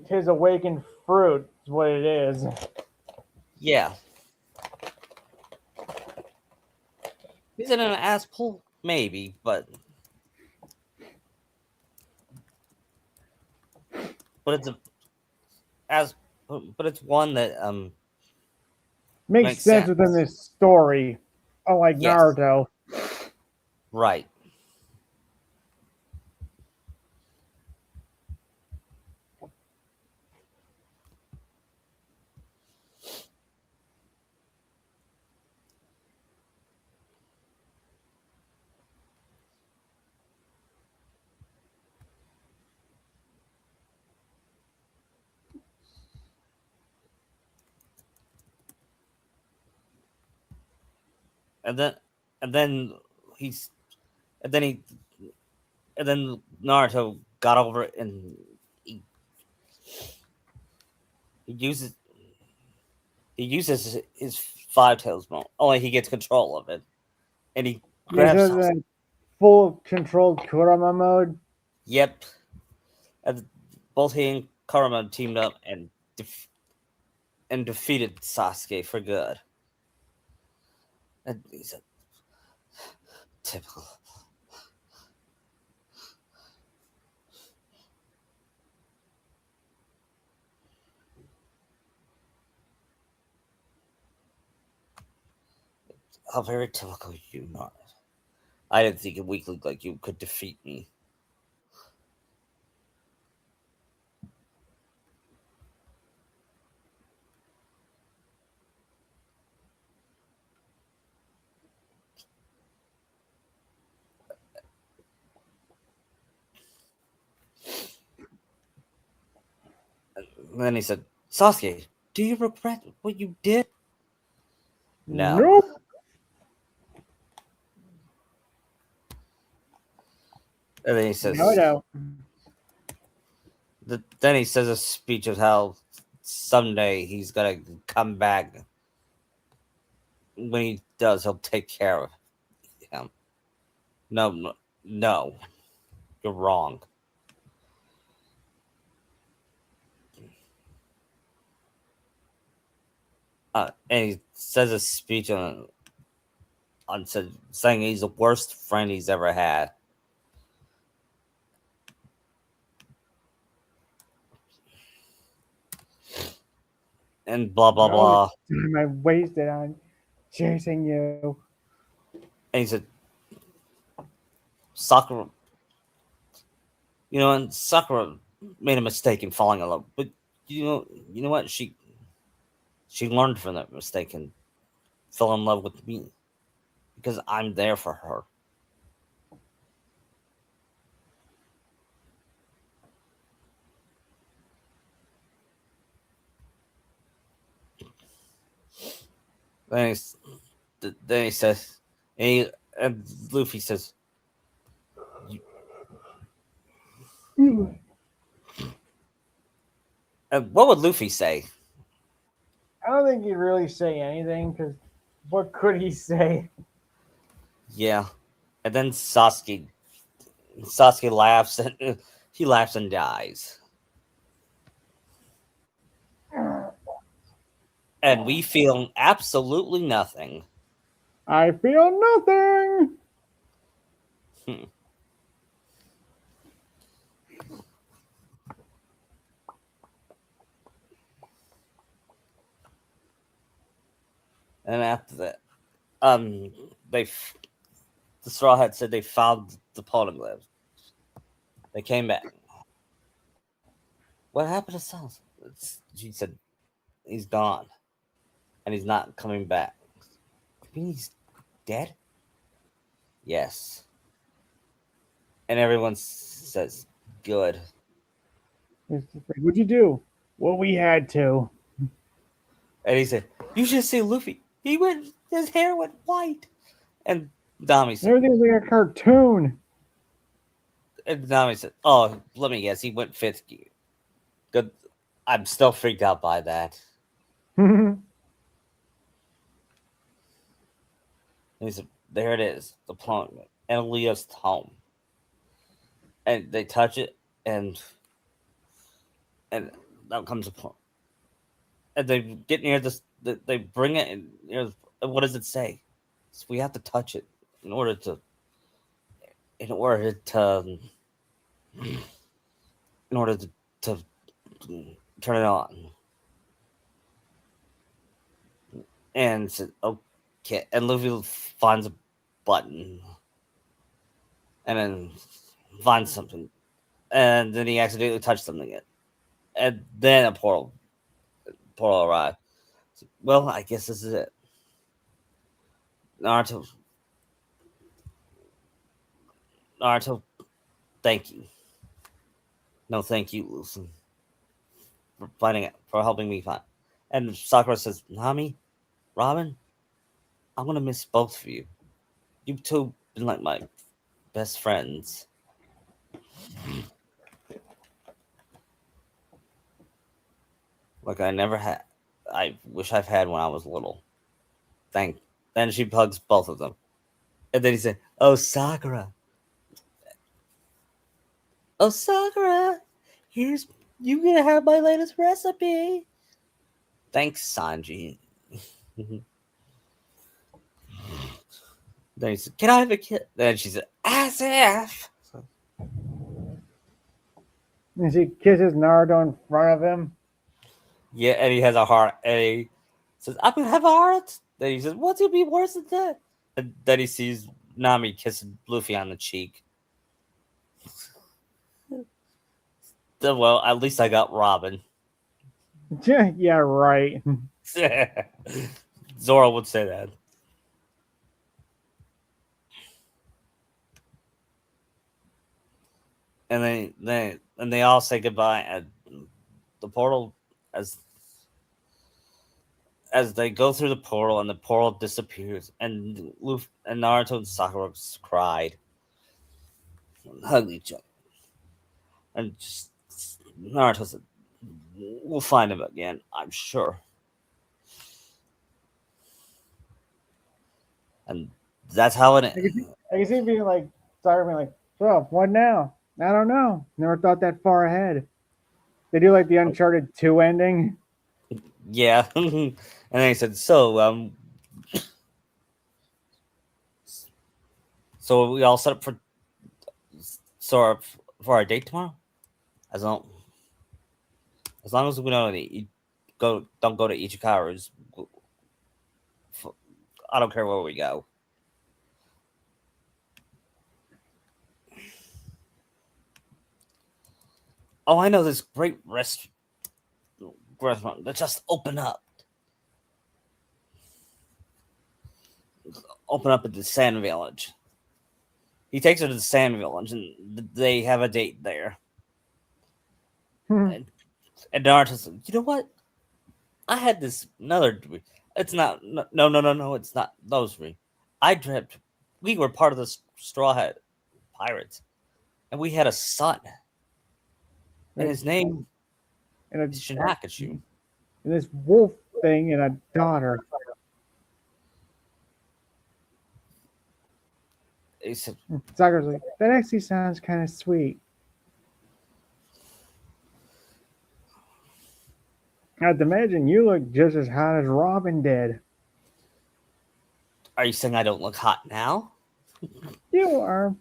his awakened fruit is what it is. Yeah, he's in an ass pull, maybe, but it's a as but it's one that Makes makes sense within sense. this story, unlike Yes, Naruto. right. And then and then he's and then he and then Naruto got over it, and he, he uses he uses his five tails bone. Only he gets control of it, and he This grabs is Sasuke. a full controlled Kurama mode. Yep, and both he and Karama teamed up and defeated Sasuke for good. And he's a typical. How very typical you are. I didn't think a weakling like you could defeat me. And then he said, Sasuke, do you regret what you did? No. Nope. And then he No, says, no. then he says a speech of how someday he's gonna come back. When he does, he'll take care of him. No, no, no, you're wrong. And he says a speech saying he's the worst friend he's ever had. And blah blah All the blah. time I wasted on chasing you. And he said, Sakura, and Sakura made a mistake in falling in love. But you know what? She learned from that mistake and fell in love with me because I'm there for her. Then he says, and Luffy says, "What would Luffy say?" I don't think he'd really say anything because what could he say? Yeah, and then Sasuke laughs and he laughs and dies, and we feel absolutely nothing. I feel nothing. Hmm. And after that, um, they the Straw Hat said they found the polyglyph. They came back. What happened to Sasuke? She said he's gone and he's not coming back. You mean he's dead? Yes. And everyone says good. What'd you do? Well, we had to. And he said, "You should see Luffy. He went. His hair went white." And Dami said, Everything's like a cartoon. "Oh, let me guess. He went fifth gear." Good. I'm still freaked out by that. And he said, "There it is, the plum, and Leo's home." And they touch it, and out comes a plum. And they get near this. They bring it, and what does it say? So we have to touch it in order to, in order to, in order to turn it on. And said, "Okay." And Luffy finds a button, and then finds something, and then he accidentally touched something again, and then a portal arrived. So, well, I guess this is it. Naruto, Naruto, thank you. No, thank you, Lucy, for finding it, for helping me find. And Sakura says, "Nami, Robin, I'm gonna miss both of you. You two been like my best friends, like I never had. I wish I've had when I was little." Thank. Then she hugs both of them, and then he said, "Oh, Sakura, oh Sakura, here's you gonna have my latest recipe." Thanks, Sanji. Then he said, "Can I have a kiss?" Then she said, "As if." And she kisses Naruto in front of him. Yeah, and he has a heart, and he says, "I'm gonna have a heart." Then he says, "What's gonna be worse than that?" And then he sees Nami kissing Luffy on the cheek. Then, well, at least I got Robin. Yeah, right. Zoro would say that. And they all say goodbye at the portal as they go through the portal, and the portal disappears, and Luffy and Naruto and Sakura cried and hugged each other, and just Naruto said, "We'll find him again, I'm sure." And that's how it ends. I can see being like, sorry, being like, so what now? I don't know. Never thought that far ahead. They do like the Uncharted 2 ending. Yeah. And then he said, so we all set up for for our date tomorrow. As long as long as we don't go to Ichikaru's. I don't care where we go. Oh, I know this great restaurant that just opened up. open up at the Sand Village. He takes her to the Sand Village, and they have a date there. And, and Naruto's like, you know what? I had this another dream. It's not. No. It's not those three. I dreamt we were part of the Straw Hat Pirates, and we had a son, and his name and is Shinakachu. this wolf thing and a daughter. He said, Sakura's like, that actually sounds kind of sweet. I'd imagine you look just as hot as Robin did. "Are you saying I don't look hot now?" You are.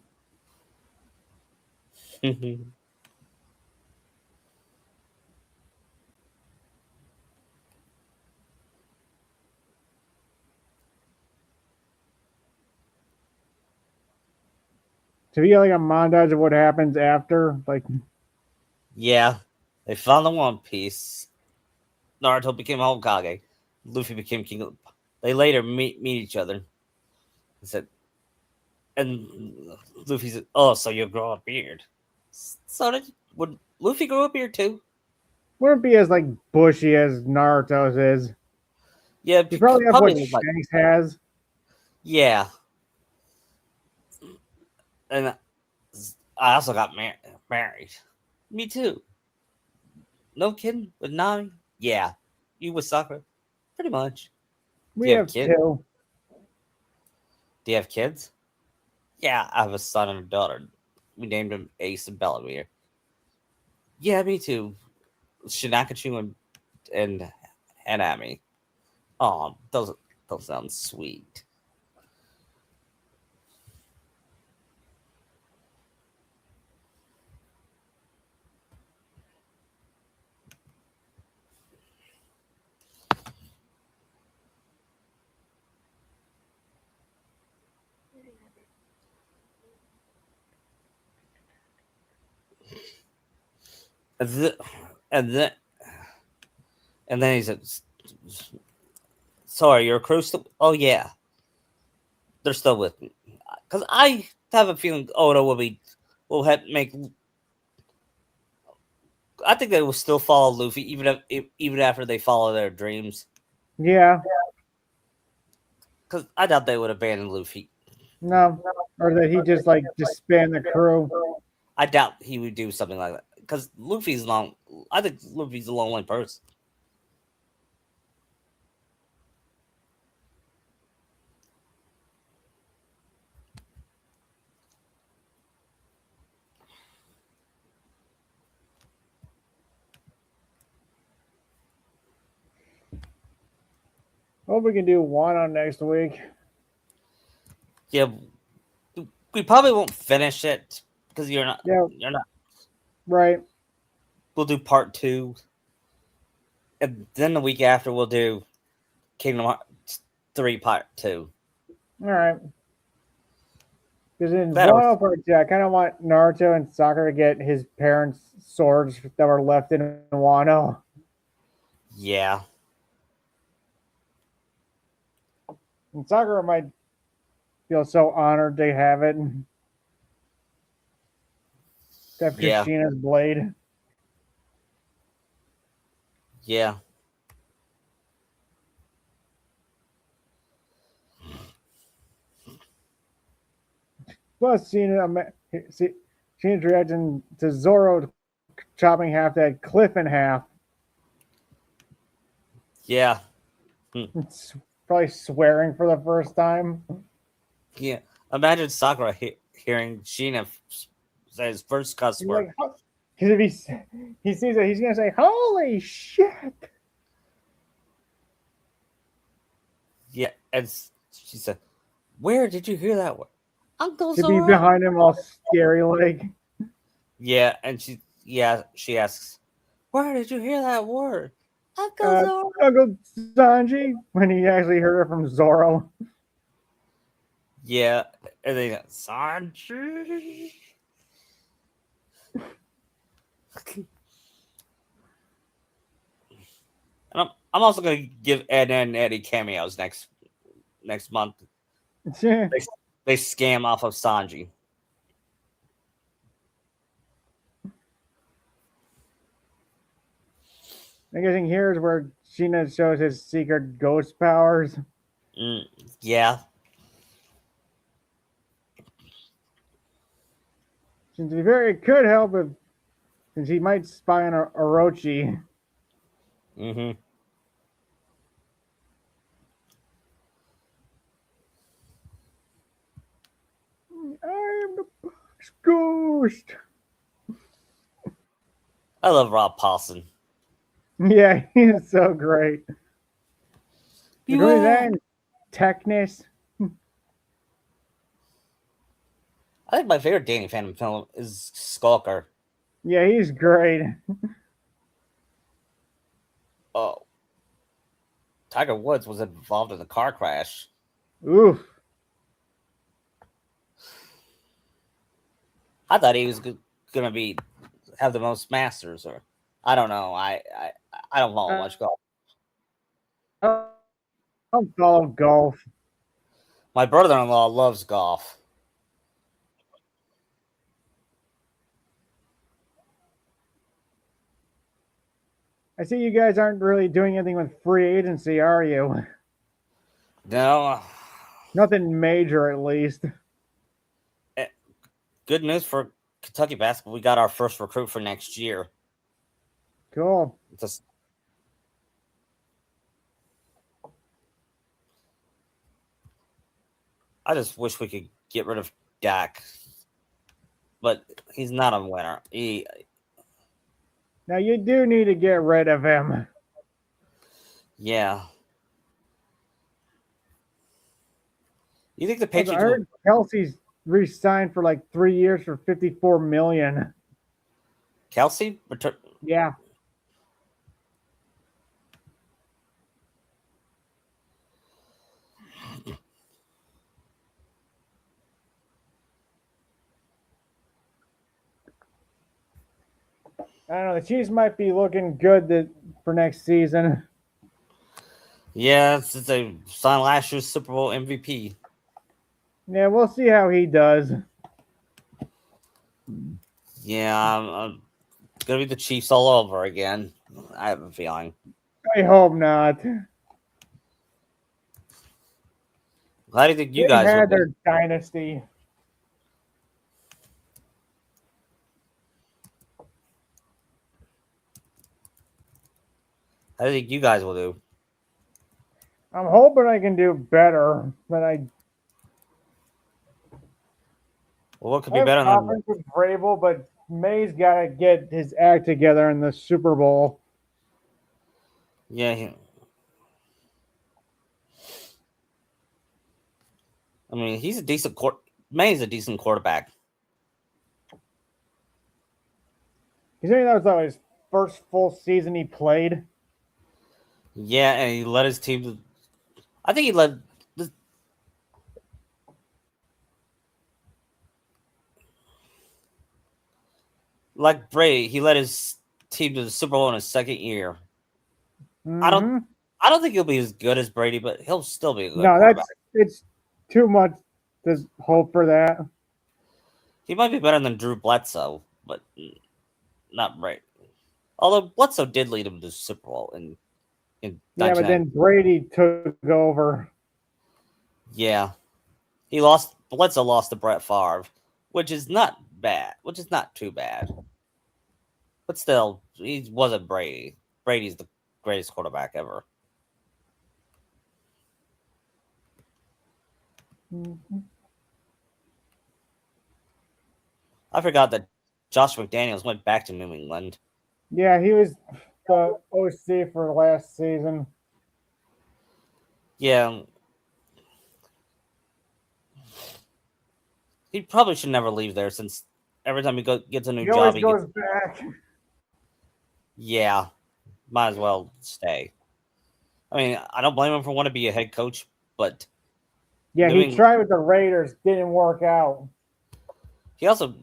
To be like a montage of what happens after, like, Yeah, they found the One Piece. Naruto became Hokage. Luffy became king. They later meet each other. He said, and Luffy said, "Oh, so you grow a beard? So would Luffy grow a beard too?" wouldn't be as like bushy as Naruto's is. Yeah, He probably have what probably like Shanks has. yeah. And I also got married. Me too. No kidding. With Nami, yeah. You with Sakura, pretty much. Do We you have have kids? two. Do you have kids? Yeah, I have a son and a daughter. We named him Ace and Bellamere. Yeah, me too. Shinakachu and Hanami. Oh, those sound sweet. And then, and then, and then he said, "Sorry, your crew still? Oh yeah, they're still with me. Because I have a feeling Oda will have make. I think they will still follow Luffy even after they follow their dreams. Yeah. Because I doubt they would abandon Luffy. No. Or that he just like disband the crew. I doubt he would do something like that. Because Luffy's long. I think Luffy's a lonely person. Hope we can do one on next week. Yeah, we probably won't finish it because Yeah. you're not. Right. We'll do part two, and then the week after we'll do Kingdom Hearts 3 Part 2. All right. Because in Better. Wano Part 2, I kind of want Naruto and Sakura to get his parents' swords that were left in Wano. Yeah. And Sakura might feel so honored to have it. To have Yeah. Kushina's blade. Yeah. Plus, Sheena's reaction to Zoro chopping half that cliff in half. Yeah. It's probably swearing for the first time. Yeah. Imagine Sakura hearing Sheena say his first cuss He's word. like, because if he sees it, he's gonna say, "Holy shit!" Yeah. And she said, "Where did you hear that word?" Uncle To be Zoro. behind him all scary like. Yeah. And she asks, "Where did you hear that word?" Uncle Zoro. Uncle Sanji, when he actually heard it from Zoro. Yeah. And then Sanji. And I'm also gonna give Ed and Eddie cameos next month. I'm They scam off of Sanji. guessing here's where Sheena shows his secret ghost powers. Mm, yeah, Since he very could help if since he might spy on Orochi. hmm I am the box ghost. I love Rob Paulson. Yeah, he's so great. Like what is Beware. that? Techness. I think my favorite Danny Phantom film is Skulker. Yeah, he's great. Oh, Tiger Woods was involved in the car crash. Oof. I thought he was gonna be have the most Masters, or I don't know. I don't follow I much golf. don't follow golf. My brother-in-law loves golf. I see you guys aren't really doing anything with free agency, are you? No, Nothing major, at least. eh, good news for Kentucky basketball. We got our first recruit for next year. Cool. Just, I just wish we could get rid of Dak, but he's not a winner. Now you do need to get rid of him. Yeah. You think the Also, I Patriots will? heard Kelsey's re-signed for like 3 years for 54 million. Kelsey? Yeah. I don't know. The Chiefs might be looking good for next season. Yeah, since they signed last year's Super Bowl MVP. Yeah, we'll see how he does. Yeah, I'm gonna be the Chiefs all over again. I have a feeling. I hope not. How do you think you They've guys will had do? their dynasty. How do you think you guys will do? I'm hoping I can do better, but Well, what could I be have better than? confidence with Vrabel, but May's got to get his act together in the Super Bowl. Yeah, I mean he's a decent May's a decent quarterback. Considering that was like his first full season he played. Yeah, and he led his team. I think he led. Like Brady, he led his team to the Super Bowl in his second year. I don't. Mm-hmm. I don't think he'll be as good as Brady, but he'll still be a good No, quarterback. it's too much to hope for that. He might be better than Drew Bledsoe, but not Brady. Although Bledsoe did lead him to the Super Bowl in Yeah, but 1990. then Brady took over. Yeah, he lost. Bledsoe lost to Brett Favre, which is not bad. Which is not too bad. But still, he wasn't Brady. Brady's the greatest quarterback ever. Mm-hmm. I forgot that Josh McDaniels went back to New England. Yeah, he was the OC for last season. Yeah, he probably should never leave there since every time gets a new He job, always he gets. goes back. Yeah, might as well stay. I mean, I don't blame him for wanting to be a head coach, but Yeah, he doing tried with the Raiders, didn't work out. he also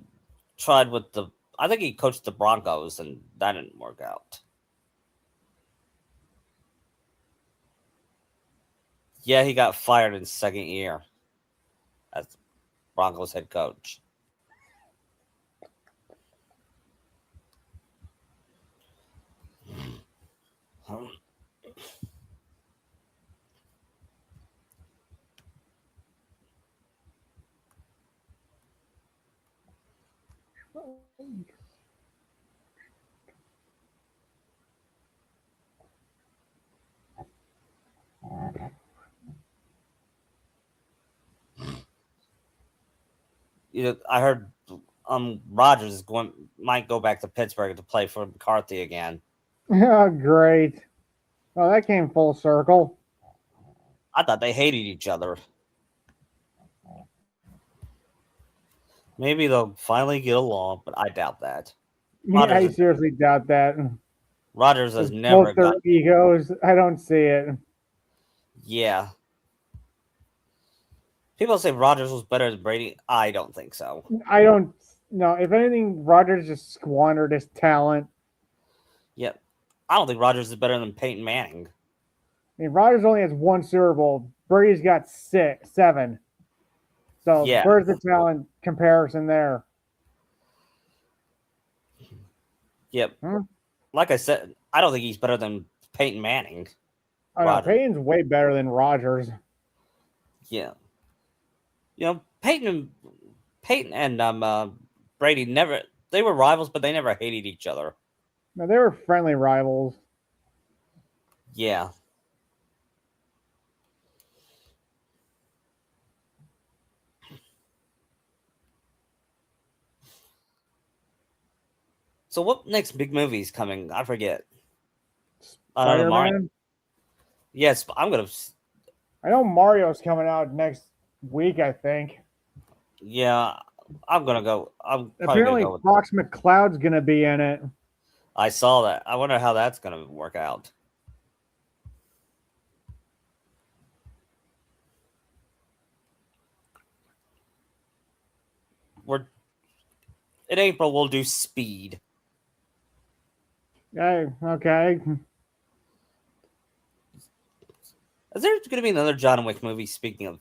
tried with the. I think he coached the Broncos, and that didn't work out. Yeah, he got fired in his second year. as Broncos head coach. I heard Rodgers is might go back to Pittsburgh to play for McCarthy again. Oh, great. Oh, that came full circle. I thought they hated each other. Maybe they'll finally get along, but I doubt that. Yeah, I seriously doubt that. Rodgers has never Both their got. egos. I don't see it. Yeah. People say Rodgers was better than Brady. I don't think so. I don't know. If anything, Rodgers just squandered his talent. Yeah. I don't think Rodgers is better than Peyton Manning. I mean, Rodgers only has one Super Bowl. Brady's got seven. So Yeah. where's the talent comparison there? Yep. Like I said, I don't think he's better than Peyton Manning. Oh, no, Peyton's way better than Rodgers. Yeah. Peyton and Brady they were rivals, but they never hated each other. No, they were friendly rivals. Yeah. So what next big movie is coming? I forget. Spider-Man? Yes, I know Mario's coming out next week, I think. Yeah, I'm gonna go. Apparently, Fox McCloud's gonna be in it. I saw that. I wonder how that's gonna work out. In April we'll do Speed. Okay. Is there going to be another John Wick movie? Speaking of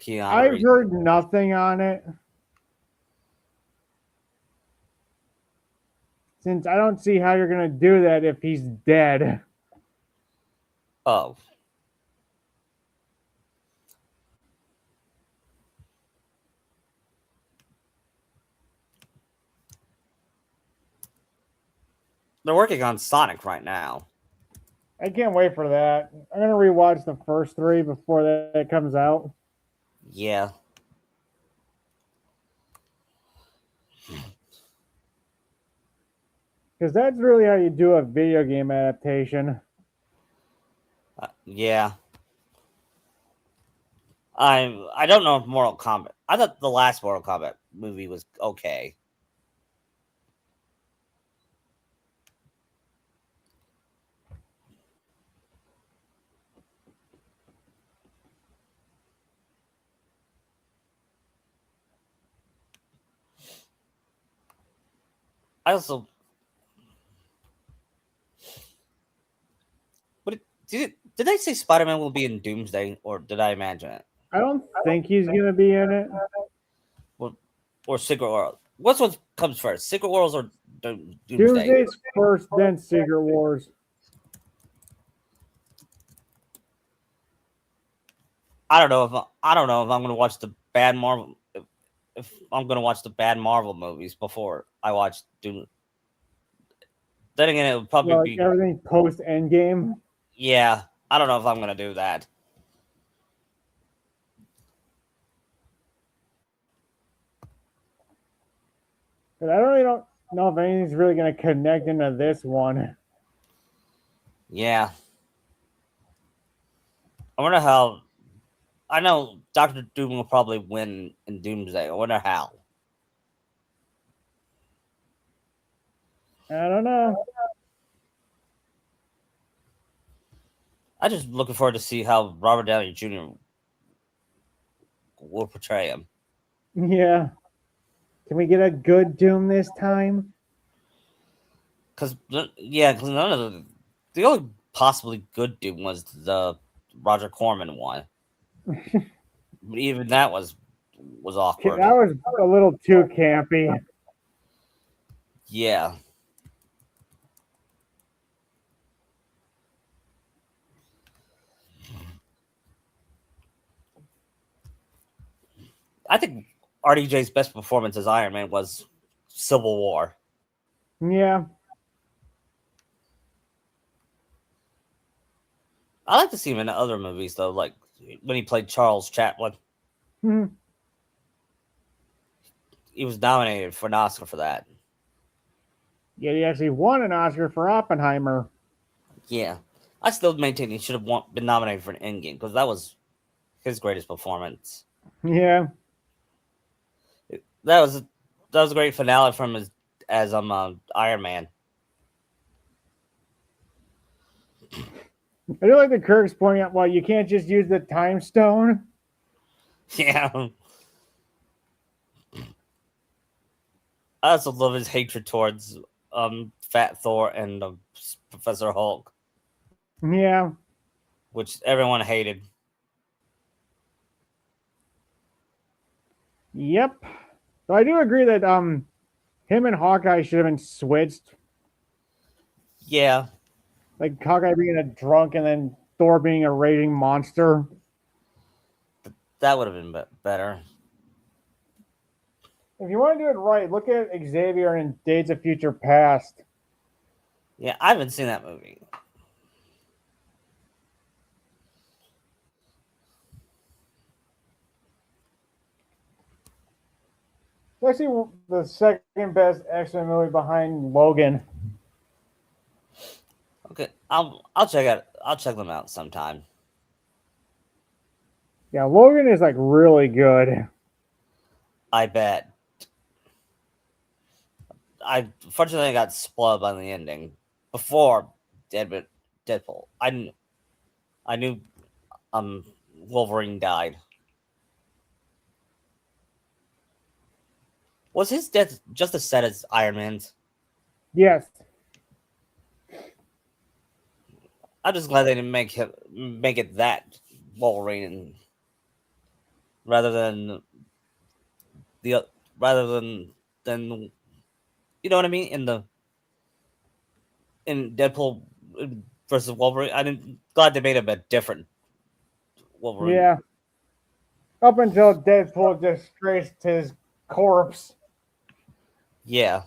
Keanu, I've heard nothing on it. Since I don't see how you're going to do that if he's dead. Oh. They're working on Sonic right now. I can't wait for that. I'm going to rewatch the first three before that comes out. Yeah. Because that's really how you do a video game adaptation. Yeah. I don't know if Mortal Kombat. I thought the last Mortal Kombat movie was okay. I also. But did they say Spider-Man will be in Doomsday, or did I imagine it? I don't think he's going to be in it. Or Secret World. What comes first, Secret Wars or Doomsday? Doomsday's first, then Secret Wars. I don't know if I'm going to watch the bad Marvel. If I'm going to watch the bad Marvel movies before I watch Doom. Then again, it would probably be everything post Endgame. Yeah, I don't know if I'm going to do that. But I really don't know if anything's really going to connect into this one. Yeah. I wonder how. I know Doctor Doom will probably win in Doomsday. I wonder how. I don't know. I'm just looking forward to see how Robert Downey Jr. will portray him. Yeah. Can we get a good Doom this time? Because none of the only possibly good Doom was the Roger Corman one. But even that was was awkward. That was a little too campy. Yeah. I think RDJ's best performance as Iron Man was Civil War. Yeah. I like to see him in other movies though, like when he played Charles Chaplin. Hmm. He was nominated for an Oscar for that. Yeah, he actually won an Oscar for Oppenheimer. Yeah, I still maintain he should have been nominated for an Endgame because that was his greatest performance. Yeah. That was that was a great finale from his as Iron Man. I do like the Kirk's pointing out, well, you can't just use the time stone. Yeah, I also love his hatred towards Fat Thor and Professor Hulk, Yeah. which everyone hated. Yep. So I do agree that him and Hawkeye should have been switched. Yeah, Like Hawkeye being a drunk and then Thor being a raging monster. that would have been better. If you want to do it right, look at Xavier in Days of Future Past. Yeah, I haven't seen that movie. It's actually the second best X-Men movie behind Logan. Okay, I'll check them out sometime. Yeah, Logan is like really good. I bet. I fortunately got spoiled by the ending before Deadpool. I knew Wolverine died. Was his death just as sad as Iron Man's? Yes. I'm just glad they didn't make it that Wolverine rather than the rather than you know what I mean in Deadpool versus Wolverine. I didn't glad they made him a different Wolverine. Yeah. Up until Deadpool disgraced his corpse. Yeah.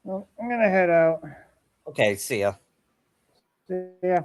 Well, I'm gonna head out. Okay. See ya. Yeah.